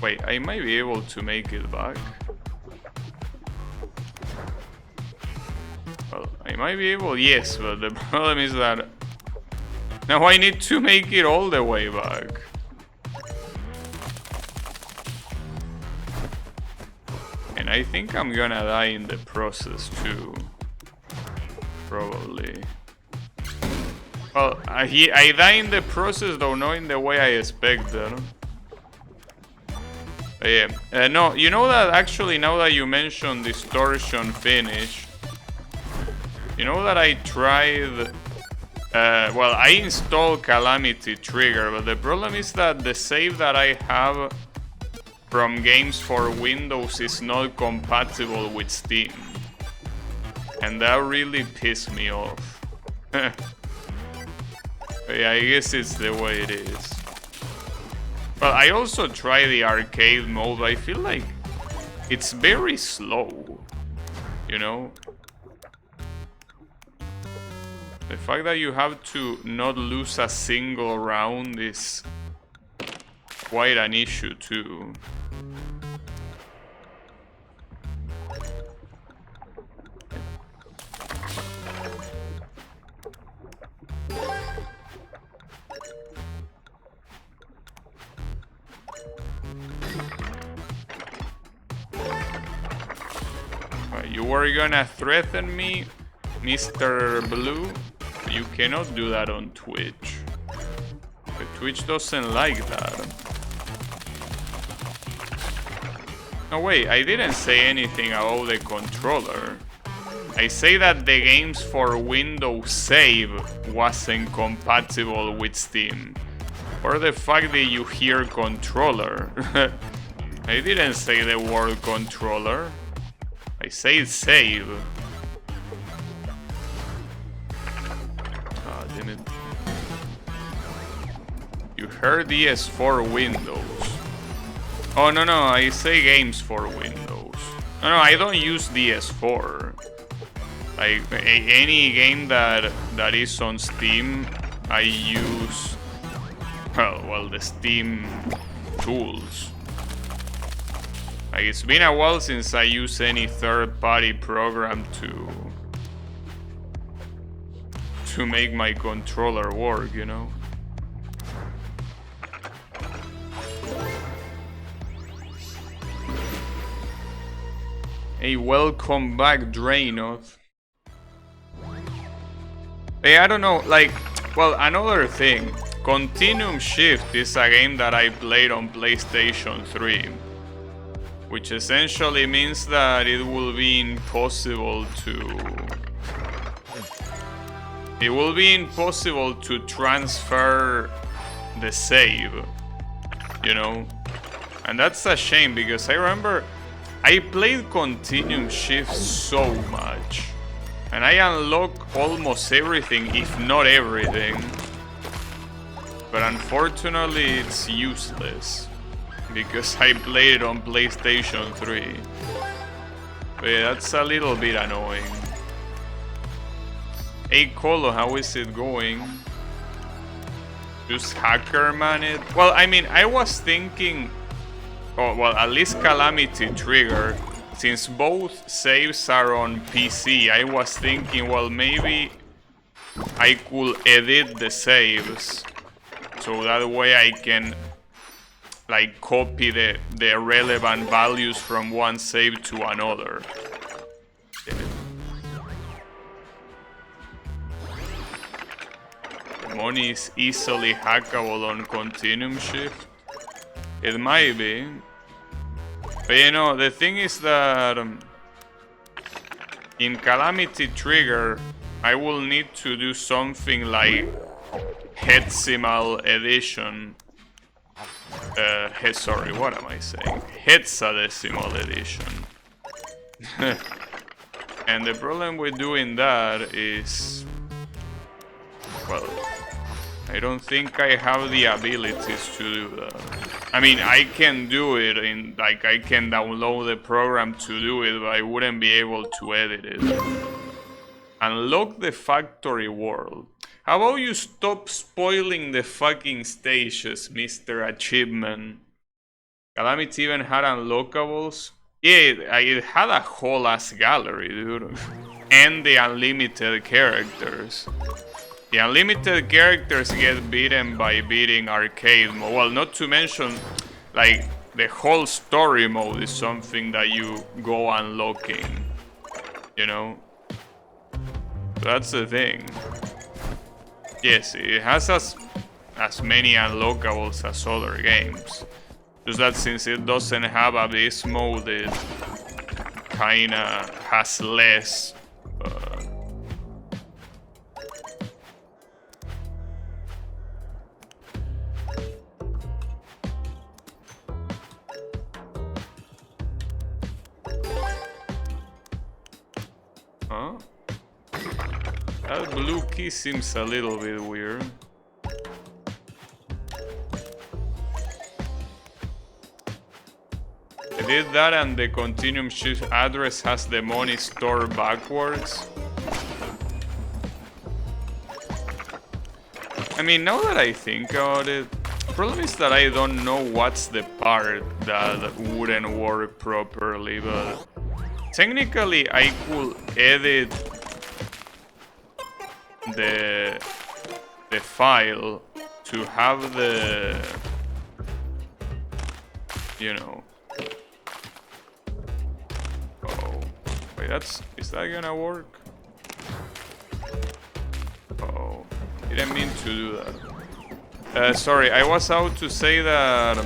Wait, I might be able to make it back. Well, I might be able, yes, but the problem is that now I need to make it all the way back. And I think I'm gonna die in the process too. Probably. Well, I die in the process though, not in the way I expected. Yeah. No, you know that actually now that you mentioned distortion finish, you know that I tried. Well, I installed Calamity Trigger, but the problem is that the save that I have from games for Windows is not compatible with Steam. And that really pissed me off. Yeah, I guess it's the way it is. But I also tried the arcade mode, but I feel like it's very slow, you know? The fact that you have to not lose a single round is quite an issue too. You were gonna threaten me, Mr. Blue? You cannot do that on Twitch. But Twitch doesn't like that. No, wait, I didn't say anything about the controller. I say that the games for Windows Save wasn't compatible with Steam. Or the fact that you hear controller. I didn't say the word controller. I say save. Ah, damn it. You heard DS4 Windows. Oh, no, I say games for Windows. No, I don't use DS4. Like, any game that is on Steam, I use, well, the Steam tools. Like, it's been a while since I use any third-party program to make my controller work, you know? Hey, welcome back, Draenov. Hey, I don't know, like, well, another thing. Continuum Shift is a game that I played on PlayStation 3. Which essentially means that it will be impossible to transfer the save, you know? And that's a shame because I remember I played Continuum Shift so much. And I unlocked almost everything, if not everything. But unfortunately it's useless. Because I played it on PlayStation 3. But yeah, that's a little bit annoying. Hey Colo, how is it going? Just Hackerman it? Well, I mean, I was thinking... Oh, well, at least Calamity Trigger. Since both saves are on PC, I was thinking, well, maybe I could edit the saves. So that way I can... like copy the relevant values from one save to another. Money is easily hackable on Continuum Shift. It might be. But you know, the thing is that in Calamity Trigger, I will need to do something like Hexamal Edition. Sorry, what am I saying? Hexadecimal Edition. And the problem with doing that is... well, I don't think I have the abilities to do that. I mean, I can do it in... like, I can download the program to do it, but I wouldn't be able to edit it. Unlock the factory world. How about you stop spoiling the fucking stages, Mr. Achievement? Calamity even had unlockables? Yeah, it had a whole ass gallery, dude. And the unlimited characters. The unlimited characters get beaten by beating arcade mode. Well, not to mention, like, the whole story mode is something that you go unlocking, you know? That's the thing. Yes, it has as many unlockables as other games. Just that since it doesn't have Abyss mode, it kinda has less. Huh? That blue key seems a little bit weird. I did that and the continuum shift address has the money stored backwards. I mean, now that I think about it, the problem is that I don't know what's the part that wouldn't work properly, but technically I could edit the file to have the, you know. Oh, wait, is that gonna work? Oh, didn't mean to do that. Sorry, I was out to say that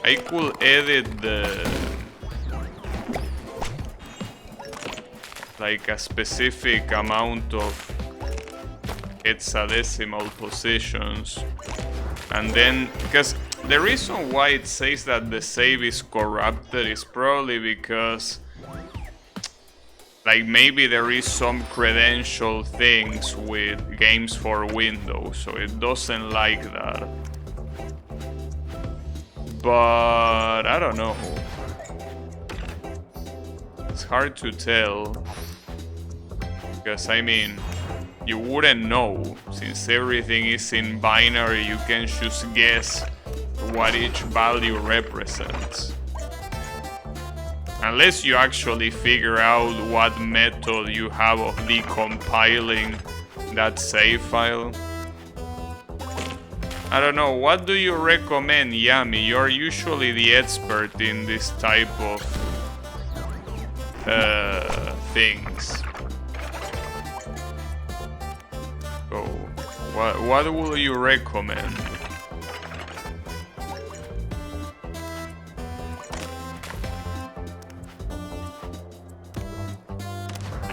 I could edit like a specific amount of hexadecimal positions, and then because the reason why it says that the save is corrupted is probably because like maybe there is some credential things with games for Windows, so it doesn't like that. But I don't know. It's hard to tell. Because I mean, you wouldn't know. Since everything is in binary, you can just guess what each value represents. Unless you actually figure out what method you have of decompiling that save file. I don't know, what do you recommend, Yami? You're usually the expert in this type of things. So, what will you recommend?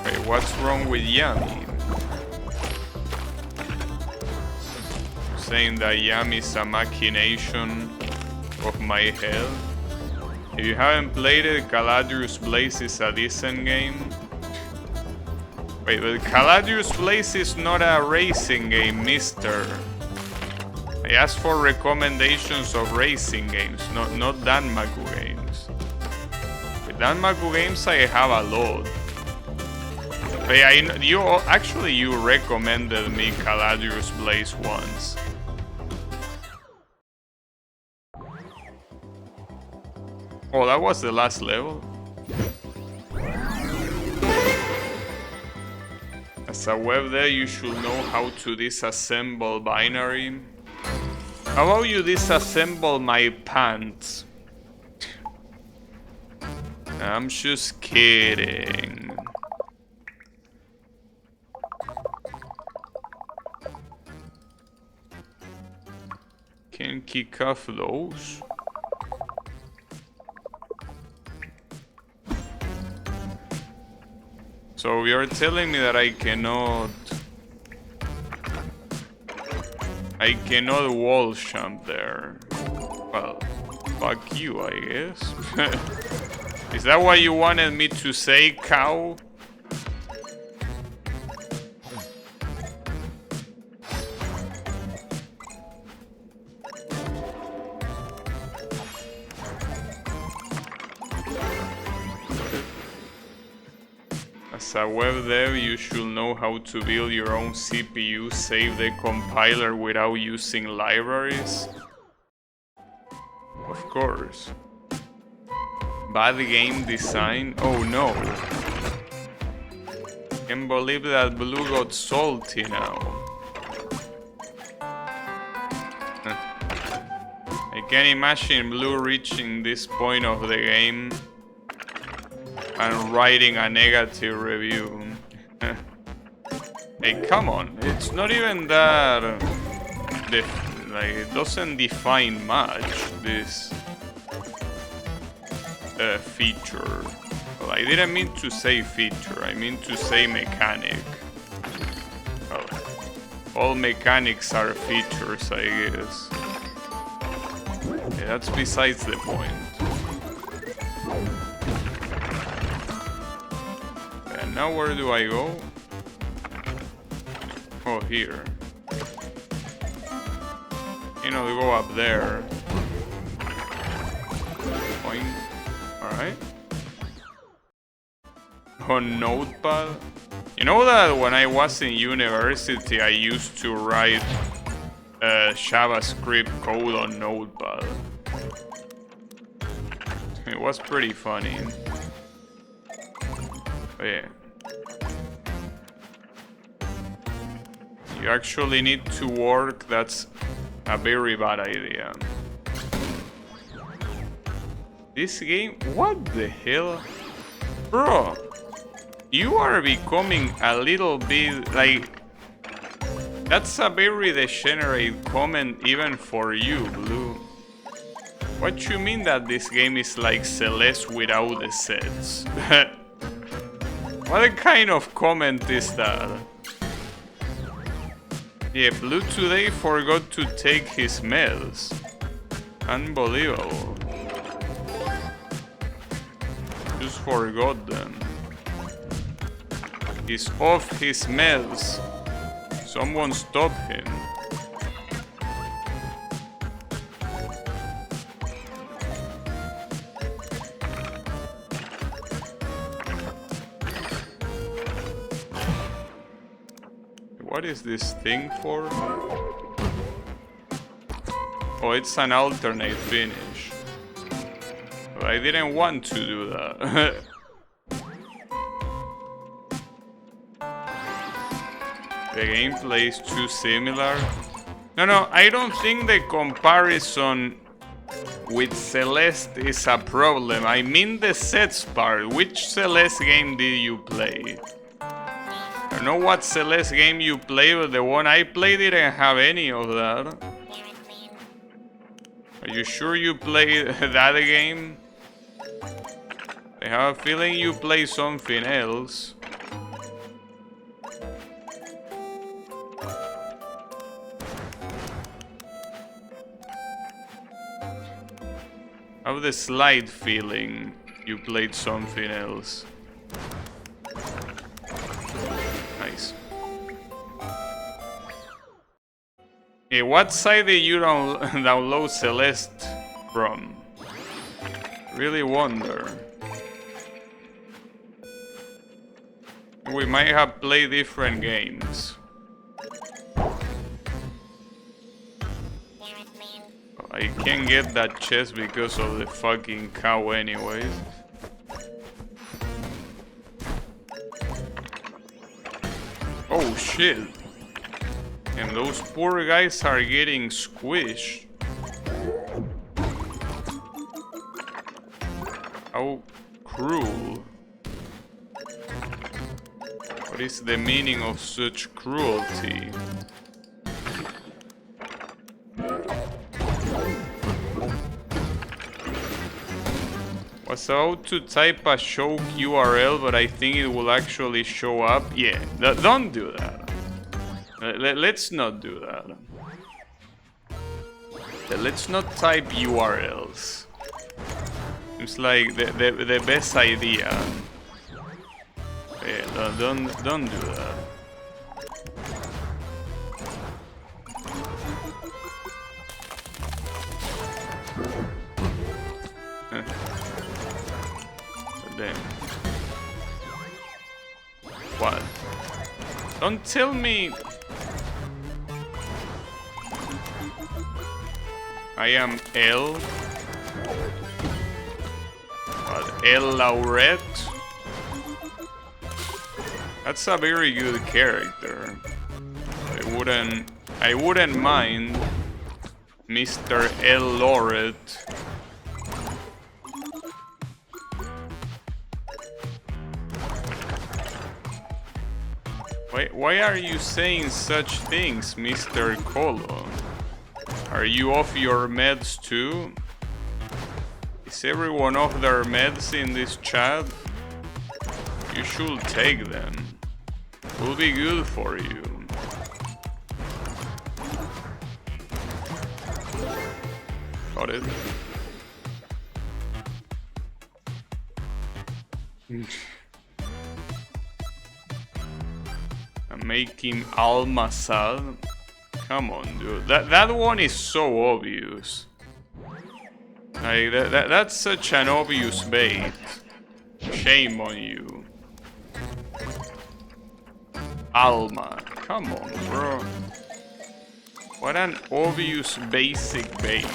Wait, what's wrong with Yami? Saying that Yami is a machination of my head. If you haven't played it, Caladrius Blaze is a decent game. Wait, but Caladrius Blaze is not a racing game, mister. I asked for recommendations of racing games, not Danmaku games. With Danmaku games I have a lot. But you recommended me Caladrius Blaze once. Oh, that was the last level? As a web dev, you should know how to disassemble binary. How about you disassemble my pants? I'm just kidding. Can kick off those? So you're telling me that I cannot wall jump there. Well, fuck you, I guess. Is that what you wanted me to say, cow? As a web dev, you should know how to build your own CPU, save the compiler without using libraries. Of course. Bad game design? Oh no. Can't believe that Blue got salty now. I can't imagine Blue reaching this point of the game and writing a negative review. Hey, come on, it's not even that... like, it doesn't define much, this feature. Well, I didn't mean to say feature, I mean to say mechanic. Well, all mechanics are features, I guess. Yeah, that's besides the point. And now where do I go? Oh, here. You know, to go up there. Point. Alright. On Notepad. You know that when I was in university, I used to write JavaScript code on Notepad. It was pretty funny. But yeah. You actually need to work, that's a very bad idea. This game? What the hell? Bro, you are becoming a little bit like... That's a very degenerate comment even for you, Blue. What you mean that this game is like Celeste without the sets? What kind of comment is that? Yeah, Blue today forgot to take his meds. Unbelievable. Just forgot them. He's off his meds. Someone stop him. What is this thing for? Oh, it's an alternate finish. But I didn't want to do that. The gameplay is too similar. No, I don't think the comparison with Celeste is a problem. I mean the sets part. Which Celeste game did you play? I don't know what Celeste game you played, but the one I played didn't have any of that. Are you sure you played that game? I have a feeling you play something else. I have the slight feeling you played something else. Nice. Okay, what site did you download Celeste from? Really wonder. We might have played different games. I can't get that chest because of the fucking cow anyways. Oh shit. And those poor guys are getting squished. How cruel. What is the meaning of such cruelty? Was about to type a show URL, but I think it will actually show up. Yeah, don't do that. Let's not do that. Let's not type URLs. Seems like the best idea. Yeah, don't do that. Damn. What? Don't tell me I am L. What? L Laurette? That's a very good character. I wouldn't mind Mr. L. Loret. Why are you saying such things, Mr. Colo? Are you off your meds too? Is everyone off their meds in this chat? You should take them. Will be good for you. Got it. I'm making Almasal. Come on, dude. That one is so obvious. Like that's such an obvious bait. Shame on you. Alma. Come on, bro. What an obvious basic bait.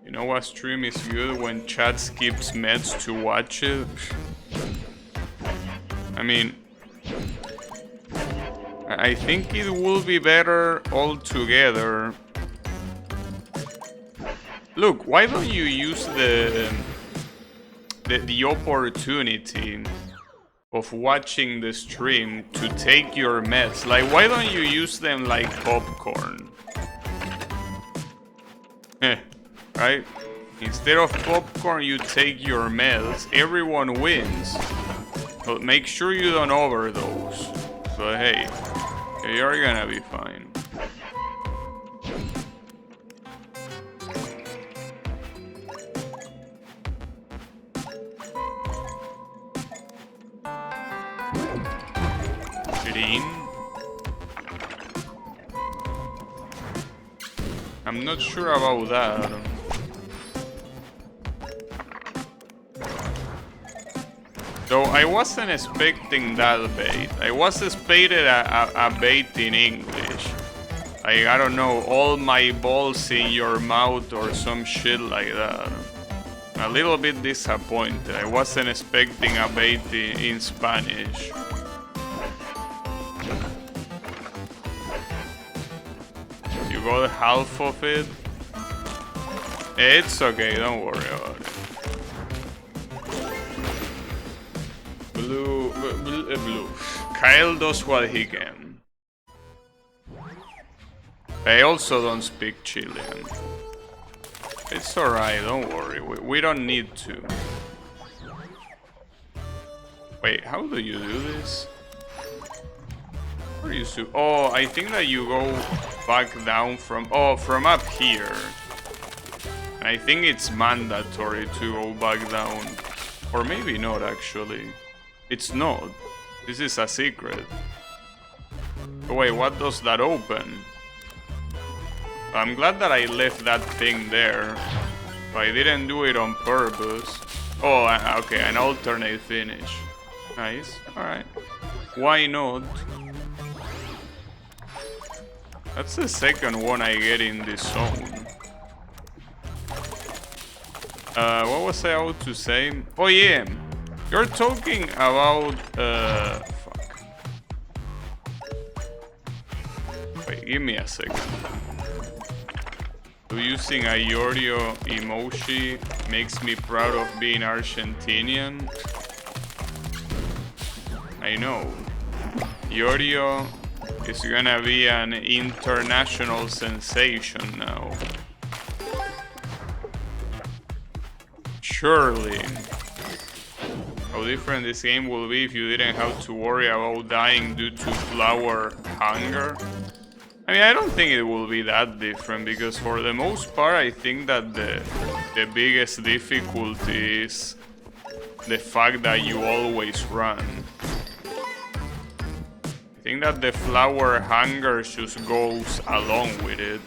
You know what stream is good? When chat skips meds to watch it? I mean, I think it will be better altogether. Look, why don't you use the opportunity of watching the stream to take your meds? Like, why don't you use them like popcorn? Right? Instead of popcorn, you take your meds. Everyone wins. But make sure you don't overdose. But hey, you're gonna be fine. Green. I'm not sure about that. Though I wasn't expecting that bait. I was expecting a bait in English. Like, I don't know, all my balls in your mouth or some shit like that. A little bit disappointed. I wasn't expecting a bait in Spanish. You got half of it? It's okay, don't worry about it. Blue. Kyle does what he can. I also don't speak Chilean. It's alright, don't worry. We don't need to. Wait, how do you do this? Where are you oh, I think that you go back down from up here. And I think it's mandatory to go back down. Or maybe not, actually. It's not. This is a secret. Oh, wait, what does that open? I'm glad that I left that thing there. But I didn't do it on purpose. Oh, okay, an alternate finish. Nice, alright. Why not? That's the second one I get in this zone. What was I about to say? Oh yeah, you're talking about fuck. Wait, give me a second. So using a Iorio emoji makes me proud of being Argentinian. I know. Iorio is gonna be an international sensation now. Surely. How different this game will be if you didn't have to worry about dying due to flower hunger. I mean, I don't think it will be that different, because for the most part I think that the biggest difficulty is the fact that you always run. I think that the flower hunger just goes along with it.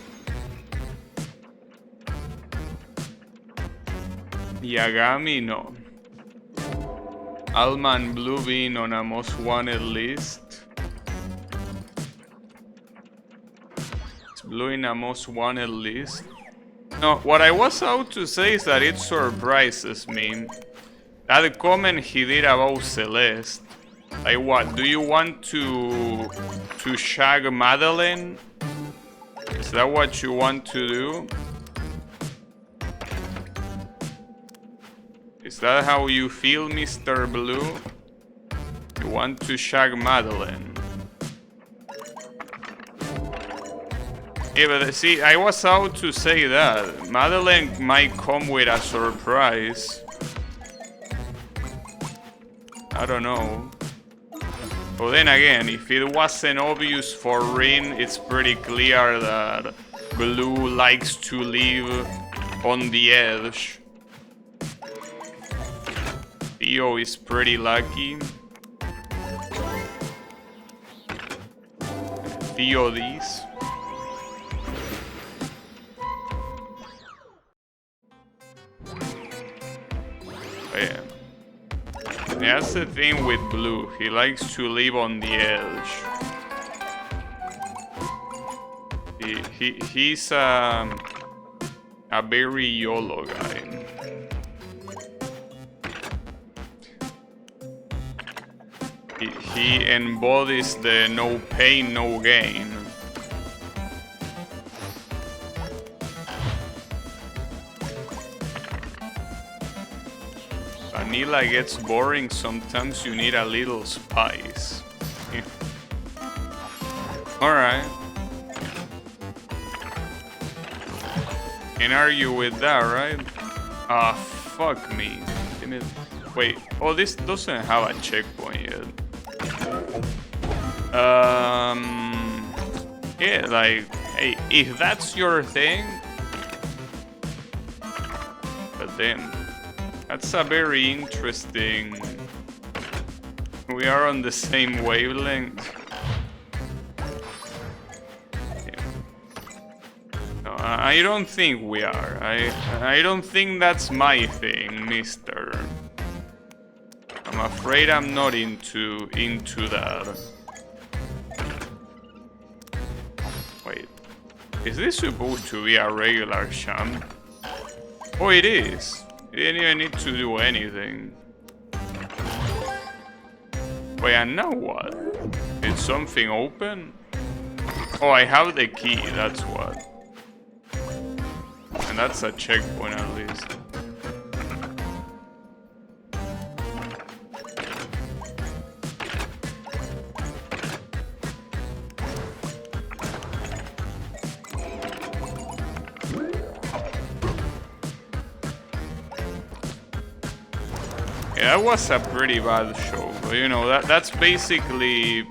Yagami, no. Alma and Blue being on a most wanted list. It's Blue in a most wanted list. No, what I was about to say is that it surprises me. That comment he did about Celeste. Like what? Do you want to shag Madeline? Is that what you want to do? Is that how you feel, Mr. Blue? You want to shag Madeline? Yeah, but see, I was out to say that. Madeline might come with a surprise. I don't know. But then again, if it wasn't obvious for Rin, it's pretty clear that Blue likes to live on the edge. Theo is pretty lucky. Theo these. But yeah. That's the thing with Blue, he likes to live on the edge. He's a very YOLO guy. He embodies the no pain, no gain. Vanilla gets boring, sometimes you need a little spice. Alright. Can't argue with that, right? Ah, fuck me. Wait, oh, this doesn't have a checkpoint yet. Yeah, like, hey, if that's your thing, but then, that's a very interesting. We are on the same wavelength. Yeah. No, I don't think we are. I don't think that's my thing, mister. I'm afraid I'm not into that. Wait, is this supposed to be a regular champ? Oh, it is. You didn't even need to do anything. Wait, and now what? Is something open? Oh, I have the key, that's what. And that's a checkpoint at least. Yeah, that was a pretty bad show, but you know, that's basically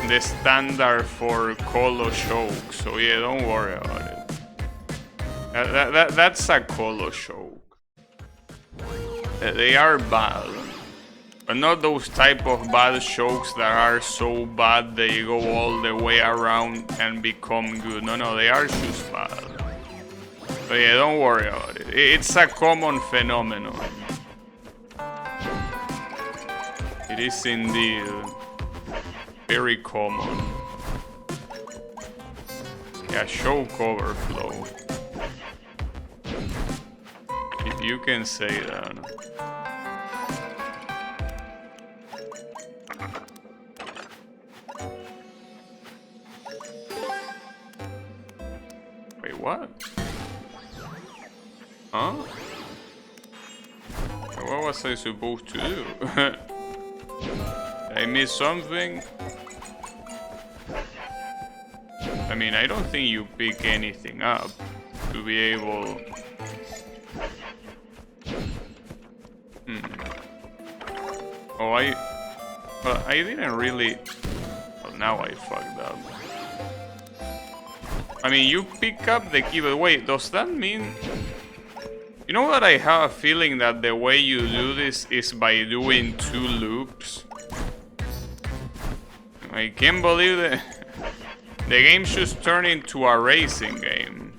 the standard for Colo show, so yeah, don't worry about it. That's a Colo show. They are bad, but not those type of bad shows that are so bad they go all the way around and become good. No, they are just bad. But yeah, don't worry about it. It's a common phenomenon. It is indeed very common. Yeah, show cover flow. If you can say that. Wait, what? Huh? What was I supposed to do? I missed something? I mean, I don't think you pick anything up to be able... Oh, well, I didn't really... Well, now I fucked up. I mean, you pick up the key, but wait, does that mean... You know what, I have a feeling that the way you do this is by doing 2 loops. I can't believe that the game just turned into a racing game.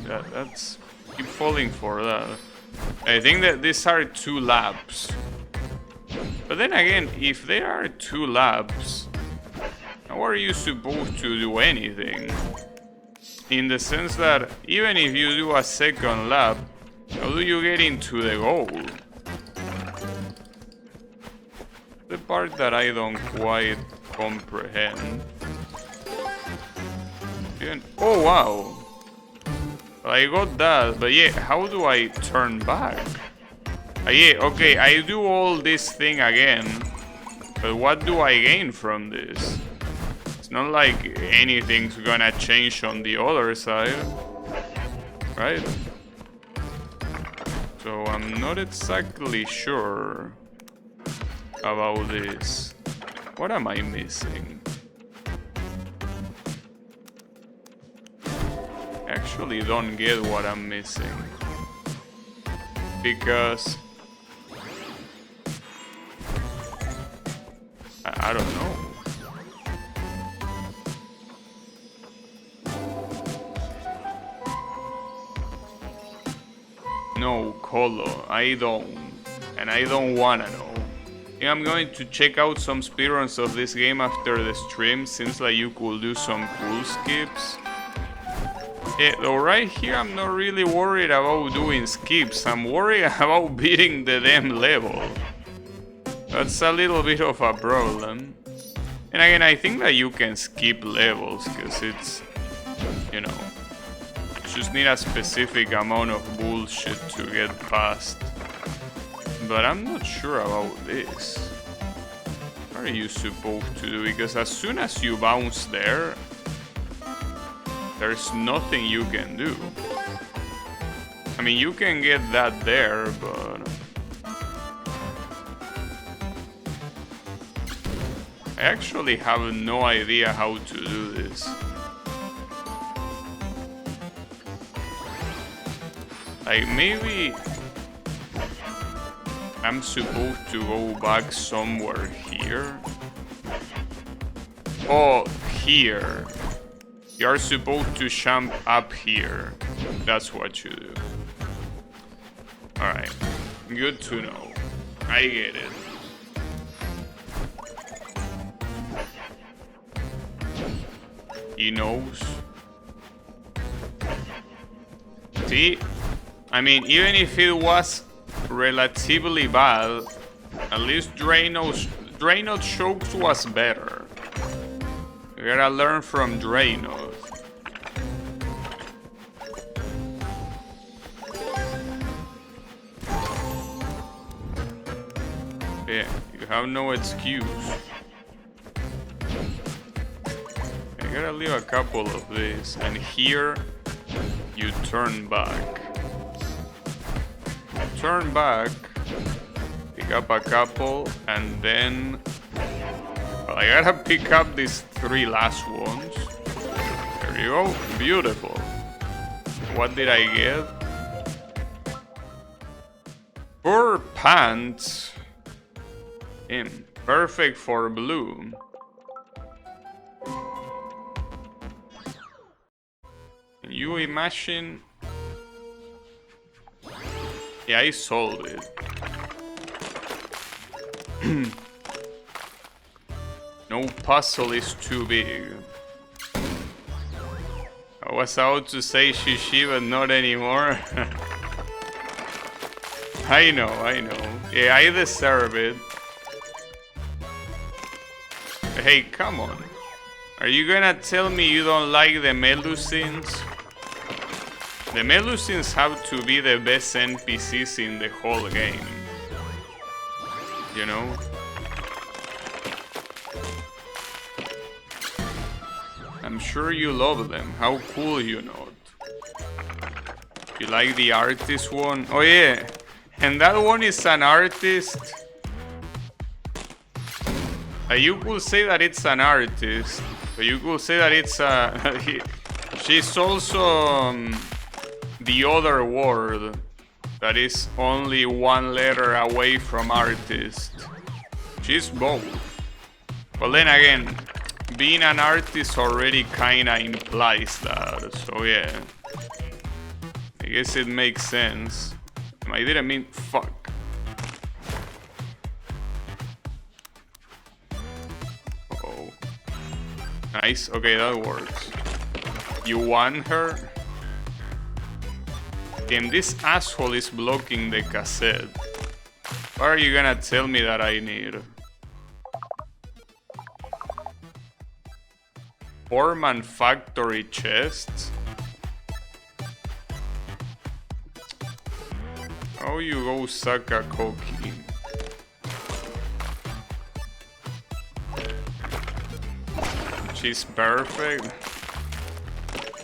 That's... keep falling for that. I think that these are 2 laps. But then again, if there are 2 laps, how are you supposed to do anything? In the sense that even if you do a 2nd lap, how do you get into the goal? part that I don't quite comprehend. Oh wow! I got that, but yeah, how do I turn back? Yeah, okay, I do all this thing again, but what do I gain from this? It's not like anything's gonna change on the other side, right? So I'm not exactly sure about this. What am I missing? I actually don't get what I'm missing. Because I don't know. No, Colo, I don't. And I don't wanna know. Yeah, I'm going to check out some speedruns of this game after the stream. Seems like you could do some cool skips. Yeah, though right here I'm not really worried about doing skips. I'm worried about beating the damn level. That's a little bit of a problem. And again, I think that you can skip levels, because it's, you know, you just need a specific amount of bullshit to get past. But I'm not sure about this. What are you supposed to do? Because as soon as you bounce there, there's nothing you can do. I mean, you can get that there, but I actually have no idea how to do this. Like, maybe I'm supposed to go back somewhere here. Oh, here. You're supposed to jump up here. That's what you do. Alright. Good to know. I get it. He knows. See? I mean, even if it was relatively bad, at least Draenor Chokes was better. You gotta learn from Draenor. Yeah, you have no excuse. I gotta leave a couple of these, and here you turn back. Turn back, pick up a couple, and then well, I gotta pick up these 3 last ones. There you go, beautiful. What did I get? 4 pants. Perfect for blue. Can you imagine? Yeah, I solved it. No puzzle is too big. I was about to say Shishi, but not anymore. I know. Yeah, I deserve it. Hey, come on. Are you gonna tell me you don't like the Melusines? The Melusines have to be the best NPCs in the whole game. You know? I'm sure you love them. How cool you not? You like the artist one? Oh yeah. And that one is an artist. You could say that it's an artist, but you could say that it's a... she's also the other word that is only 1 letter away from artist. She's both. But then again, being an artist already kinda implies that, so yeah. I guess it makes sense. I didn't mean... fuck. Nice, okay, that works. You want her? Damn, this asshole is blocking the cassette. What are you gonna tell me that I need? Foreman factory chests. Oh, you go suck a cookie. She's perfect.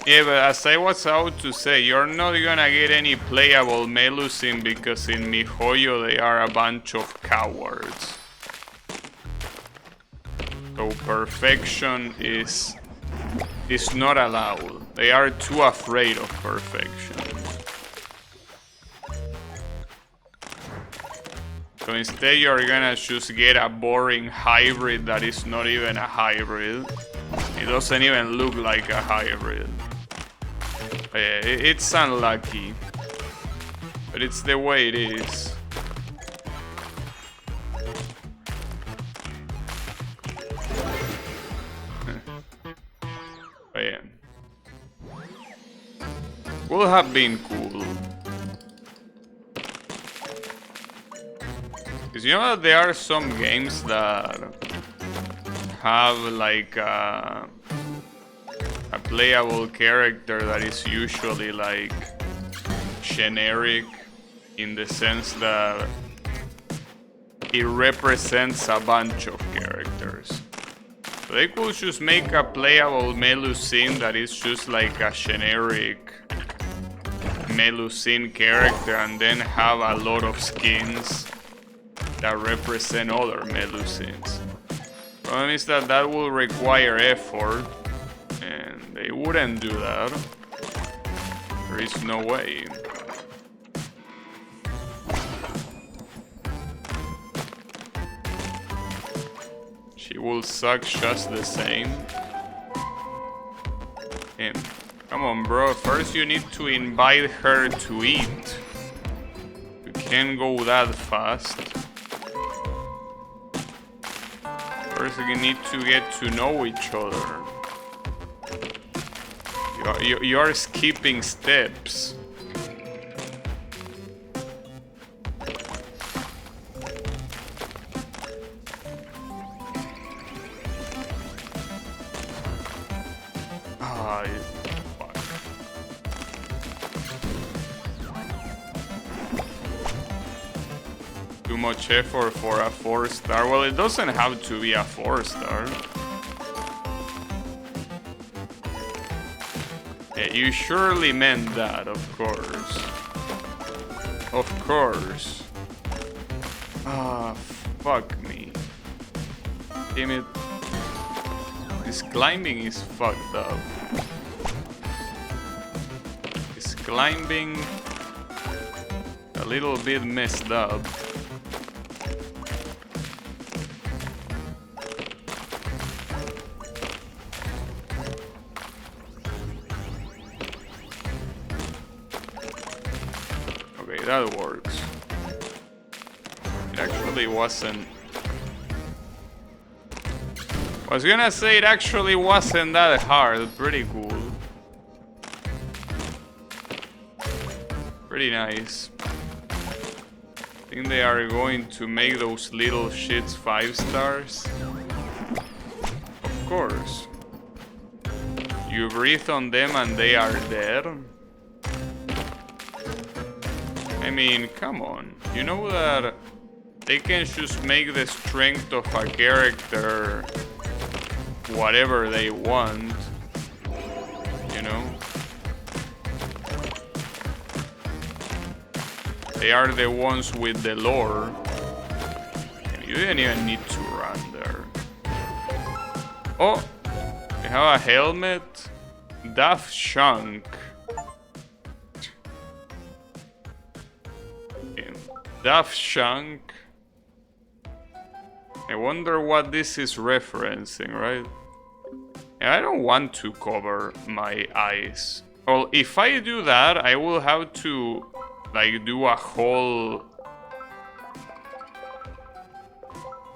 Yeah, but as I was about to say, you're not gonna get any playable Melusine because in MiHoYo they are a bunch of cowards. So perfection is not allowed. They are too afraid of perfection. So instead you're gonna just get a boring hybrid that is not even a hybrid. It doesn't even look like a hybrid. Yeah, it's unlucky. But it's the way it is. But yeah. Would have been cool. Because you know that there are some games that have like a playable character that is usually like generic in the sense that it represents a bunch of characters. So they could just make a playable Melusine that is just like a generic Melusine character and then have a lot of skins that represent other Melusines. The problem is that that will require effort, and they wouldn't do that. There is no way. She will suck just the same. And come on, bro. First you need to invite her to eat. You can't go that fast. First you need to get to know each other. You are skipping steps. Ah, fuck. Too much effort for a 4-star. Well, it doesn't have to be a 4-star. Yeah, you surely meant that, of course. Of course. Ah, fuck me. Damn it. This climbing is fucked up. This climbing a little bit messed up. Okay, that works. It actually wasn't. I was gonna say it actually wasn't that hard. Pretty cool. Pretty nice. I think they are going to make those little shits 5 stars. Of course. You breathe on them and they are dead. I mean, come on. You know that they can just make the strength of a character whatever they want, you know? They are the ones with the lore. And you didn't even need to run there. Oh! We have a helmet. Daft Shunk. Daft Shunk. I wonder what this is referencing, right? I don't want to cover my eyes. Well, if I do that, I will have to, like, do a whole...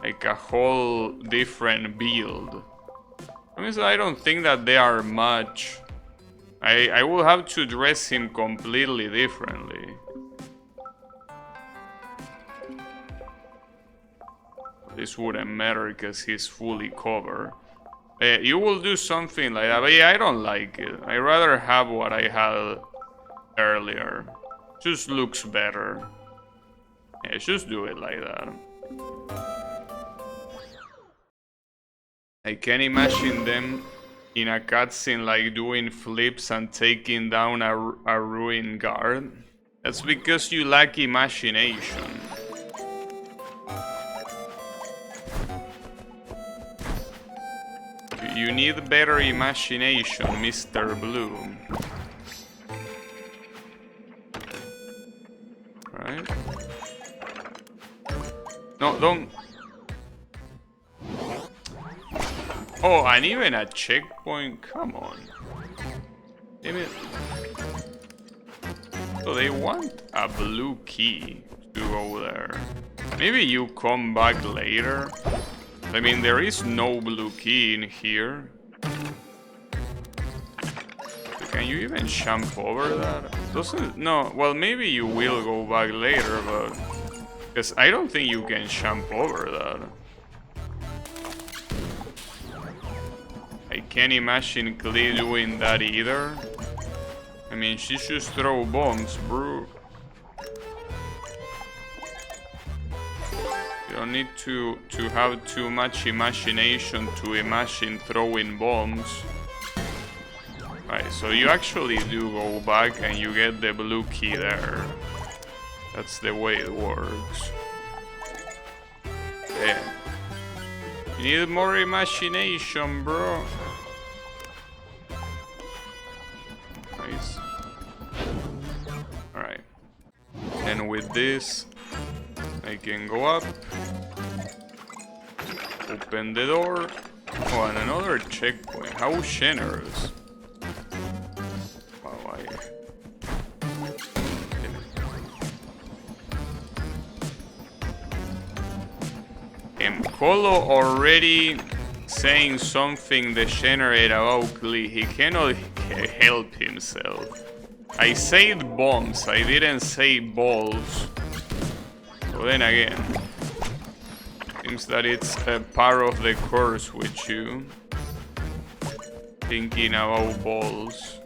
like, a whole different build. I mean, I don't think that they are much. I will have to dress him completely differently. This wouldn't matter because he's fully covered. You will do something like that, but yeah, I don't like it. I rather have what I had earlier. Just looks better. Yeah, just do it like that. I can imagine them in a cutscene like doing flips and taking down a ruined guard. That's because you lack imagination. You need better imagination, Mr. Blue. Right? No, don't. Oh, and even a checkpoint? Come on. Damn it. So they want a blue key to go there. Maybe you come back later. I mean, there is no blue key in here. Can you even jump over that? Doesn't... No, well, maybe you will go back later, but... Because I don't think you can jump over that. I can't imagine Klee doing that either. I mean, she just throw bombs, bro. You don't need to have too much imagination to imagine throwing bombs. Right, so you actually do go back and you get the blue key there. That's the way it works. Yeah. You need more imagination, bro. Nice. Alright. And with this, I can go up. Open the door. Oh, and another checkpoint. How generous. Wow, Colo already saying something degenerate about Klee. He cannot help himself. I said bombs, I didn't say balls. So then again, seems that it's a part of the course with you. Thinking about balls.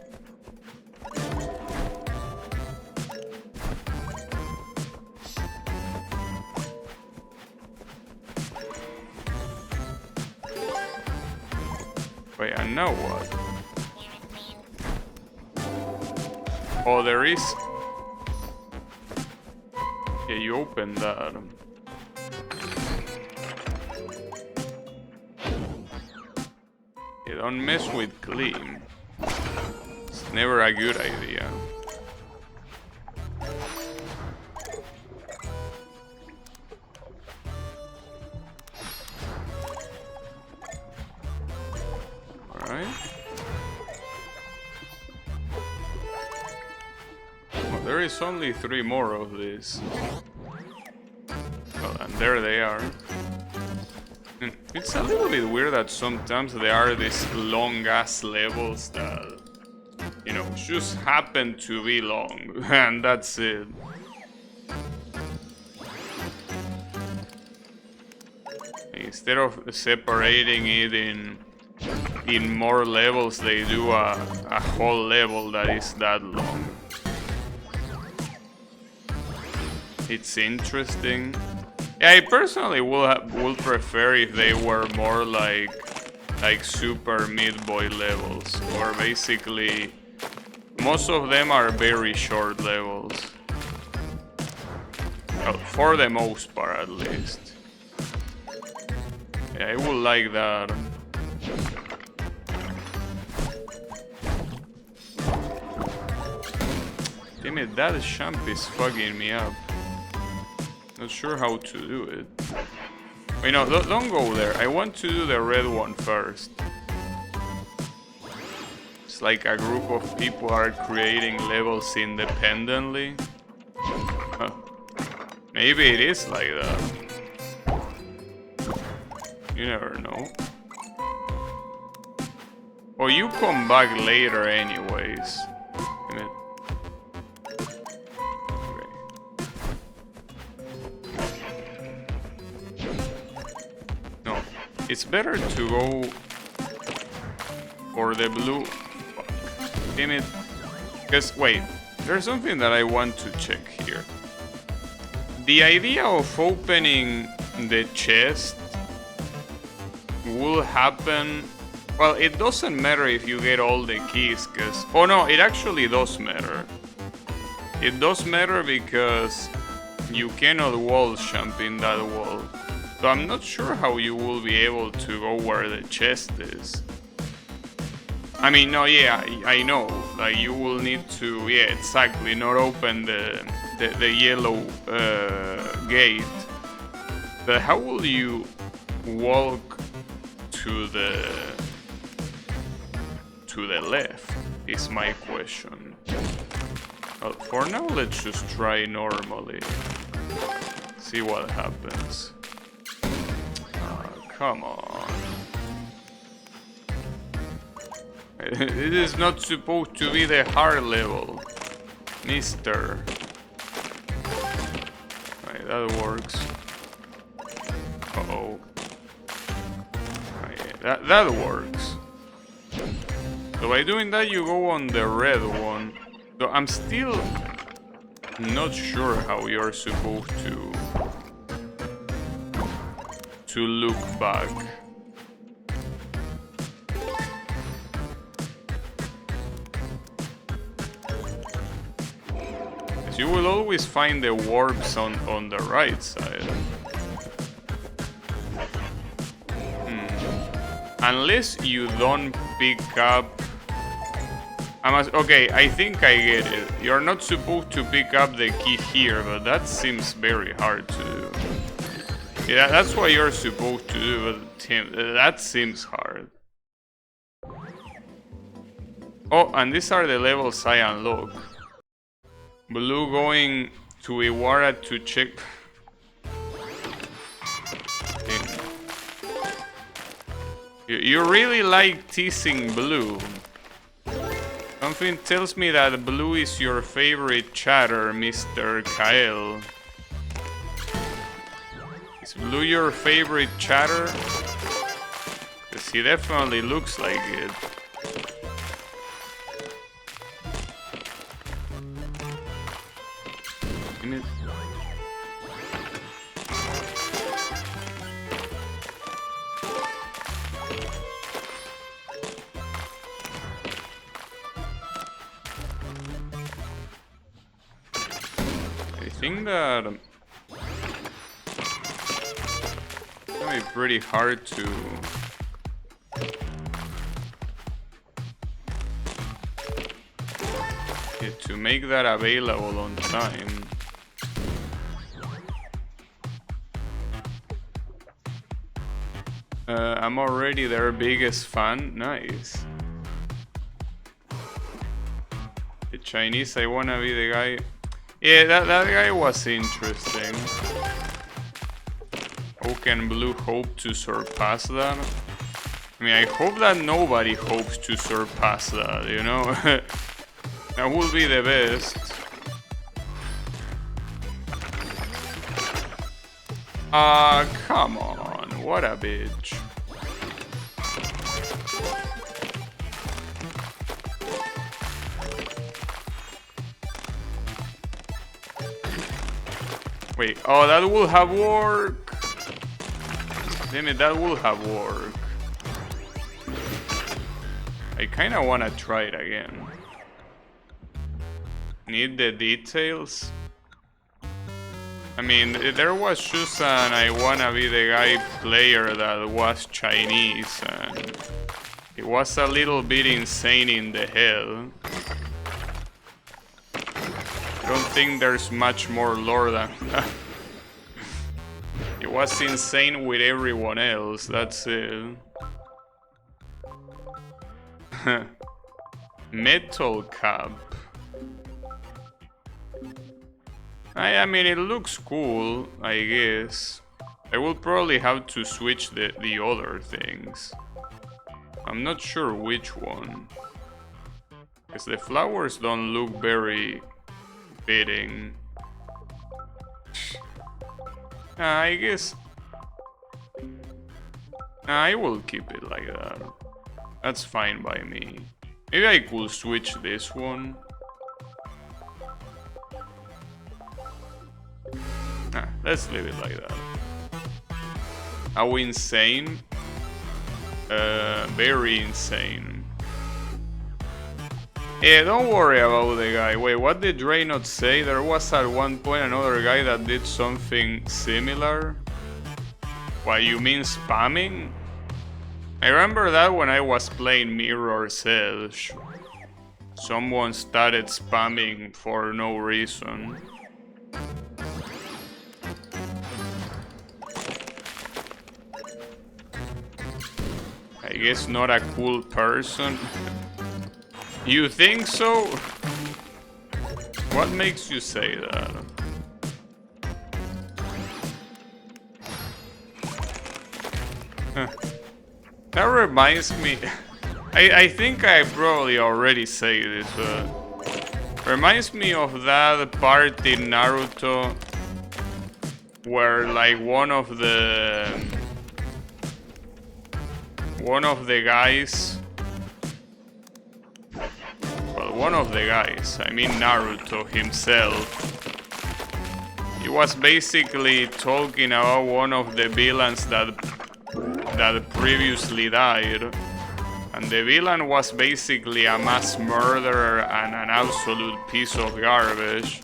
Wait, and now what? Oh, there is... Yeah, you open that. Yeah, don't mess with Klee. It's never a good idea. There is only 3 more of these. Well, and there they are. And it's a little bit weird that sometimes there are these long-ass levels that, you know, just happen to be long, and that's it. Instead of separating it in more levels, they do a whole level that is that long. It's interesting. Yeah, I personally will prefer if they were more like super mid-boy levels, or basically most of them are very short levels. Well, for the most part, at least. Yeah, I would like that. Damn it, that jump is fucking me up. Not sure how to do it. Wait, no, don't go there. I want to do the red one first. It's like a group of people are creating levels independently. Huh. Maybe it is like that. You never know. Or you come back later anyways. Damn it. It's better to go for the blue. Damn it. Because, wait, there's something that I want to check here. The idea of opening the chest will happen. Well, it doesn't matter if you get all the keys, because... Oh no, it actually does matter. It does matter because you cannot wall jump in that wall. So I'm not sure how you will be able to go where the chest is. I mean, no, yeah, I know. Like, you will need to, yeah, exactly, not open the yellow gate. But how will you walk to the left is my question. Well, for now, let's just try normally. See what happens. Come on. It is not supposed to be the hard level, mister. Right, that works. Uh-oh. Right, that works. So by doing that, you go on the red one. So I'm still not sure how you're supposed to look back. Because you will always find the warps on the right side. Unless you don't pick up... Okay, I think I get it. You're not supposed to pick up the key here, but that seems very hard to do. Yeah, that's what you're supposed to do, but Tim, that seems hard. Oh, and these are the levels I unlock. Blue going to Iwara to check... You really like teasing Blue. Something tells me that Blue is your favorite chatter, Mr. Kael. Is Blue your favorite chatter? Because he definitely looks like it. I think that it's gonna be pretty hard to make that available on time. I'm already their biggest fan. Nice. The Chinese, I wanna be the guy. Yeah, that guy was interesting. How can Blue hope to surpass that? I mean, I hope that nobody hopes to surpass that, you know? That would be the best. Come on, what a bitch. Wait, oh, that will have work. Damn it, that will have work. I kinda wanna try it again. Need the details? I mean, there was just an I wanna be the guy player that was Chinese, and it was a little bit insane in the head. I don't think there's much more lore than that. It was insane with everyone else, that's it. Metal cap. I mean, it looks cool, I guess. I will probably have to switch the other things. I'm not sure which one. Because the flowers don't look very fitting. I guess I will keep it like that. That's fine by me. Maybe I could switch this one. Let's leave it like that. Are we insane? Very insane. Yeah, don't worry about the guy. Wait, what did Dre not say? There was at one point another guy that did something similar. What, you mean spamming? I remember that when I was playing Mirror's Edge. Someone started spamming for no reason. I guess not a cool person. You think so? What makes you say that? That reminds me... I think I probably already say this, but... Reminds me of that part in Naruto where like one of the guys, I mean Naruto himself, he was basically talking about one of the villains that previously died, and the villain was basically a mass murderer and an absolute piece of garbage.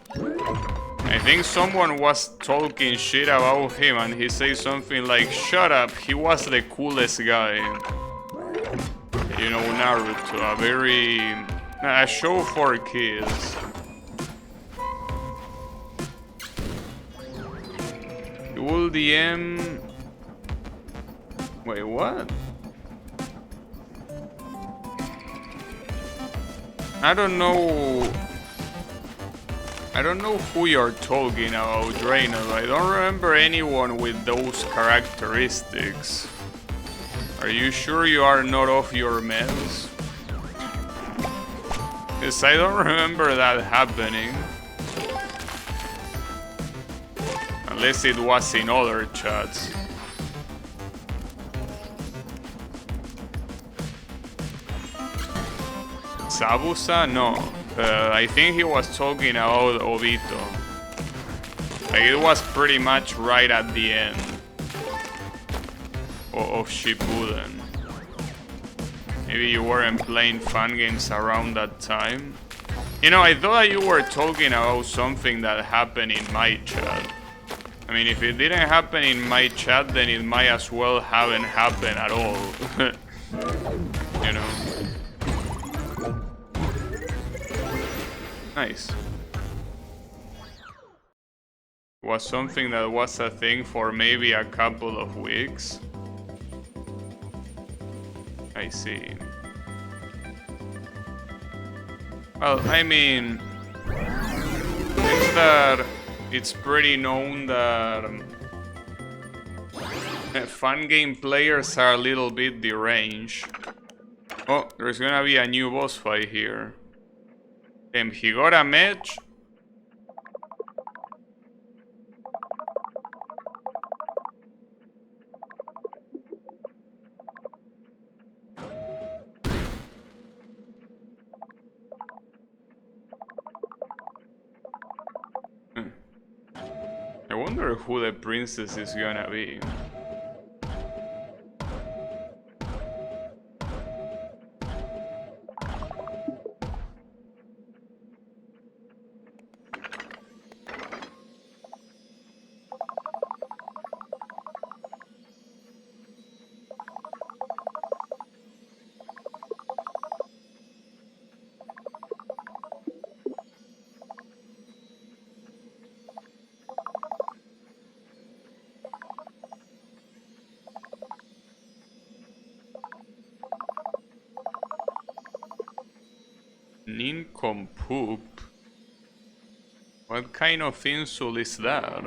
I think someone was talking shit about him and he said something like, "Shut up, he was the coolest guy." You know, Naruto, a show for kids. Dual DM... Wait, what? I don't know who you're talking about, Drainer. I don't remember anyone with those characteristics. Are you sure you are not off your meds? Because I don't remember that happening. Unless it was in other chats. Sabusa? No. I think he was talking about Obito. Like, it was pretty much right at the end of Shippuden. Maybe you weren't playing fun games around that time. You know, I thought you were talking about something that happened in my chat. I mean, if it didn't happen in my chat, then it might as well haven't happened at all. You know. Nice. It was something that was a thing for maybe a couple of weeks. I see. Well, I mean, I think that it's pretty known that fun game players are a little bit deranged. Oh, there's gonna be a new boss fight here. He got a match. I wonder who the princess is gonna be. Nincompoop? What kind of insult is that?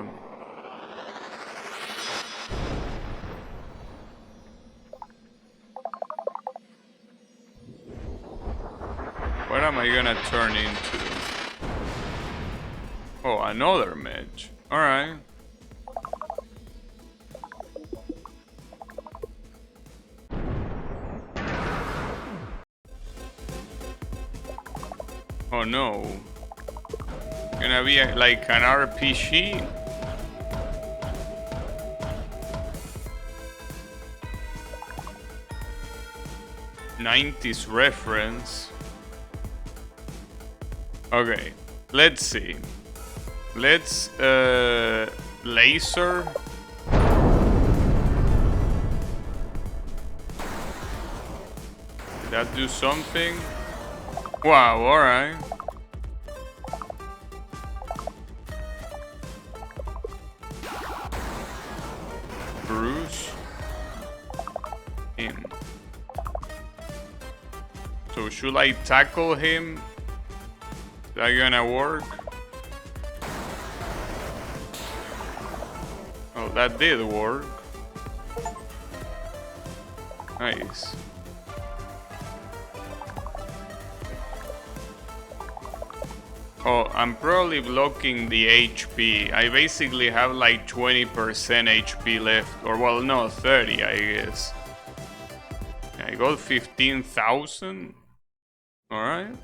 What am I gonna turn into? Oh, another match. Alright. Oh no. Gonna be like an RPG? '90s reference. Okay, let's see. Let's laser. Did that do something? Wow, alright. Bruce. Him. So should I tackle him? Is that gonna work? Oh, that did work. Nice. Oh, I'm probably blocking the HP. I basically have like 20% HP left. Or well, no, 30 I guess. I got 15,000? Alright.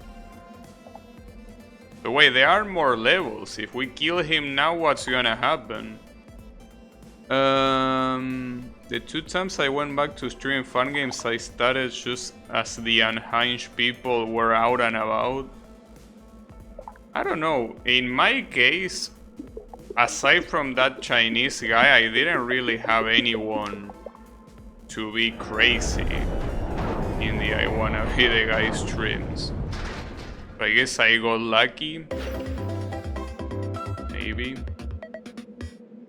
But wait, there are more levels. If we kill him now, what's gonna happen? The 2 times I went back to stream fun games, I started just as the unhinged people were out and about. I don't know. In my case, aside from that Chinese guy, I didn't really have anyone to be crazy in the I Wanna Be the Guy streams. I guess I got lucky. Maybe.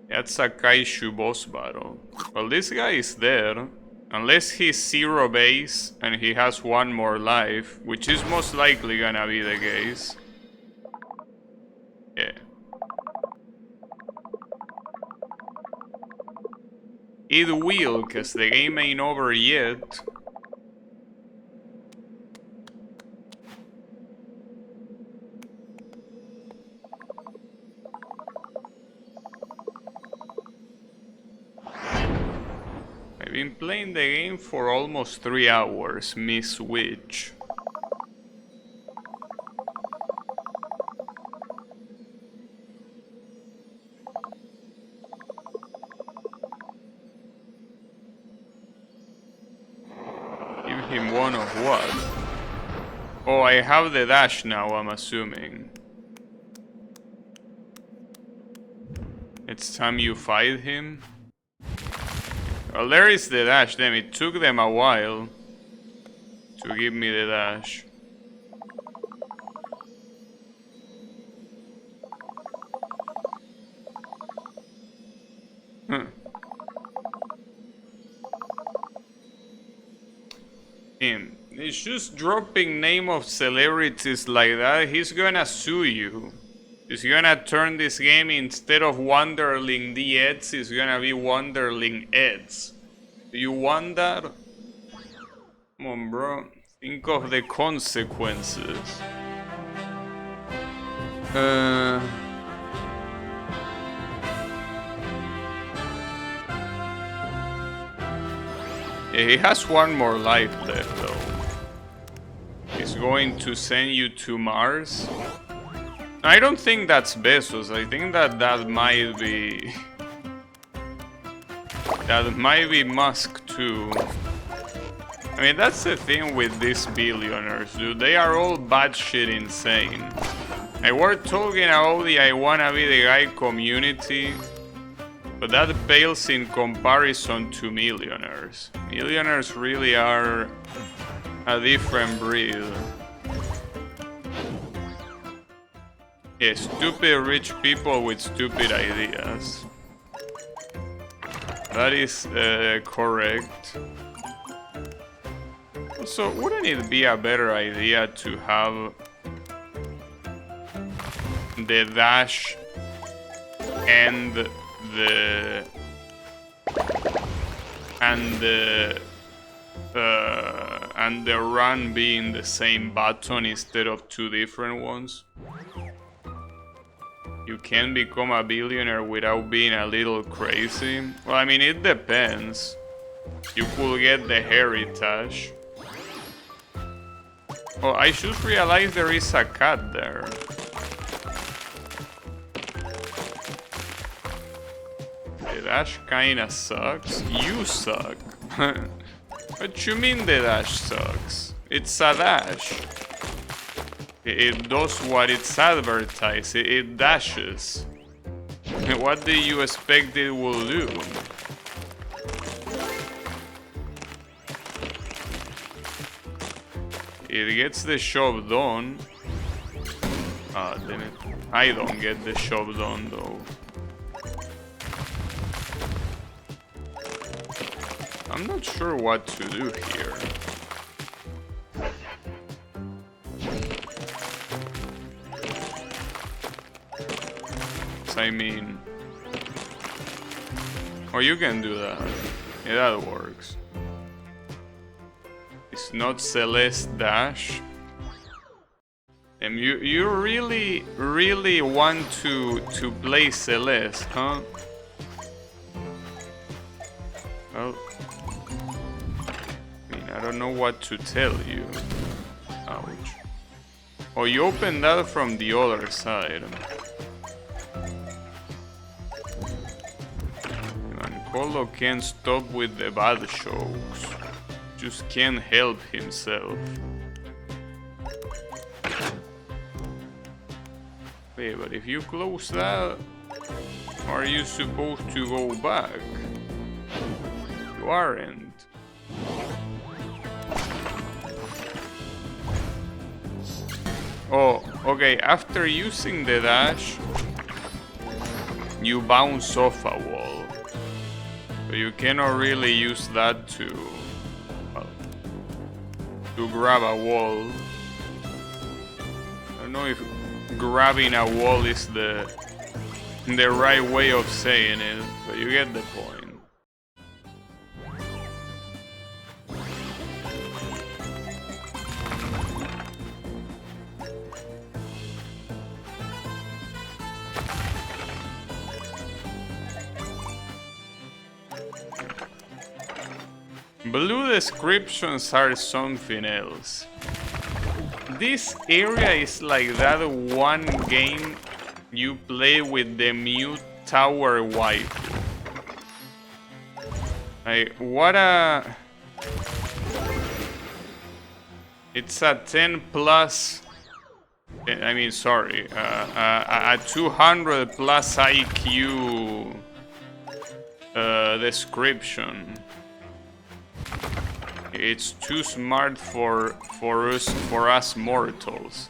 That's a Kaiju boss battle. Well, this guy is there. Unless he's 0 base and he has 1 more life, which is most likely gonna be the case. Yeah. It will, cause the game ain't over yet. I've been playing the game for almost 3 hours, Miss Witch. Give him one of what? Oh, I have the dash now, I'm assuming. It's time you fight him. Well, there is the dash. Damn, it took them a while to give me the dash. Huh. Him. It's just dropping name of celebrities like that. He's gonna sue you. He's gonna turn this game, instead of Wunderling the Eds, it's gonna be Wunderling Eds. Do you want that? Come on, bro. Think of the consequences. Yeah, he has 1 more life left, though. He's going to send you to Mars. I don't think that's Bezos. I think that might be... That might be Musk too. I mean, that's the thing with these billionaires, dude. They are all batshit insane. And we're talking about the I Wanna Be the Guy community, but that pales in comparison to millionaires. Millionaires really are a different breed. Yeah, stupid rich people with stupid ideas. That is correct. So, wouldn't it be a better idea to have the dash and the run being the same button instead of 2 different ones? You can become a billionaire without being a little crazy. Well, I mean, it depends. You could get the heritage. Oh, I should realize there is a cat there. The dash kinda sucks. You suck. What you mean the dash sucks? It's a dash. It does what it's advertised. It dashes. What do you expect it will do? It gets the job done. Ah, damn it. I don't get the job done though. I'm not sure what to do here. I mean... Oh, you can do that. Yeah, that works. It's not Celeste Dash. And you really want to play Celeste, huh? Well, I mean, I don't know what to tell you. Ouch. Oh, you opened that from the other side. Colo can't stop with the bad jokes. Just can't help himself. Wait, but if you close that, are you supposed to go back? You aren't. Oh, okay, after using the dash, you bounce off a wall. But you cannot really use that to, well, to grab a wall. I don't know if grabbing a wall is the right way of saying it, but you get the point. Blue descriptions are something else. This area is like that one game you play with the mute tower waifu. Like, what a... It's a 10 plus... I mean, sorry, a 200 plus IQ description. It's too smart for us mortals.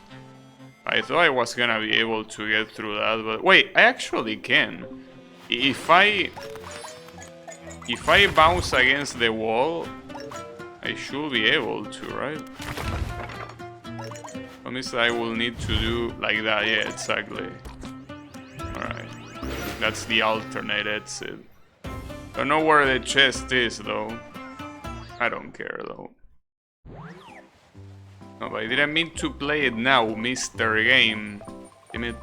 I thought I was gonna be able to get through that, but wait, I actually can. If I bounce against the wall, I should be able to, right? Promise I will need to do like that. Yeah, exactly. Alright. That's the alternate exit. Don't know where the chest is though. I don't care though. No, but I didn't mean to play it now, Mr. Game. Damn it.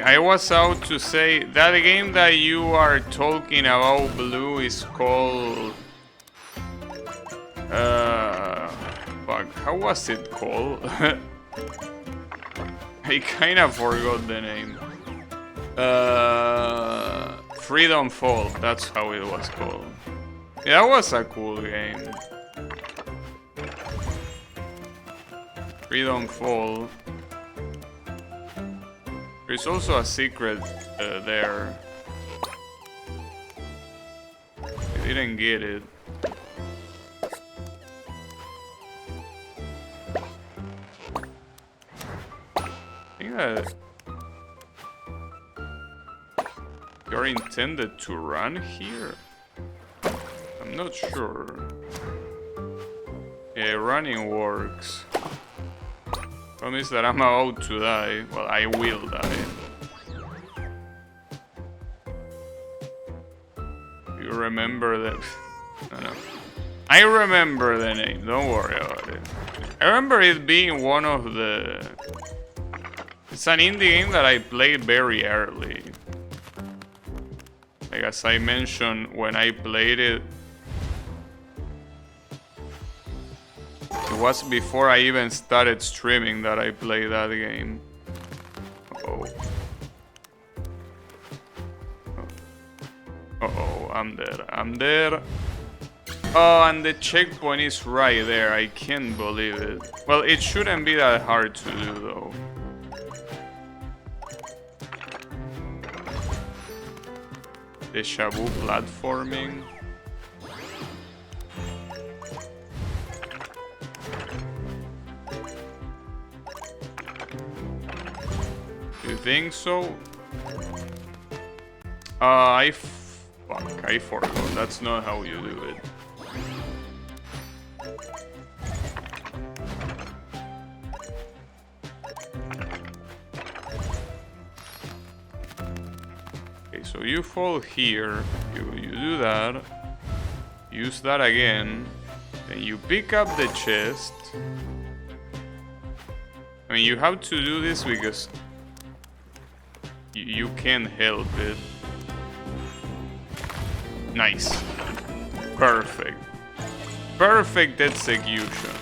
I was out to say that game that you are talking about, Blue, is called... Fuck, how was it called? I kinda forgot the name. Freedom Fall, that's how it was called. Yeah, that was a cool game. Freedom Fall. There's also a secret there. I didn't get it. I think that you're intended to run here? I'm not sure. Yeah, running works. Promise that I'm about to die. Well, I will die. You remember that? No. I remember the name, don't worry about it. I remember it being one of the... It's an indie game that I played very early. Like as I mentioned when I played it, it was before I even started streaming that I played that game. Uh-oh. Uh-oh, I'm dead. I'm dead. Oh, and the checkpoint is right there. I can't believe it. Well, it shouldn't be that hard to do, though. Deja vu platforming. You think so? I forgot. That's not how you do it. Okay, so you fall here. You do that. Use that again. Then you pick up the chest. I mean, you have to do this because you can't help it. Nice. Perfect. Perfect execution.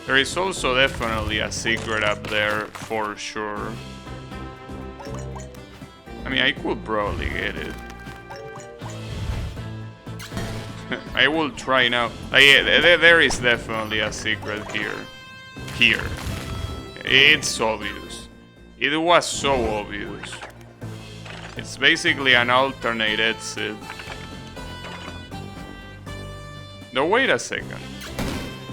There is also definitely a secret up there for sure. I mean, I could probably get it. I will try now. Yeah, there is definitely a secret here. Here. It's obvious. It was so obvious. It's basically an alternate exit. No, wait a second.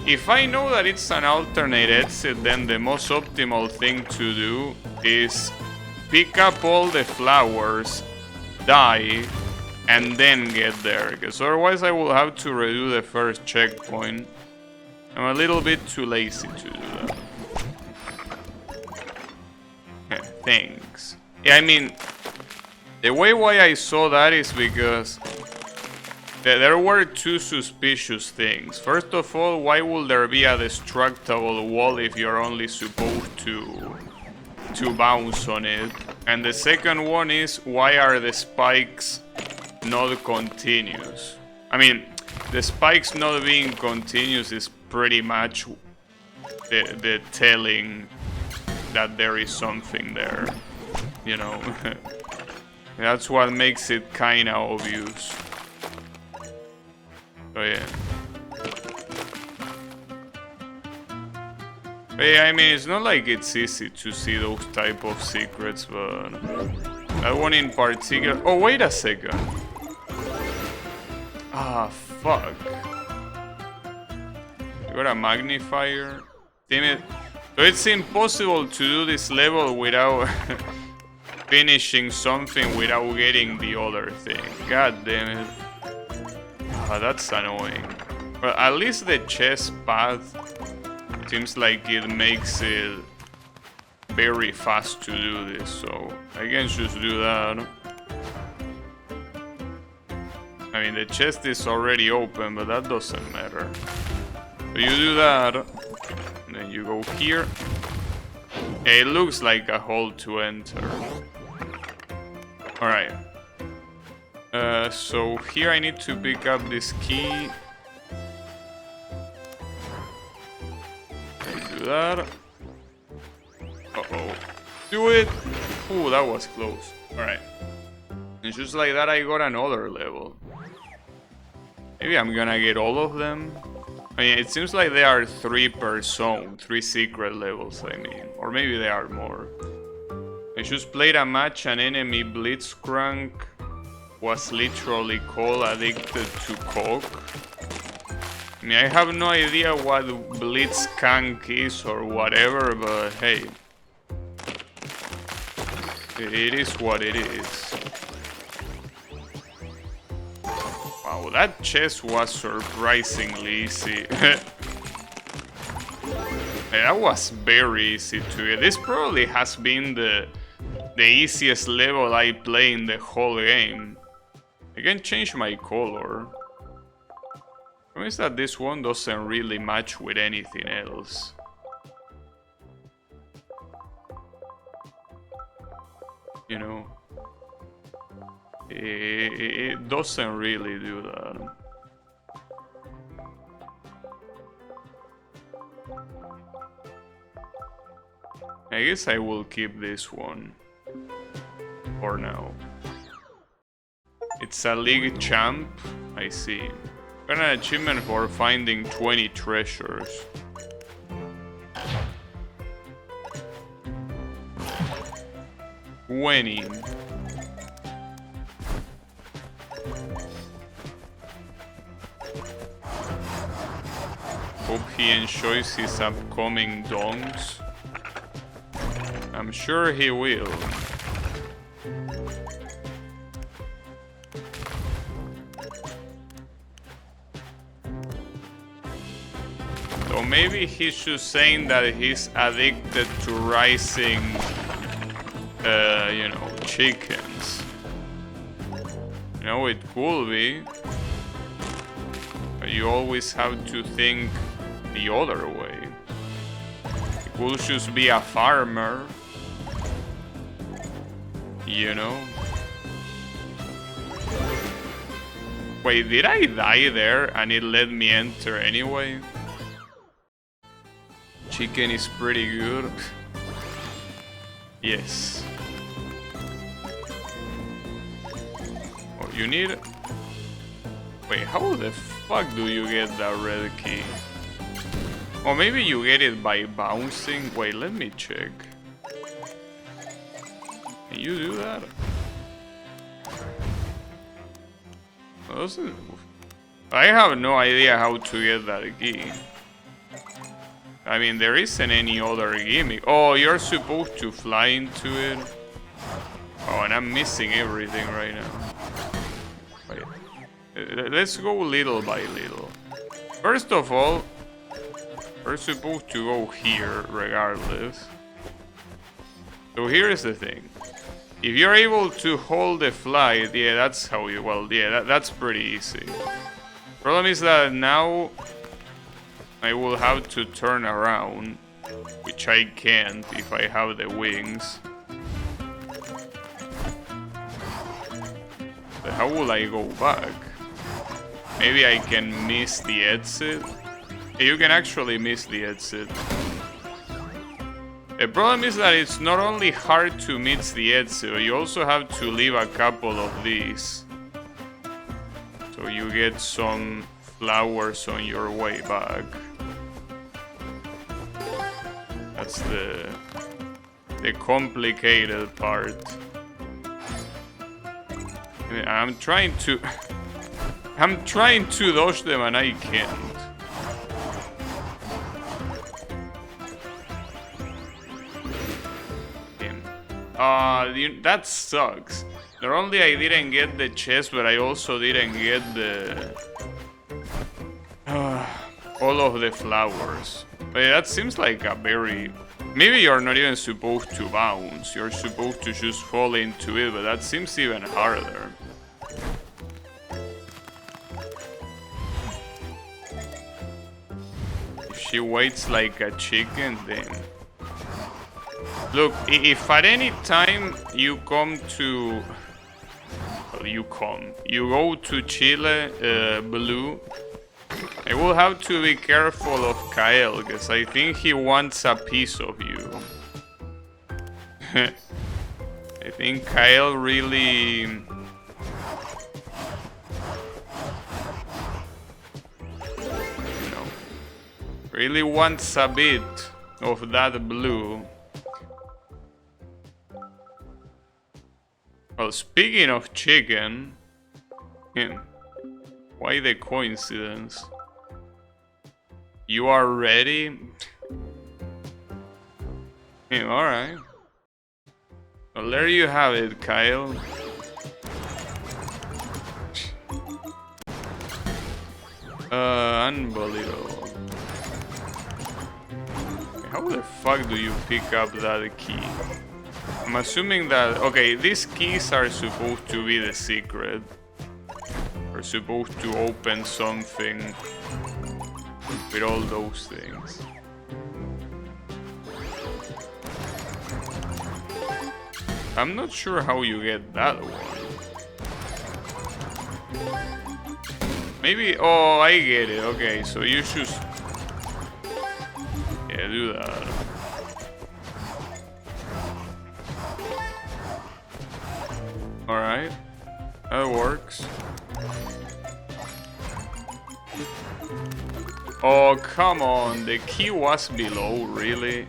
If I know that it's an alternate exit, then the most optimal thing to do is pick up all the flowers, die, and then get there. Because otherwise I will have to redo the first checkpoint. I'm a little bit too lazy to do that. Thanks. Yeah, I mean, the way why I saw that is because there were two suspicious things. First of all, why would there be a destructible wall if you're only supposed to bounce on it? And the second one is, why are the spikes not continuous? I mean, the spikes not being continuous is pretty much the telling that there is something there, you know. That's what makes it kinda obvious. Oh yeah. But yeah, I mean, it's not like it's easy to see those type of secrets, but that one in particular. Oh, wait a second. Ah, fuck. You got a magnifier? Damn it. So it's impossible to do this level without finishing something without getting the other thing. God damn it. Ah, that's annoying. But at least the chest path seems like it makes it very fast to do this, so I can just do that. I mean, the chest is already open, but that doesn't matter. So you do that, and then you go here. It looks like a hole to enter. Alright. So here I need to pick up this key. Do that. Uh-oh. Do it! Ooh, that was close. Alright. And just like that I got another level. Maybe I'm gonna get all of them. I mean, it seems like there are 3 per zone. 3 secret levels, I mean. Or maybe there are more. I just played a match, an enemy Blitzcrank was literally called addicted to coke. I mean, I have no idea what Blitzcrank is or whatever, but hey. It is what it is. Wow, that chest was surprisingly easy. That was very easy to get. This probably has been the easiest level I play in the whole game. I can change my color. The problem is that this one doesn't really match with anything else. You know. It doesn't really do that. I guess I will keep this one for now. It's a league champ, I see. Got an achievement for finding 20 treasures. Winning. Hope he enjoys his upcoming dongs. I'm sure he will. So maybe he's just saying that he's addicted to rising, you know, chickens. You know, it could be. But you always have to think the other way. He could just be a farmer. You know? Wait, did I die there and it let me enter anyway? Chicken is pretty good. Yes. Oh, you need... Wait, how the fuck do you get that red key? Or maybe you get it by bouncing? Wait, let me check. Can you do that? Doesn't... I have no idea how to get that key. I mean, there isn't any other gimmick. Oh, you're supposed to fly into it. Oh, and I'm missing everything right now. Wait. Let's go little by little. First of all, we're supposed to go here regardless. So here's the thing. If you're able to hold the flight, yeah, that's how you... Well, yeah, that's pretty easy. Problem is that now I will have to turn around, which I can't if I have the wings. But how will I go back? Maybe I can miss the exit? You can actually miss the exit. The problem is that it's not only hard to miss the exit, you also have to leave a couple of these. So you get some flowers on your way back. That's the complicated part. I'm trying to dodge them and I can't. That sucks. Not only I didn't get the chest, but I also didn't get the all of the flowers. But that seems like a very... Maybe you're not even supposed to bounce. You're supposed to just fall into it, but that seems even harder. If she waits like a chicken, then... Look, if at any time you come to... Well, you go to Chile, Blue, I will have to be careful of Kyle, because I think he wants a piece of you. I think Kyle really... You know, really wants a bit of that blue. Well, speaking of chicken... Why the coincidence? You are ready? Alright. Well, there you have it, Kyle. Unbelievable. How the fuck do you pick up that key? I'm assuming that... Okay, these keys are supposed to be the secret. We're supposed to open something with all those things. I'm not sure how you get that one. Maybe... Oh, I get it. Okay, so you should... Yeah, do that. Alright. That works. Oh, come on. The key was below, really?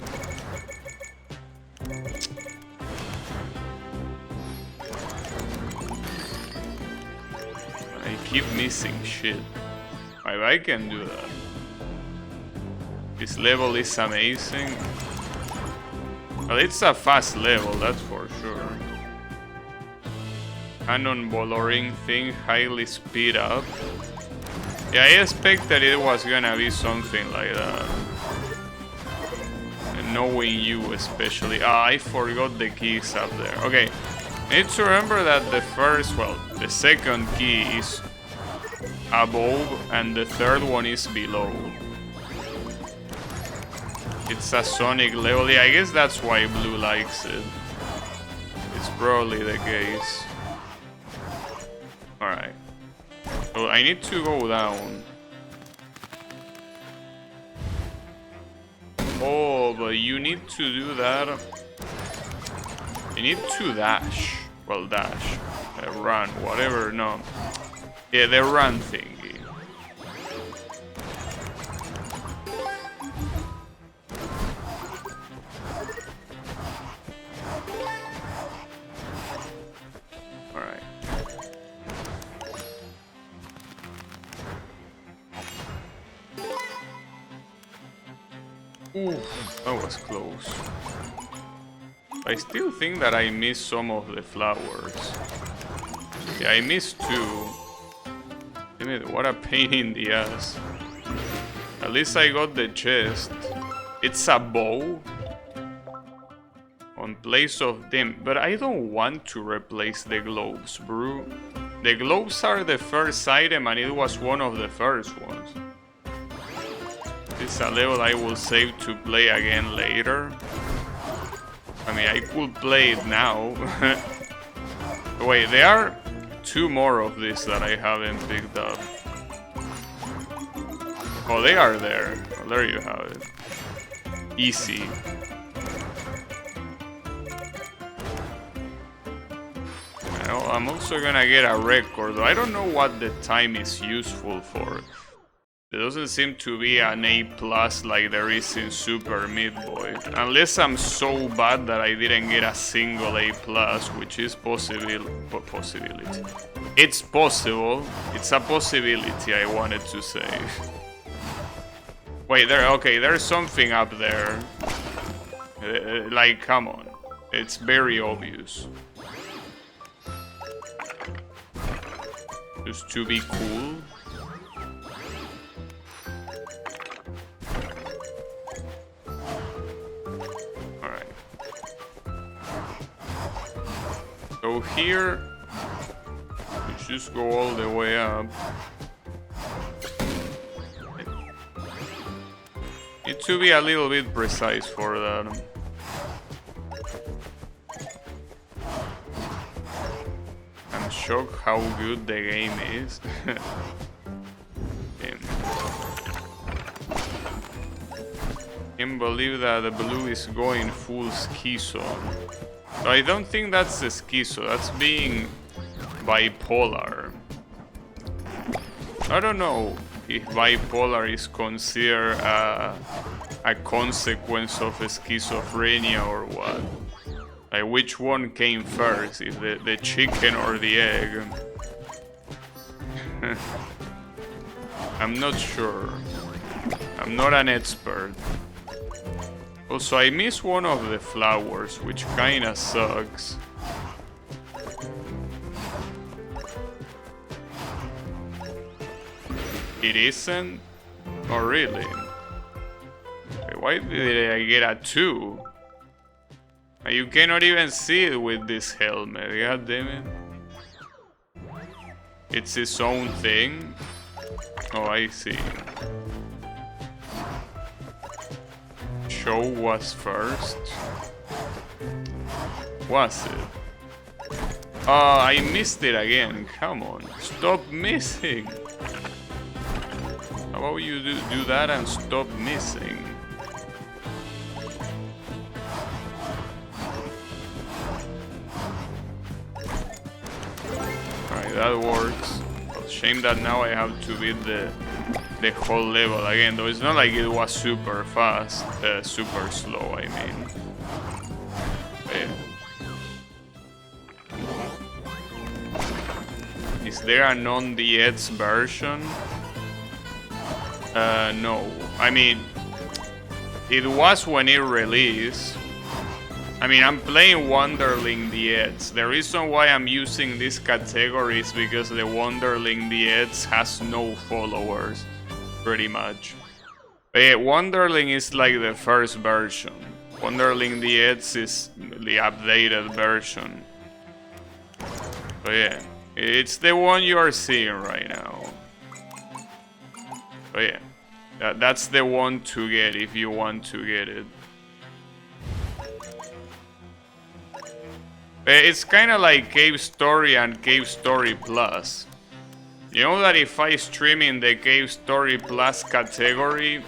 I keep missing shit. I can do that. This level is amazing. Well, it's a fast level, that's for sure. Cannonballing thing, highly speed up. Yeah, I expected it was gonna be something like that. And knowing you especially. Ah, I forgot the keys up there. Okay, I need to remember that the second key is above and the third one is below. It's a Sonic level. Yeah, I guess that's why Blue likes it. It's probably the case. Alright. So I need to go down. Oh, but you need to do that. You need to dash. Well, dash. Run, whatever, no. Yeah, the run thingy. Alright. Ooh, that was close. I still think that I missed some of the flowers. Yeah, I missed two. Damn it, what a pain in the ass. At least I got the chest. It's a bow. On place of them. But I don't want to replace the globes, bro. The globes are the first item and it was one of the first ones. This is a level I will save to play again later. I mean, I could play it now. Wait, there are two more of this that I haven't picked up. Oh, they are there. Well, there you have it. Easy. I'm also gonna get a record. I don't know what the time is useful for. There doesn't seem to be an A+ like there is in Super Meat Boy. Unless I'm so bad that I didn't get a single A+, which is possibility. It's possible. It's a possibility, I wanted to say. Wait, there's something up there. Like, come on. It's very obvious. Just to be cool. Alright. So here, you just go all the way up. Need to be a little bit precise for that. I'm shocked how good the game is. Damn. Can't believe that the blue is going full schizo. So I don't think that's the schizo, that's being bipolar. I don't know if bipolar is considered a consequence of schizophrenia or what. Like, which one came first, if the chicken or the egg? I'm not sure. I'm not an expert. Also, I missed one of the flowers, which kinda sucks. It isn't? Oh, really? Okay, why did I get a 2? You cannot even see it with this helmet, god damn it. It's its own thing? Oh, I see. Show was first? Was it? Oh, I missed it again, come on. Stop missing! How about you do that and stop missing? Alright, that works. But shame that now I have to beat the whole level again, though it's not like it was super fast, super slow, I mean. Yeah. Is there a non-DX version? No. I mean, it was when it released. I mean, I'm playing Wunderling DX. The reason why I'm using this category is because the Wunderling DX has no followers, pretty much. But yeah, Wunderling is like the first version. Wunderling DX is the updated version. So yeah, it's the one you are seeing right now. So yeah, that's the one to get if you want to get it. It's kind of like Cave Story and Cave Story Plus. You know that if I stream in the Cave Story Plus category,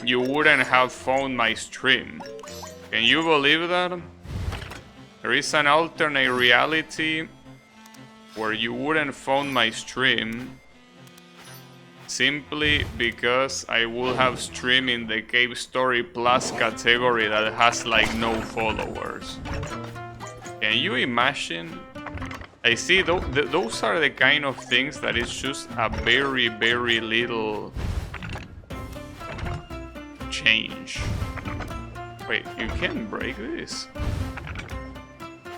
you wouldn't have found my stream. Can you believe that? There is an alternate reality where you wouldn't found my stream simply because I would have streamed in the Cave Story Plus category that has like no followers. Can you imagine? I see those are the kind of things that is just a very, very little change. Wait, you can break this?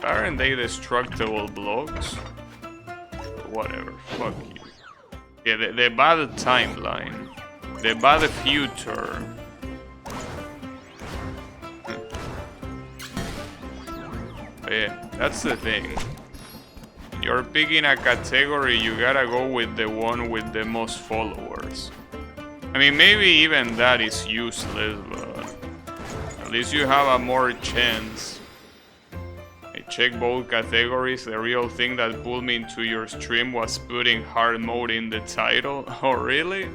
Aren't they destructible blocks? Whatever, fuck you. Yeah, the bad timeline. The bad future. Yeah, that's the thing. You're picking a category, you gotta go with the one with the most followers. I mean, maybe even that is useless, but at least you have a more chance. I checked both categories. The real thing that pulled me into your stream was putting hard mode in the title. Oh, really?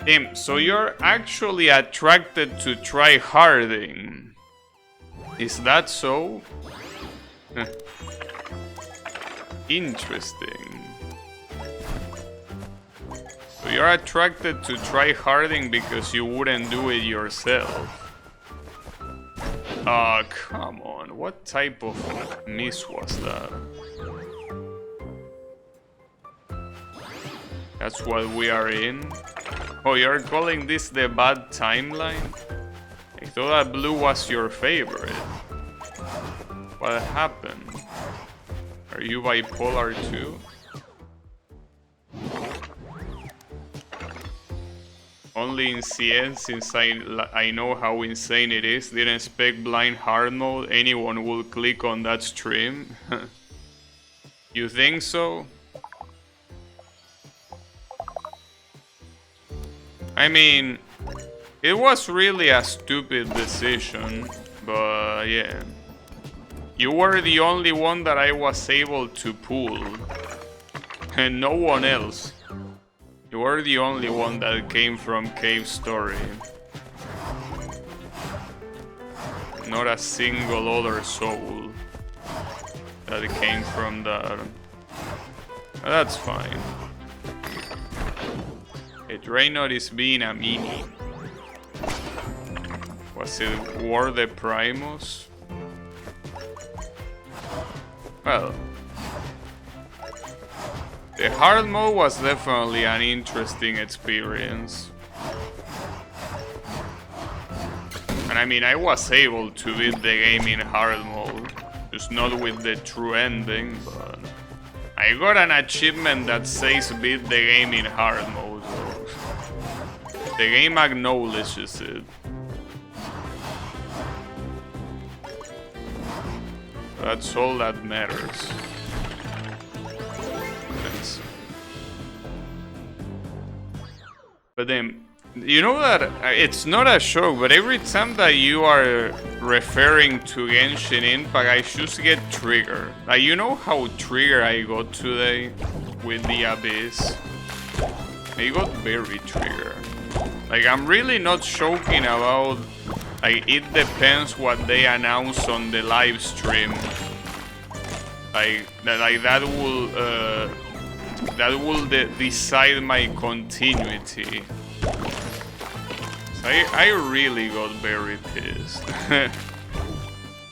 Damn, so you're actually attracted to tryharding. Is that so? Interesting. So you're attracted to tryharding because you wouldn't do it yourself. Come on. What type of miss was that? That's what we are in? Oh, you're calling this the bad timeline? I thought that blue was your favorite. What happened? Are you bipolar too? Only in CN, since I know how insane it is. Didn't expect blind hard mode. Anyone will click on that stream. You think so? I mean, it was really a stupid decision, but yeah. You were the only one that I was able to pull, and no one else. You were the only one that came from Cave Story. Not a single other soul that came from that. That's fine. Draenor is being a meanie. Was it War the Primus? Well, the hard mode was definitely an interesting experience. And I mean, I was able to beat the game in hard mode, just not with the true ending, but I got an achievement that says beat the game in hard mode, so the game acknowledges it. That's all that matters. But then, you know that it's not a show, but every time that you are referring to Genshin Impact, I just get triggered. Like, you know how triggered I got today with the Abyss? I got berry trigger. Like, I'm really not joking about, like, it depends what they announce on the live stream. Like that will decide my continuity. So I really got very pissed.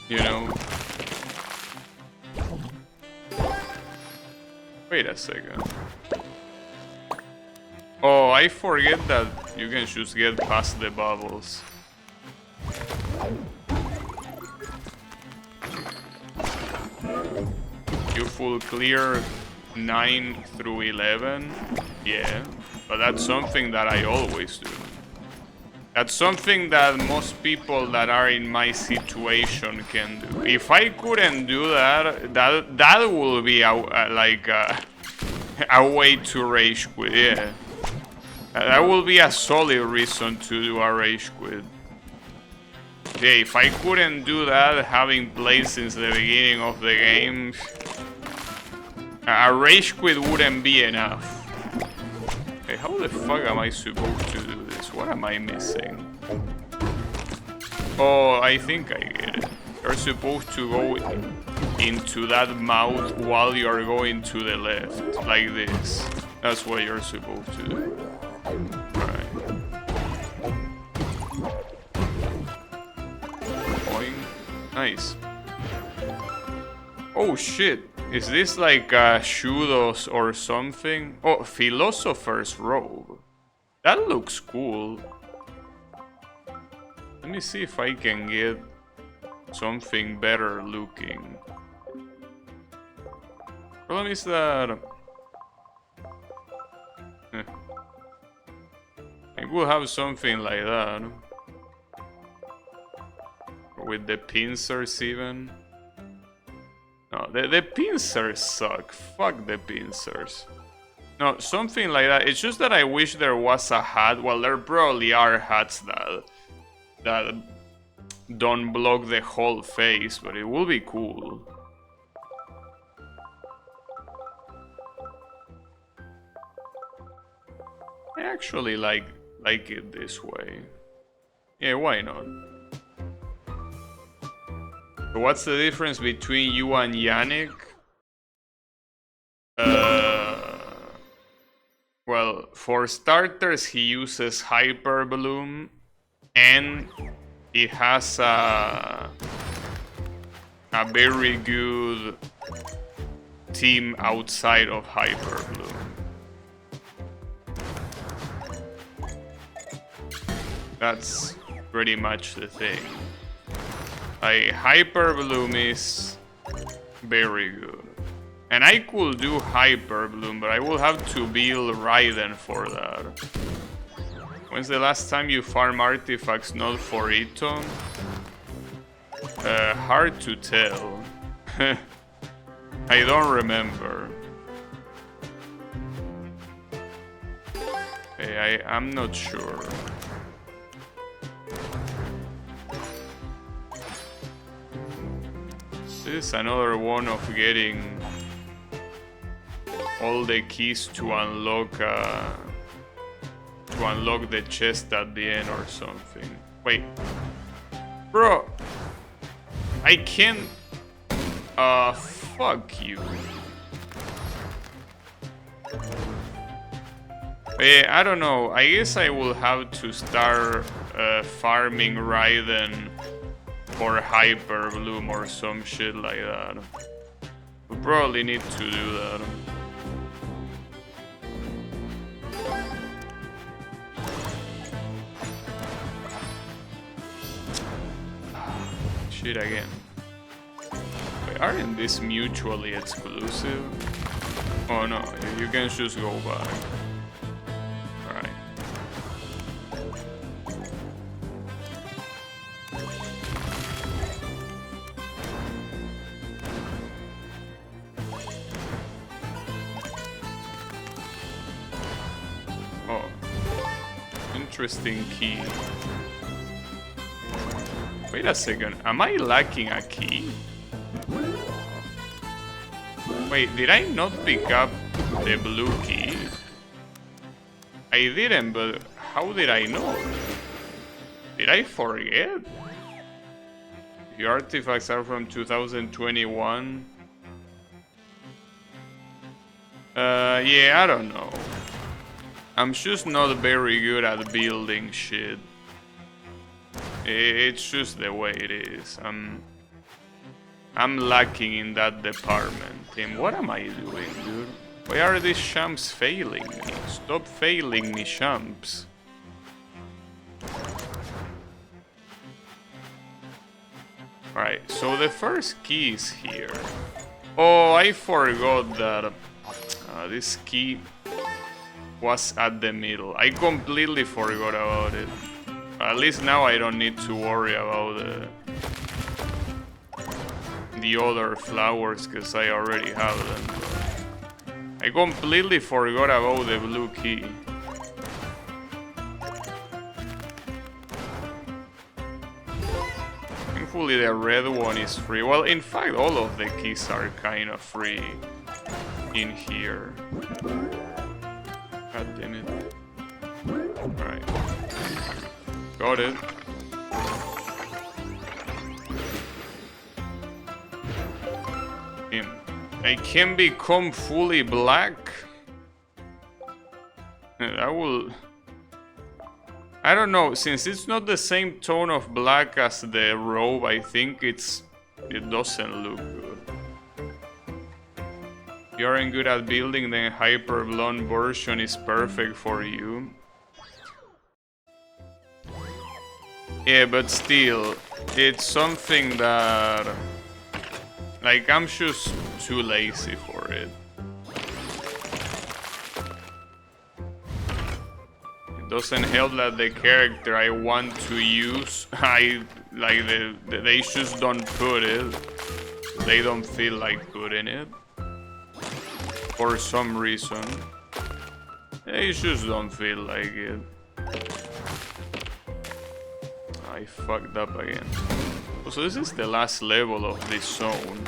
You know? Wait a second. Oh, I forget that you can just get past the bubbles. You full clear 9 through 11? Yeah, but that's something that I always do. That's something that most people that are in my situation can do. If I couldn't do that, that will be like a way to rage quit, yeah. That will be a solid reason to do a rage quit. Yeah, if I couldn't do that, having played since the beginning of the game, a rage quit wouldn't be enough. Okay, how the fuck am I supposed to do this? What am I missing? Oh, I think I get it. You're supposed to go into that mouth while you're going to the left, like this. That's what you're supposed to do. Alright. Boing. Nice. Oh shit. Is this like a Shudos or something? Oh, Philosopher's Robe. That looks cool. Let me see if I can get something better looking. Problem is that I will have something like that. With the pincers even. No, the pincers suck. Fuck the pincers. No, something like that. It's just that I wish there was a hat. Well, there probably are hats that don't block the whole face, but it will be cool. I actually like it this way. Yeah, why not? So what's the difference between you and Yannick? Well, for starters, he uses Hyper Bloom, and he has a very good team outside of Hyper Bloom. That's pretty much the thing. Hyper Bloom is very good. And I could do Hyper Bloom, but I will have to build Raiden for that. When's the last time you farm artifacts not for Ito? Hard to tell. I don't remember. Okay, I'm not sure. This is another one of getting all the keys to unlock the chest at the end or something. Wait, bro, I can't. Fuck you. I don't know. I guess I will have to start farming Raiden or Hyper Bloom or some shit like that. We probably need to do that. Shit again. Wait, aren't these mutually exclusive? Oh no, you can just go back. Alright. Oh. Interesting key. Wait a second, am I lacking a key? Wait, did I not pick up the blue key? I didn't, but how did I know? Did I forget? The artifacts are from 2021. Yeah, I don't know. I'm just not very good at building shit. It's just the way it is. I'm lacking in that department. Tim, what am I doing, dude? Why are these champs failing me? Stop failing me, champs. Alright, so the first key is here. Oh, I forgot that this key was at the middle. I completely forgot about it. At least now I don't need to worry about the other flowers, because I already have them. I completely forgot about the blue key. Thankfully the red one is free. Well, in fact, all of the keys are kind of free in here. God damn it. Alright. Got it. I can become fully black? That will... I don't know, since it's not the same tone of black as the robe, I think it doesn't look good. If you aren't good at building, then hyper blonde version is perfect for you. Yeah, but still, it's something that... Like, I'm just too lazy for it. It doesn't help that the character I want to use, they just don't put it. They don't feel like putting it. For some reason. They just don't feel like it. I fucked up again. So this is the last level of this zone.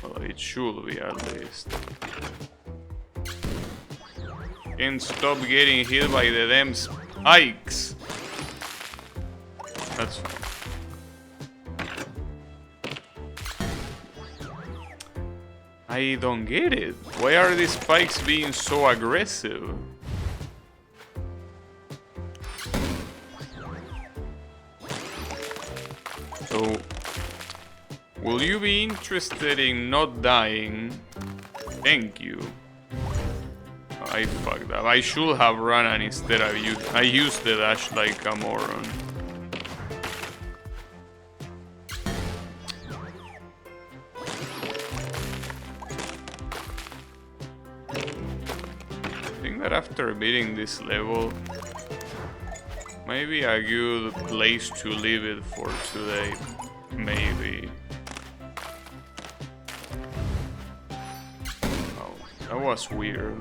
Well, it should be at least. Can't stop getting hit by the damn spikes. That's fine. I don't get it. Why are these spikes being so aggressive? So, will you be interested in not dying? Thank you. I fucked up. I should have run, and instead I used the dash like a moron. I think that after beating this level, maybe a good place to leave it for today. Maybe. Oh, that was weird.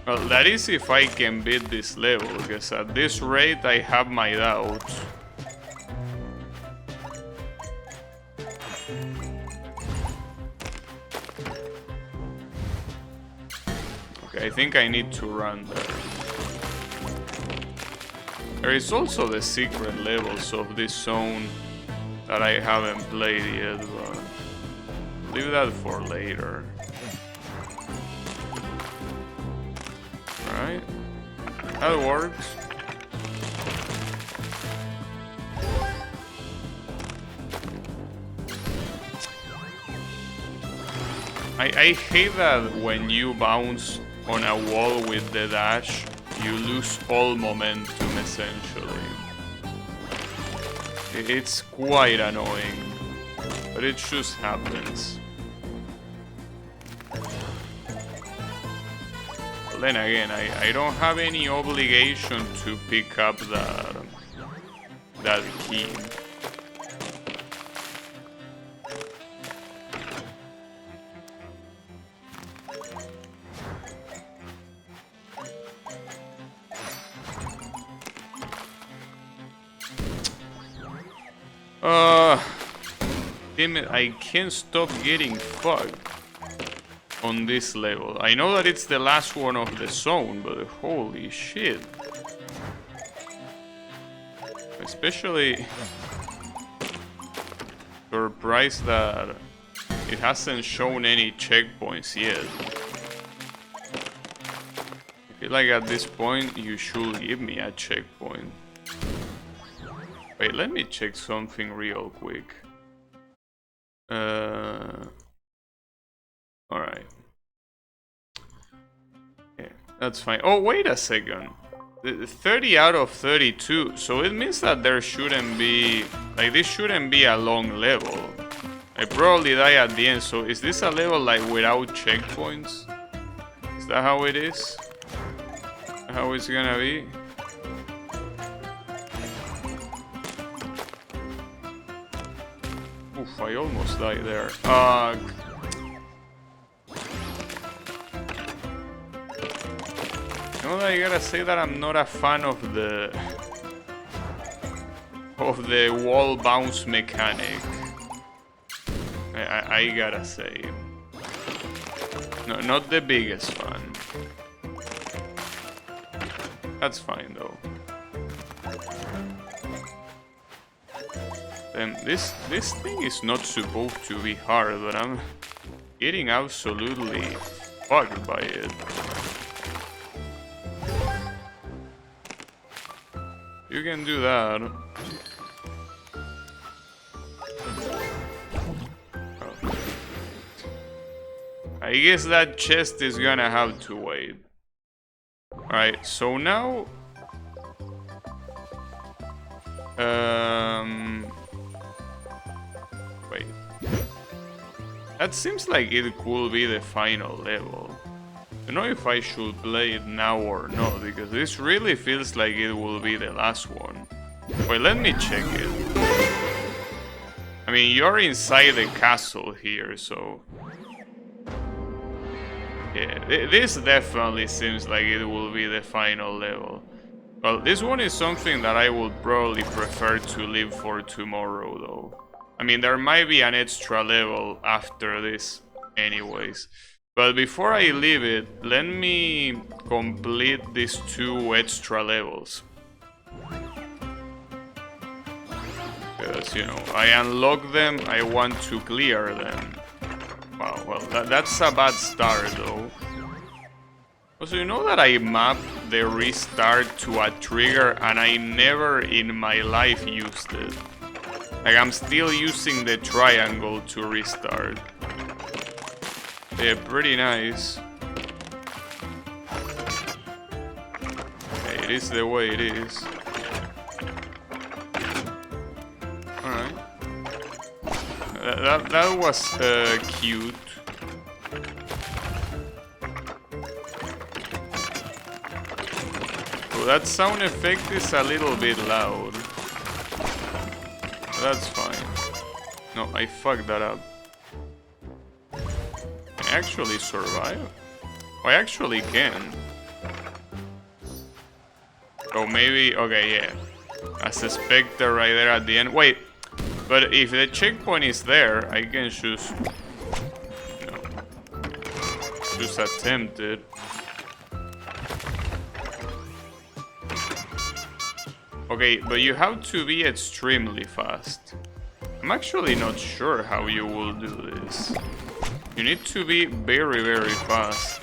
Well, that is if I can beat this level, because at this rate I have my doubts. Okay, I think I need to run there. There is also the secret levels of this zone that I haven't played yet, but leave that for later. Right? That works. I hate that when you bounce on a wall with the dash, you lose all momentum essentially. It's quite annoying, but it just happens. But then again, I don't have any obligation to pick up that key. Damn it, I can't stop getting fucked. on this level. I know that it's the last one of the zone, but holy shit. Especially surprised that it hasn't shown any checkpoints yet. I feel like at this point you should give me a checkpoint. Wait, let me check something real quick. Alright. Yeah, that's fine. Oh, wait a second. 30 out of 32. So it means that there shouldn't be... Like, this shouldn't be a long level. I probably die at the end. So is this a level, like, without checkpoints? Is that how it is? How it's gonna be? Oof, I almost died there. You know, I gotta say that I'm not a fan of the wall bounce mechanic. I gotta say, no, not the biggest fan. That's fine though. This thing is not supposed to be hard, but I'm getting absolutely fucked by it. You can do that. Oh. I guess that chest is gonna have to wait. Alright, so now... Wait. That seems like it could be the final level. I don't know if I should play it now or not, because this really feels like it will be the last one. Wait, let me check it. I mean, you're inside the castle here, so... Yeah, this definitely seems like it will be the final level. Well, this one is something that I would probably prefer to leave for tomorrow, though. I mean, there might be an extra level after this, anyways. But before I leave it, let me complete these 2 extra levels. Because, you know, I unlock them, I want to clear them. Wow, well, that's a bad start, though. Also, you know that I mapped the restart to a trigger and I never in my life used it. Like, I'm still using the triangle to restart. Yeah, pretty nice. Okay, it is the way it is. Alright. That was cute. So that sound effect is a little bit loud. That's fine. No, I fucked that up. Actually survive? Oh, I actually can. Oh, maybe... Okay, yeah. As a specter right there at the end. Wait, but if the checkpoint is there, I can choose... No. Choose attempted. Okay, but you have to be extremely fast. I'm actually not sure how you will do this. You need to be very, very fast.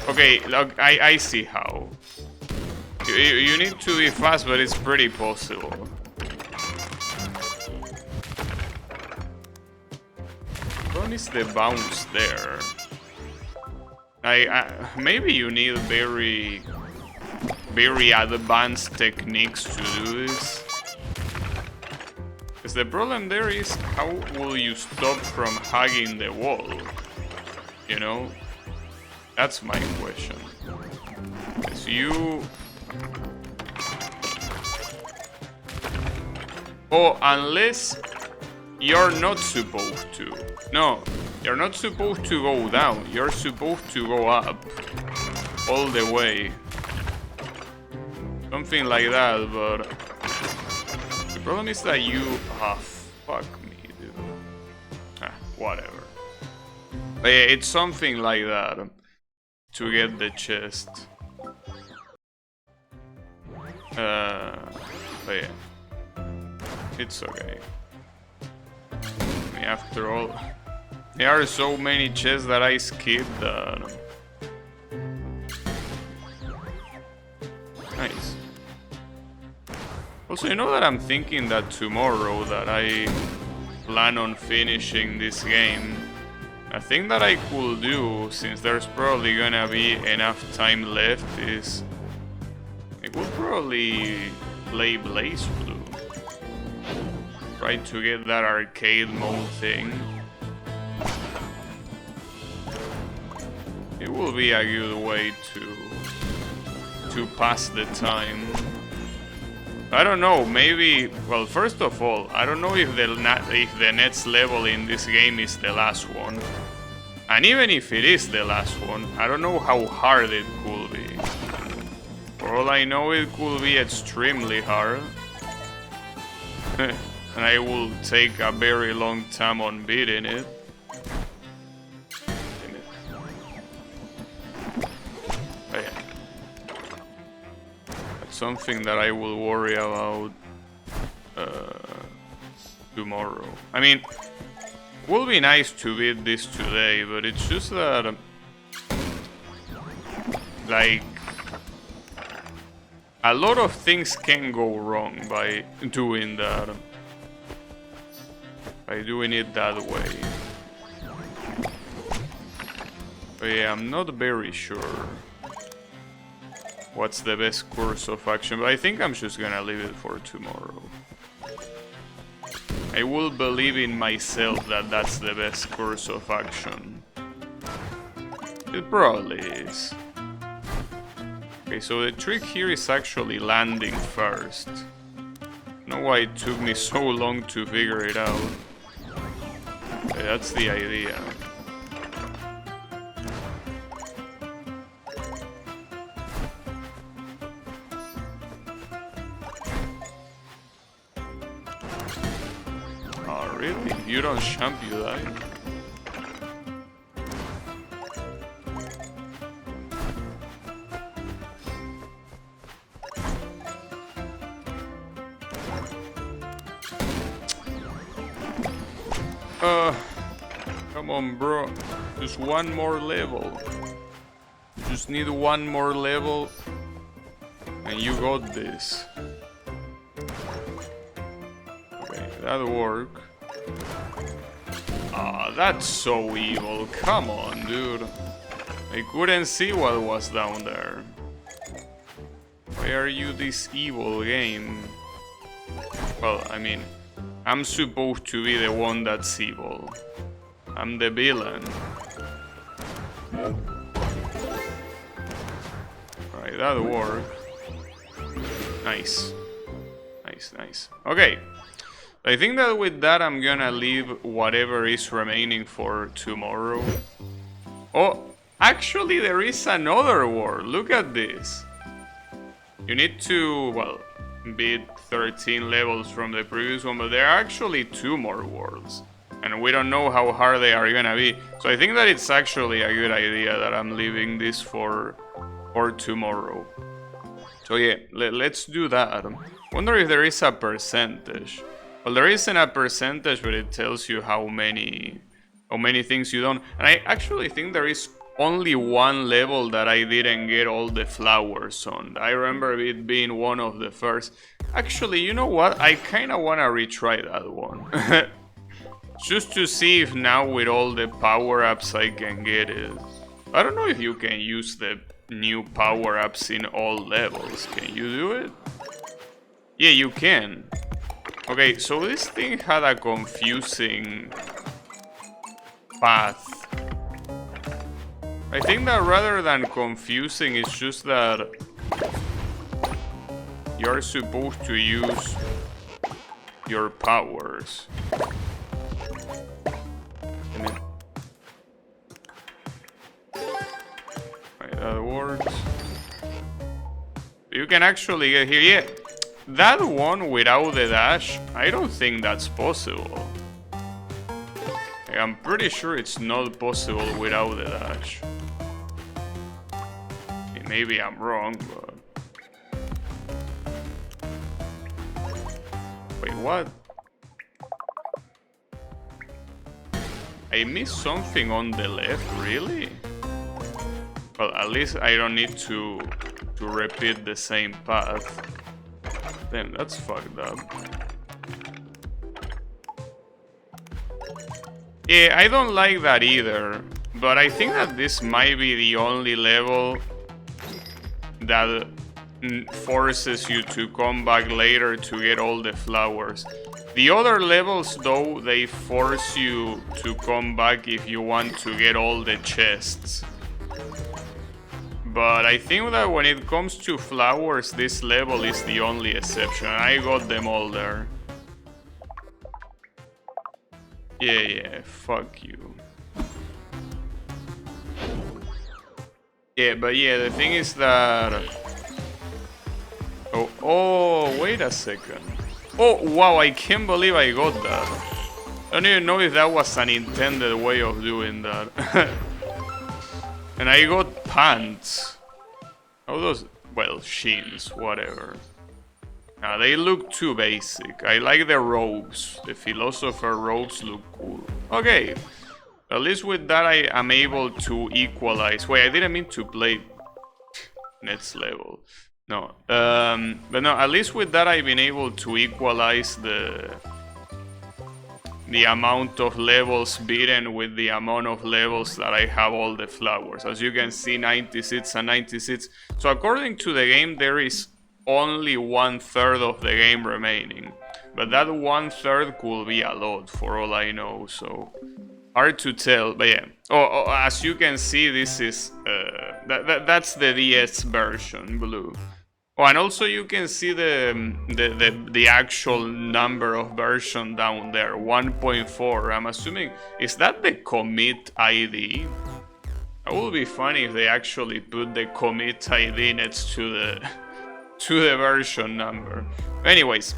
Okay, look, I see how. You need to be fast, but it's pretty possible. What is the bounce there? Maybe you need very advanced techniques to do this. Because the problem there is, how will you stop from hugging the wall? You know? That's my question. Because you... Oh, unless you're not supposed to. No, you're not supposed to go down. You're supposed to go up. All the way. Something like that, but... The problem is that you... Ah, fuck me, dude. Ah, whatever. It's something like that to get the chest. But yeah, it's okay. I mean, after all, there are so many chests that I skipped that. Nice. Also, you know that I'm thinking that tomorrow that I plan on finishing this game. A thing that I could do, since there's probably gonna be enough time left, is I could probably play Blaze Blue. Try to get that arcade mode thing. It will be a good way to pass the time. I don't know, maybe, well, first of all, I don't know if the next level in this game is the last one. And even if it is the last one, I don't know how hard it could be. For all I know, it could be extremely hard. And I will take a very long time on beating it. Something that I will worry about tomorrow. I mean, it will be nice to beat this today, but it's just that, like, a lot of things can go wrong by doing that. By doing it that way. But yeah, I'm not very sure what's the best course of action, but I think I'm just gonna leave it for tomorrow. I will believe in myself that that's the best course of action. It probably is. Okay, so the trick here is actually landing first. I don't know why it took me so long to figure it out. Okay, that's the idea. Really? If you don't jump, you die? Come on, bro. Just one more level. You just need one more level, and you got this. Okay, that'll work. Ah, that's so evil. Come on, dude. I couldn't see what was down there. Why are you this evil game? Well, I mean, I'm supposed to be the one that's evil. I'm the villain. Right, that'll work. Nice. Nice, nice. Okay. I think that with that I'm gonna leave whatever is remaining for tomorrow. Oh, actually there is another world. Look at this. You need to, well, beat 13 levels from the previous one, but there are actually 2 more worlds. And we don't know how hard they are gonna be. So I think that it's actually a good idea that I'm leaving this for tomorrow. So yeah, let's do that. Wonder if there is a percentage. Well, there isn't a percentage, but it tells you how many things you don't. And I actually think there is only one level that I didn't get all the flowers on. I remember it being one of the first. Actually, you know what? I kind of want to retry that one. Just to see if now with all the power-ups I can get it. I don't know if you can use the new power-ups in all levels. Can you do it? Yeah, you can. Okay, so this thing had a confusing path. I think that rather than confusing, it's just that you're supposed to use your powers. Right, that works. You can actually get here, yeah. That one without the dash, I don't think that's possible. I'm pretty sure it's not possible without the dash. Maybe I'm wrong, but... Wait, what? I missed something on the left, really? Well, at least I don't need to repeat the same path. Damn, that's fucked up. Yeah, I don't like that either, but I think that this might be the only level that forces you to come back later to get all the flowers. The other levels, though, they force you to come back if you want to get all the chests. But I think that when it comes to flowers, this level is the only exception. I got them all there. Yeah, fuck you. Yeah, but yeah, the thing is that... Oh, wait a second. Oh, wow, I can't believe I got that. I don't even know if that was an intended way of doing that. And I got pants. Oh, those... Well, sheens, whatever. Nah, they look too basic. I like the robes. The philosopher robes look cool. Okay. At least with that I am able to equalize. Wait, I didn't mean to play next level. No. But no, at least with that I've been able to equalize the amount of levels beaten with the amount of levels that I have all the flowers. As you can see, 96 and 96. So according to the game, there is only 1/3 of the game remaining, but that 1/3 could be a lot for all I know, so hard to tell. But yeah, as you can see, this is that's the DS version, blue. Oh, and also you can see the actual number of version down there, 1.4. I'm assuming, is that the commit ID? It would be funny if they actually put the commit ID next to the version number. Anyways,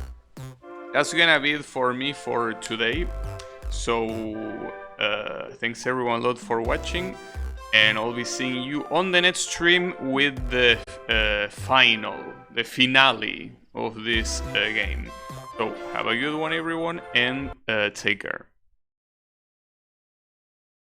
that's gonna be it for me for today. So thanks everyone a lot for watching, and I'll be seeing you on the next stream with the finale of this game. So have a good one everyone, and take care.